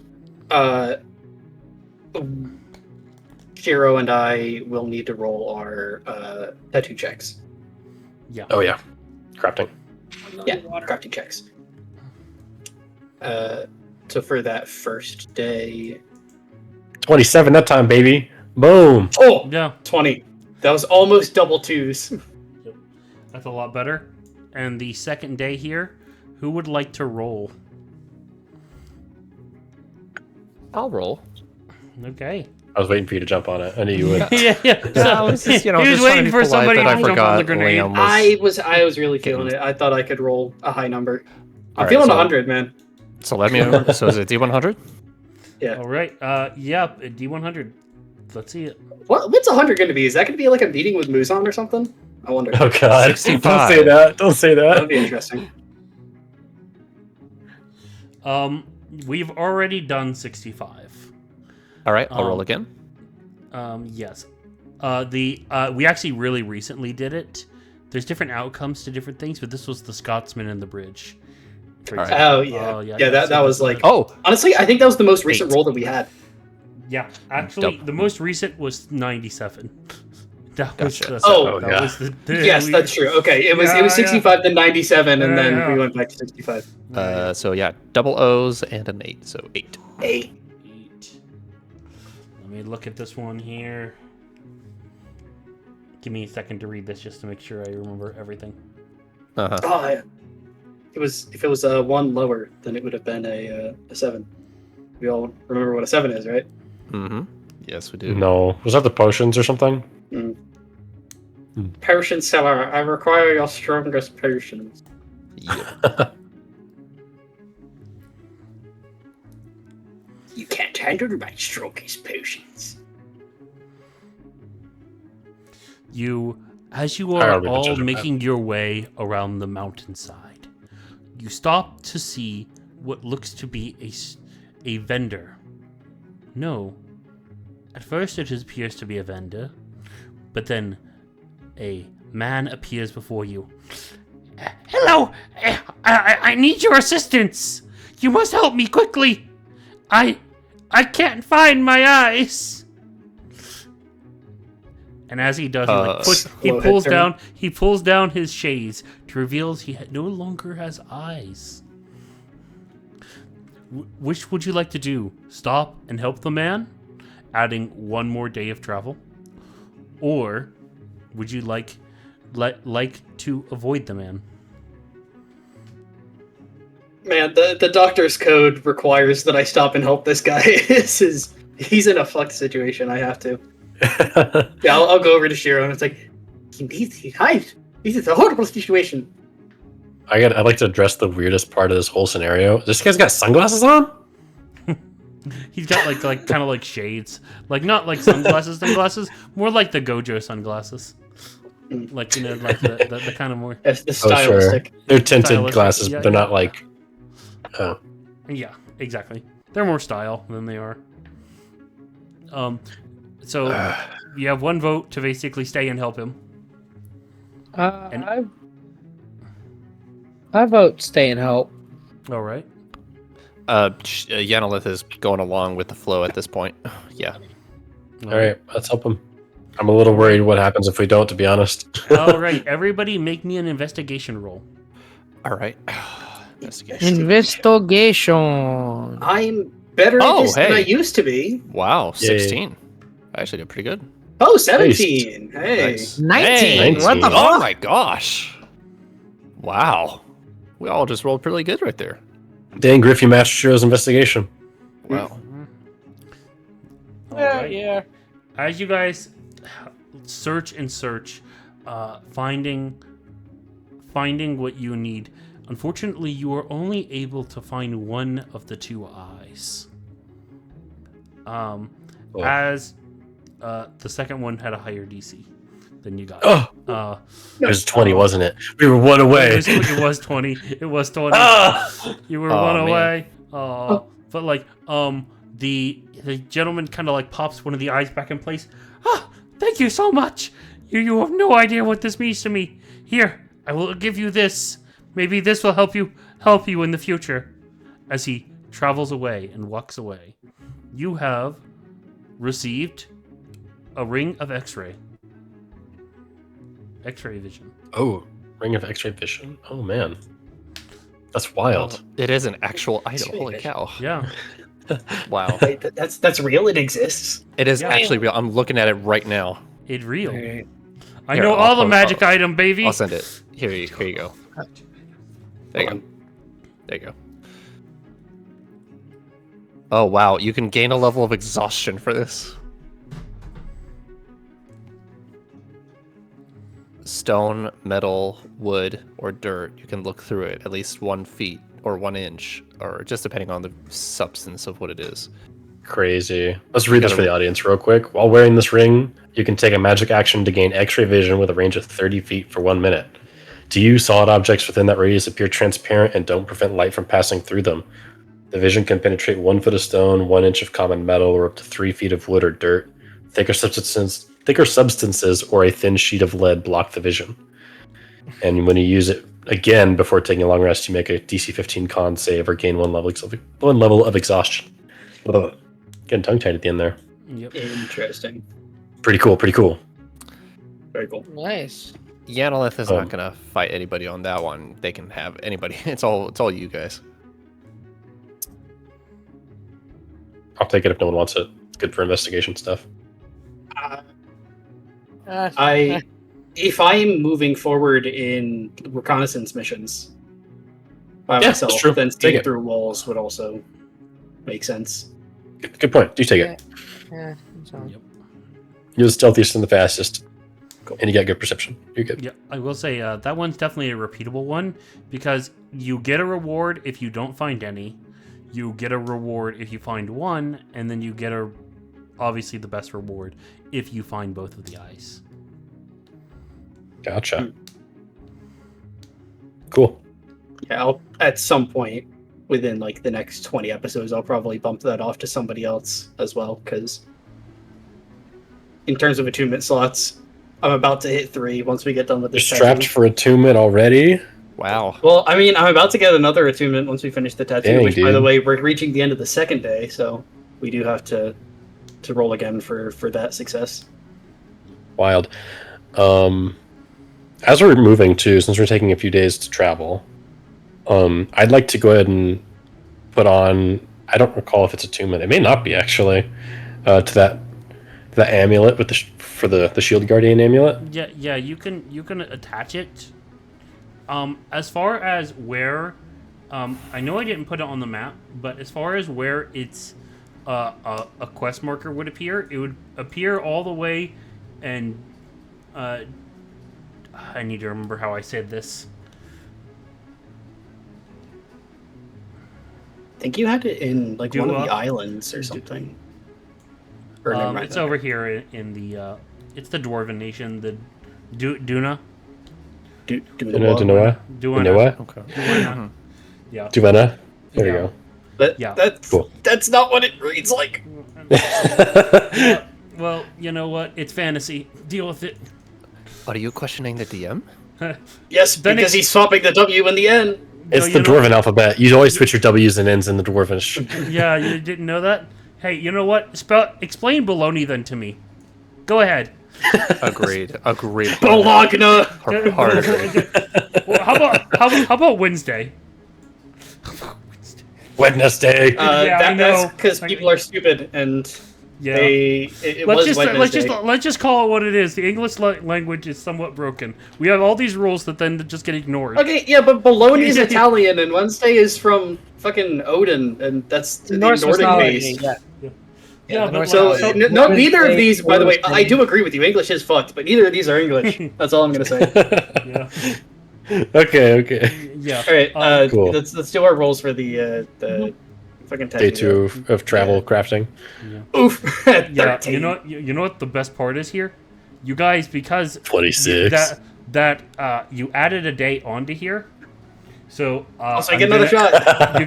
Shiro and I will need to roll our tattoo checks. Yeah. Oh yeah, crafting. Yeah, crafting checks. So for that first day, 27 that time, baby. Boom. oh, Yeah. 20. That was almost double twos. That's a lot better. And the second day here, who would like to roll? I'll roll. Okay. I was waiting for you to jump on it. I knew you would. yeah. I was just, he just was trying waiting to for be polite, somebody but to I jump on forgot the grenade. Liam was- I was really feeling Getting- it. I thought I could roll a high number. I'm Alright, feeling so- 100, man. So let me. So is it D100? Yeah. All right. Yep. D100. Let's see it. What's 100 going to be? Is that going to be like a meeting with Muzan or something? I wonder. Oh god. 65. Don't say that. Don't say That would that. be interesting. We've already done 65. All right, I'll roll Um, again. Yes. We actually really recently did it. There's different outcomes to different things, but this was the Scotsman and the bridge. For All right. example. Oh, yeah. Oh, yeah, so that was this like... is- Oh, Honestly, I think that was the most recent 8. roll that we had. Yeah, actually, Dope. the most recent was 97. That was Gotcha. the Oh, that yeah. was the Yes, we- that's true. Okay, it was Yeah, 65 to 97, and Yeah, then yeah. we went back to 65. so yeah, double O's and an 8, so 8. 8. 8. Let me look at this one here. Give me a second to read this just to make sure I remember everything. Uh-huh. Oh, yeah. If it was a 1 lower, then it would have been a 7. We all remember what a 7 is, right? Mm-hmm. Yes, we do. No. Was that the potions or something? Potion seller, I require your strongest potions. Yep. You can't handle my strongest potions. As you I are already all judged that. making your way around the mountainside, you stop to see what looks to be a vendor. No. At first it appears to be a vendor, but then a man appears before you. Hello! I need your assistance! You must help me quickly! I can't find my eyes! And as he does, Slow head turn. he pulls down his shades to reveal he no longer has eyes. Which would you like to do? Stop and help the man, adding one more day of travel, or would you like to avoid the man? Man, the doctor's code requires that I stop and help this guy. He's in a fucked situation. I have to. Yeah, I'll go over to Shiro and it's like, this is a horrible situation. I'd like to address the weirdest part of this whole scenario. This guy's got sunglasses on? He's got like kind of like shades, like not like sunglasses, more like the Gojo sunglasses, like like the kind of more. That's the Oh, sure. stylistic. They're tinted Stylistic, glasses, yeah, but they're yeah. not like... Oh. Yeah, exactly. They're more style than they are. So you have one vote to basically stay and help him. And- I vote stay and help. All right. Yanolith is going along with the flow at this point. Yeah. All right, let's help him. I'm a little worried what happens if we don't, to be honest. All right. Everybody, make me an investigation roll. All right. Investigation. Investigation. I'm better Oh, at this than I hey. used to be. Wow, Yay. 16. I actually did pretty good. Oh, 17. Hey. Nice. 19. What the 19. Oh fuck? my gosh. Wow. We all just rolled pretty good right there. Dan Griffey matched Shiro's investigation. Wow. All right. Yeah. as you guys search and search, finding what you need, unfortunately, you are only able to find one of the two eyes. As the second one had a higher DC than you got. Oh, it was 20, wasn't it? We were one away. It was 20. It was 20. You were one man. away. But like, the gentleman kind of like pops one of the eyes back in place. Thank you so much. You have no idea what this means to me. Here, I will give you this. Maybe this will help you in the future. As he travels away and walks away, you have received a ring of X-ray vision. Oh, ring of X-ray vision. Oh man, that's wild. It is an actual item. X-ray Holy vision. cow. Yeah. Wow. Wait, that's real. It exists. It is Yeah. actually real. I'm looking at it right now. It's real. Okay. I Here, know I'll all the post- magic item, baby. I'll send it. Here you go. There you go. There you go. Oh wow, you can gain a level of exhaustion for this. Stone, metal, wood, or dirt. You can look through it at least 1 feet or 1 inch, or just depending on the substance of what it is. Crazy. Let's read this for the audience real quick. While wearing this ring, you can take a magic action to gain X-ray vision with a range of 30 feet for 1 minute. To you, solid objects within that radius appear transparent and don't prevent light from passing through them. The vision can penetrate 1 foot of stone, 1 inch of common metal, or up to 3 feet of wood or dirt. Thicker substances or a thin sheet of lead block the vision. And when you use it again before taking a long rest, you make a DC 15 con save or gain one level of exhaustion. Ugh. Getting tongue-tied at the end there. Yep. Interesting. Pretty cool. Very cool. Nice. Yanolith is not gonna fight anybody on that one. They can have anybody. It's all you guys. I'll take it if no one wants it. It's good for investigation stuff. If I'm moving forward in reconnaissance missions by Yeah, myself, that's true. then Take seeing it. through walls would also make sense. Good point. Do take it. Yeah. So. Yep. You're the stealthiest and the fastest. And you got good perception. You're good. Yeah, I will say that one's definitely a repeatable one because you get a reward if you don't find any. You get a reward if you find one, and then you get obviously the best reward if you find both of the eyes. Gotcha. Cool. Yeah, I'll, at some point within like the next 20 episodes, I'll probably bump that off to somebody else as well, because in terms of attunement slots, I'm about to hit 3 once we get done with You're this. strapped tattoo. for attunement already? Wow. Well, I mean, I'm about to get another attunement once we finish the tattoo, Dang, which, by dude. the way, we're reaching the end of the second day, so we do have to roll again for that success. Wild. As we're moving to, since we're taking a few days to travel, I'd like to go ahead and put on, I don't recall if it's attunement, it may not be actually, to that amulet with for the Shield Guardian amulet. Yeah, you can attach it. As far as where, I know I didn't put it on the map, but as far as where it's a quest marker would appear, it would appear all the way, and I need to remember how I said this. I think you had it in like one of Dua. the islands or something. Or never mind, It's okay. over here in the it's the Dwarven Nation, the Duna. Dunoa? Duana. Okay. Duana. Yeah. Duvena? There Yeah. you go. Yeah. That's Cool. that's not what it reads like. Well, you know what? It's fantasy. Deal with it. Are you questioning the DM? Yes, Then because it's- he's swapping the W in the end. It's No, the you know- Dwarven alphabet. You always switch your W's and N's in the Dwarven. Yeah, you didn't know that? Hey, you know what? Explain baloney then to me. Go ahead. Agreed. Bologna. Hard agreed. Well, how about Wednesday? Wednesday. Yeah, I know. That's because people are stupid and Yeah. it Let's was Wednesday. let's just call it what it is. The English language is somewhat broken. We have all these rules that then just get ignored. Okay, yeah, but Bologna is Yeah. Italian and Wednesday is from fucking Odin, and that's the Norse Nordic mythology, base. yeah. Yeah, but So, like, neither of these, by the way, I do agree with you. English is fucked, but neither of these are English. That's all I'm gonna say. yeah, Okay. yeah. All right, Cool. let's do our rolls for the fucking Day 2 of travel Yeah. crafting. Oof. Yeah, 13. you know what the best part is here? You guys, because 26. you added a day onto here, so Also, I get another shot. You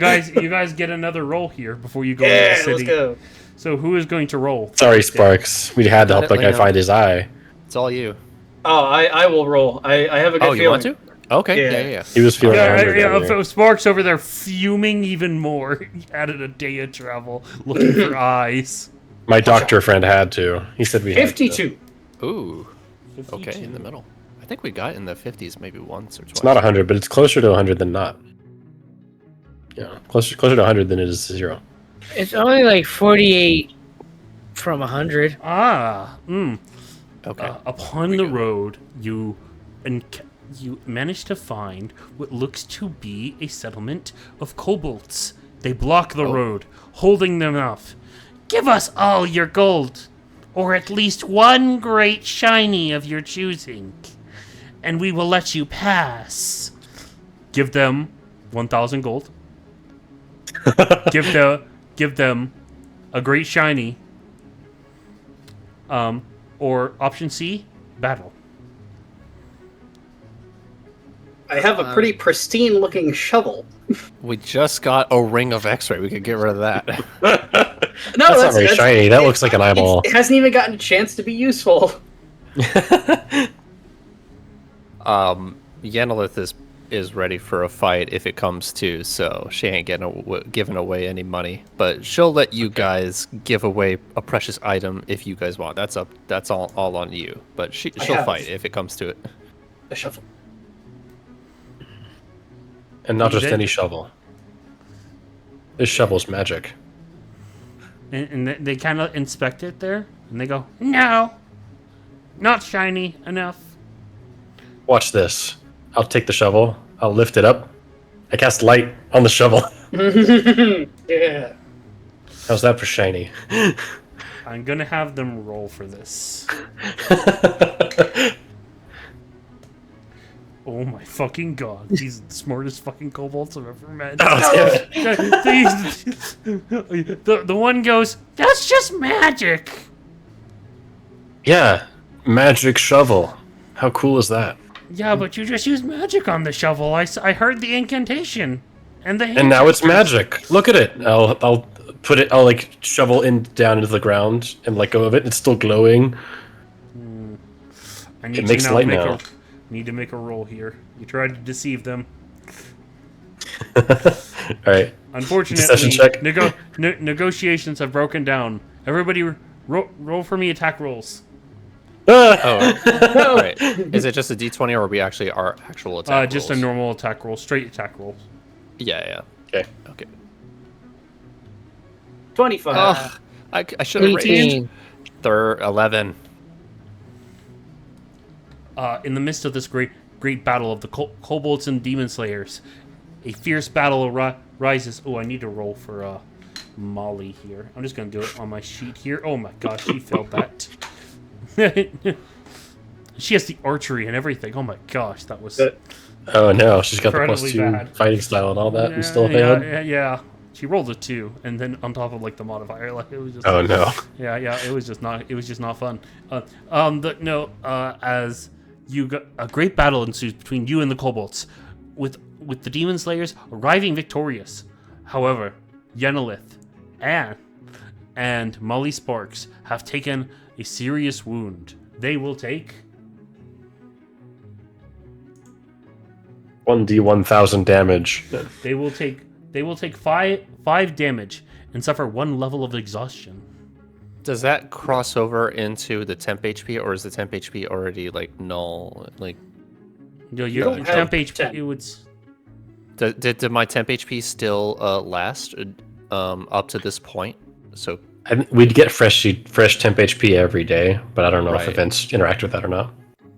guys get another roll here before you go into Yeah, the city. let's go. So who is going to roll? Sorry, Sparks. We had to help that guy find his eye. It's all you. Oh, I will roll. I have a good Oh, feeling. you want to? Okay. Yeah. Yeah. He was feeling hungry. down Yeah, here. Sparks over there fuming even more. He added a day of travel looking for eyes. My doctor friend had to. He said we had to. 52. Ooh. 52. Okay, in the middle. I think we got in the 50s maybe once or twice. It's not 100, but it's closer to 100 than not. Yeah, closer to 100 than it is to 0. It's only like 48 from 100. Okay. Upon the road, you manage to find what looks to be a settlement of kobolds. They block the road, holding them off. Give us all your gold, or at least one great shiny of your choosing, and we will let you pass. Give them 1,000 gold. give them a great shiny. Or option C, battle. I have a pretty pristine looking shovel. We just got a ring of X-ray. We could get rid of that. No, That's not very shiny. That looks like an eyeball. It hasn't even gotten a chance to be useful. Yenilith is ready for a fight if it comes to, so she ain't giving away any money. But she'll let you guys give away a precious item if you guys want. That's all on you. But she'll fight if it comes to it. A shovel. And not just Then- any shovel. This shovel's magic. And they kind of inspect it there, and they go, no, not shiny enough. Watch this. I'll take the shovel. I'll lift it up. I cast light on the shovel. Yeah. How's that for shiny? I'm gonna have them roll for this. Oh my fucking god, these are the smartest fucking kobolds I've ever met. Oh, damn it. the one goes, that's just magic. Yeah, magic shovel. How cool is that? Yeah, but you just used magic on the shovel. I heard the incantation. And now it's magic. Look at it. I'll put it. I'll like shovel down into the ground and let go of it. It's still glowing. I need It makes to light make now. Need to make a roll here. You tried to deceive them. All right. Unfortunately, Deception check. Negotiations have broken down. Everybody, roll for me attack rolls. Oh, right. Is it just a D20 or are we actually our actual attack Just a rolls? normal attack roll, straight attack roll. Yeah. Okay. 25. Oh, I should have raged. 18. They're 11. In the midst of this great battle of the kobolds and demon slayers, a fierce battle rises. Oh, I need to roll for Molly here. I'm just gonna do it on my sheet here. Oh my gosh, she failed that. She has the archery and everything. Oh my gosh, that was Oh no, she's got the Incredibly +2 bad. fighting style and all that, and still failed. Yeah. She rolled a 2, and then on top of like the modifier, like it was just. Oh no. Yeah, it was just not fun. As you got a great battle ensues between you and the kobolds, with the demon slayers arriving victorious. However, Yenilith and Molly Sparks have taken a serious wound. They will take 1d 1000 damage. They will take five damage and suffer 1 level of exhaustion. Does that cross over into the temp HP, or is the temp HP already like null? Like, Your don't have temp HP, temp. it would. did my temp HP still last up to this point? So We'd get fresh temp HP every day, but I don't know if Right. events interact with that or not.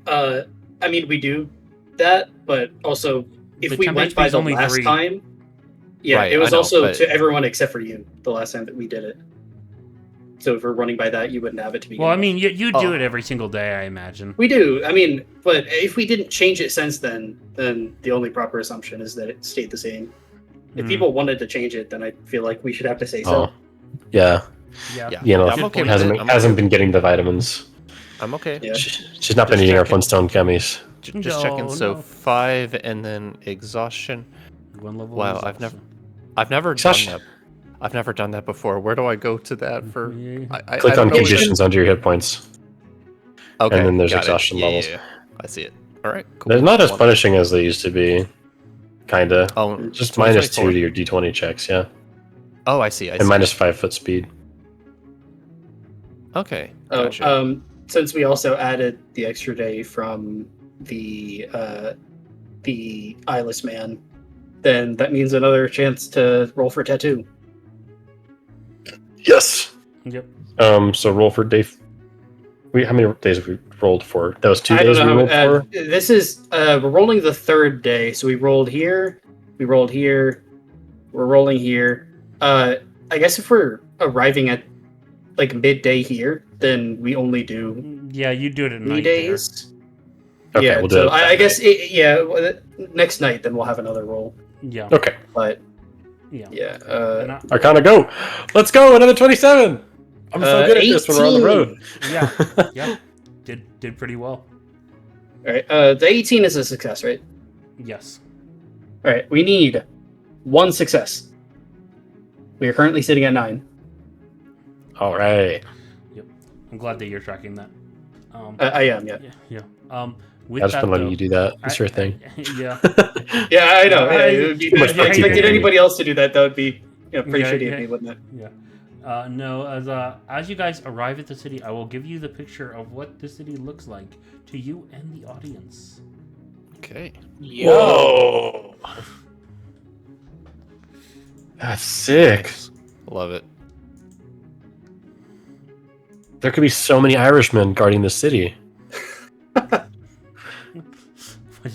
I mean, we do that, but also if The we temp went HP by is the only last 3. time, yeah, Right, it was I know, also but- to everyone except for you the last time that we did it. So if we're running by that, you wouldn't have it to begin Well, I with. mean, you do Oh. it every single day, I imagine. We do. I mean, but if we didn't change it since then the only proper assumption is that it stayed the same. If Hmm. people wanted to change it, then I feel like we should have to say so. Oh, yeah. Yeah. Yeah. You know, I'm okay with hasn't it. I'm hasn't okay been getting the vitamins. I'm okay. Yeah. She's not been Just eating her checking. Flintstone gummies. Just checking. No, So no. 5 and then exhaustion. One level. Wow, is I've never- awesome. I've never Gosh. done that. I've never done that before. Where do I go to that for? Yeah. I Click don't on know where- conditions under your hit points. Okay, and then there's got it. exhaustion Yeah, levels. yeah, yeah. I see it. All right, cool. They're not as One- punishing as they used to be. Kinda. Oh, Just 2024. -2 to your D20 checks, yeah. Oh, I see. I see. And -5 foot speed. Okay, Oh, gotcha. since we also added the extra day from the eyeless man, then that means another chance to roll for tattoo. Yes. Yep. So roll for day. How many days have we rolled for? That was 2 I don't days we know. rolled for. This is we're rolling the third day, so we rolled here, we're rolling here. I guess if we're arriving at like midday here, then we only do Yeah, you do it at 3 night there. days. Okay, yeah, we'll do so it. I guess next night then we'll have another roll. Yeah. Okay. But Yeah. yeah, And Arcana, go! Let's go! Another 27! I'm so good at this when we're on the road. yeah. Yeah. Did pretty well. All right, the 18 is a success, right? Yes. All right, we need 1 success. We are currently sitting at 9. All right. I'm glad that you're tracking that. I am, yeah. Yeah. With I've just that, been letting though, you do that. It's your thing. Yeah. Yeah, I know. I- It would be, Too much if I bookkeeping. expected anybody else to do that, that would be pretty Yeah, shitty yeah. of me, wouldn't it? Yeah. No, as you guys arrive at the city, I will give you the picture of what the city looks like to you and the audience. Okay. Whoa! That's sick. Love it. There could be so many Irishmen guarding the city.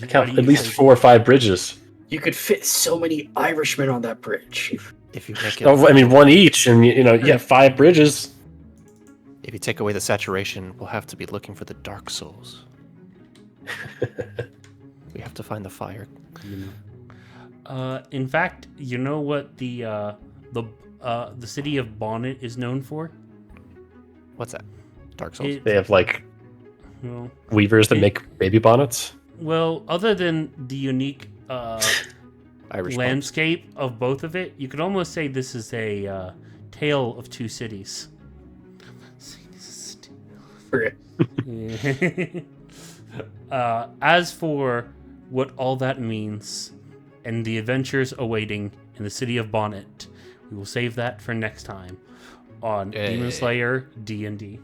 Count at least 4 or 5 bridges. You could fit so many Irishmen on that bridge. If you make it, Oh, I mean, 1 each, and you have 5 bridges. if you take away the saturation, we'll have to be looking for the Dark Souls. We have to find the fire. In fact, you know what the city of Bonnet is known for? What's that? Dark Souls. It- They have like well, weavers that make baby bonnets. well, other than the unique Irish pubs. landscape of both of it, you could almost say this is a tale of 2 cities. Okay. As for what all that means and the adventures awaiting in the city of Bonnet, we will save that for next time on Hey. Demon Slayer D&D.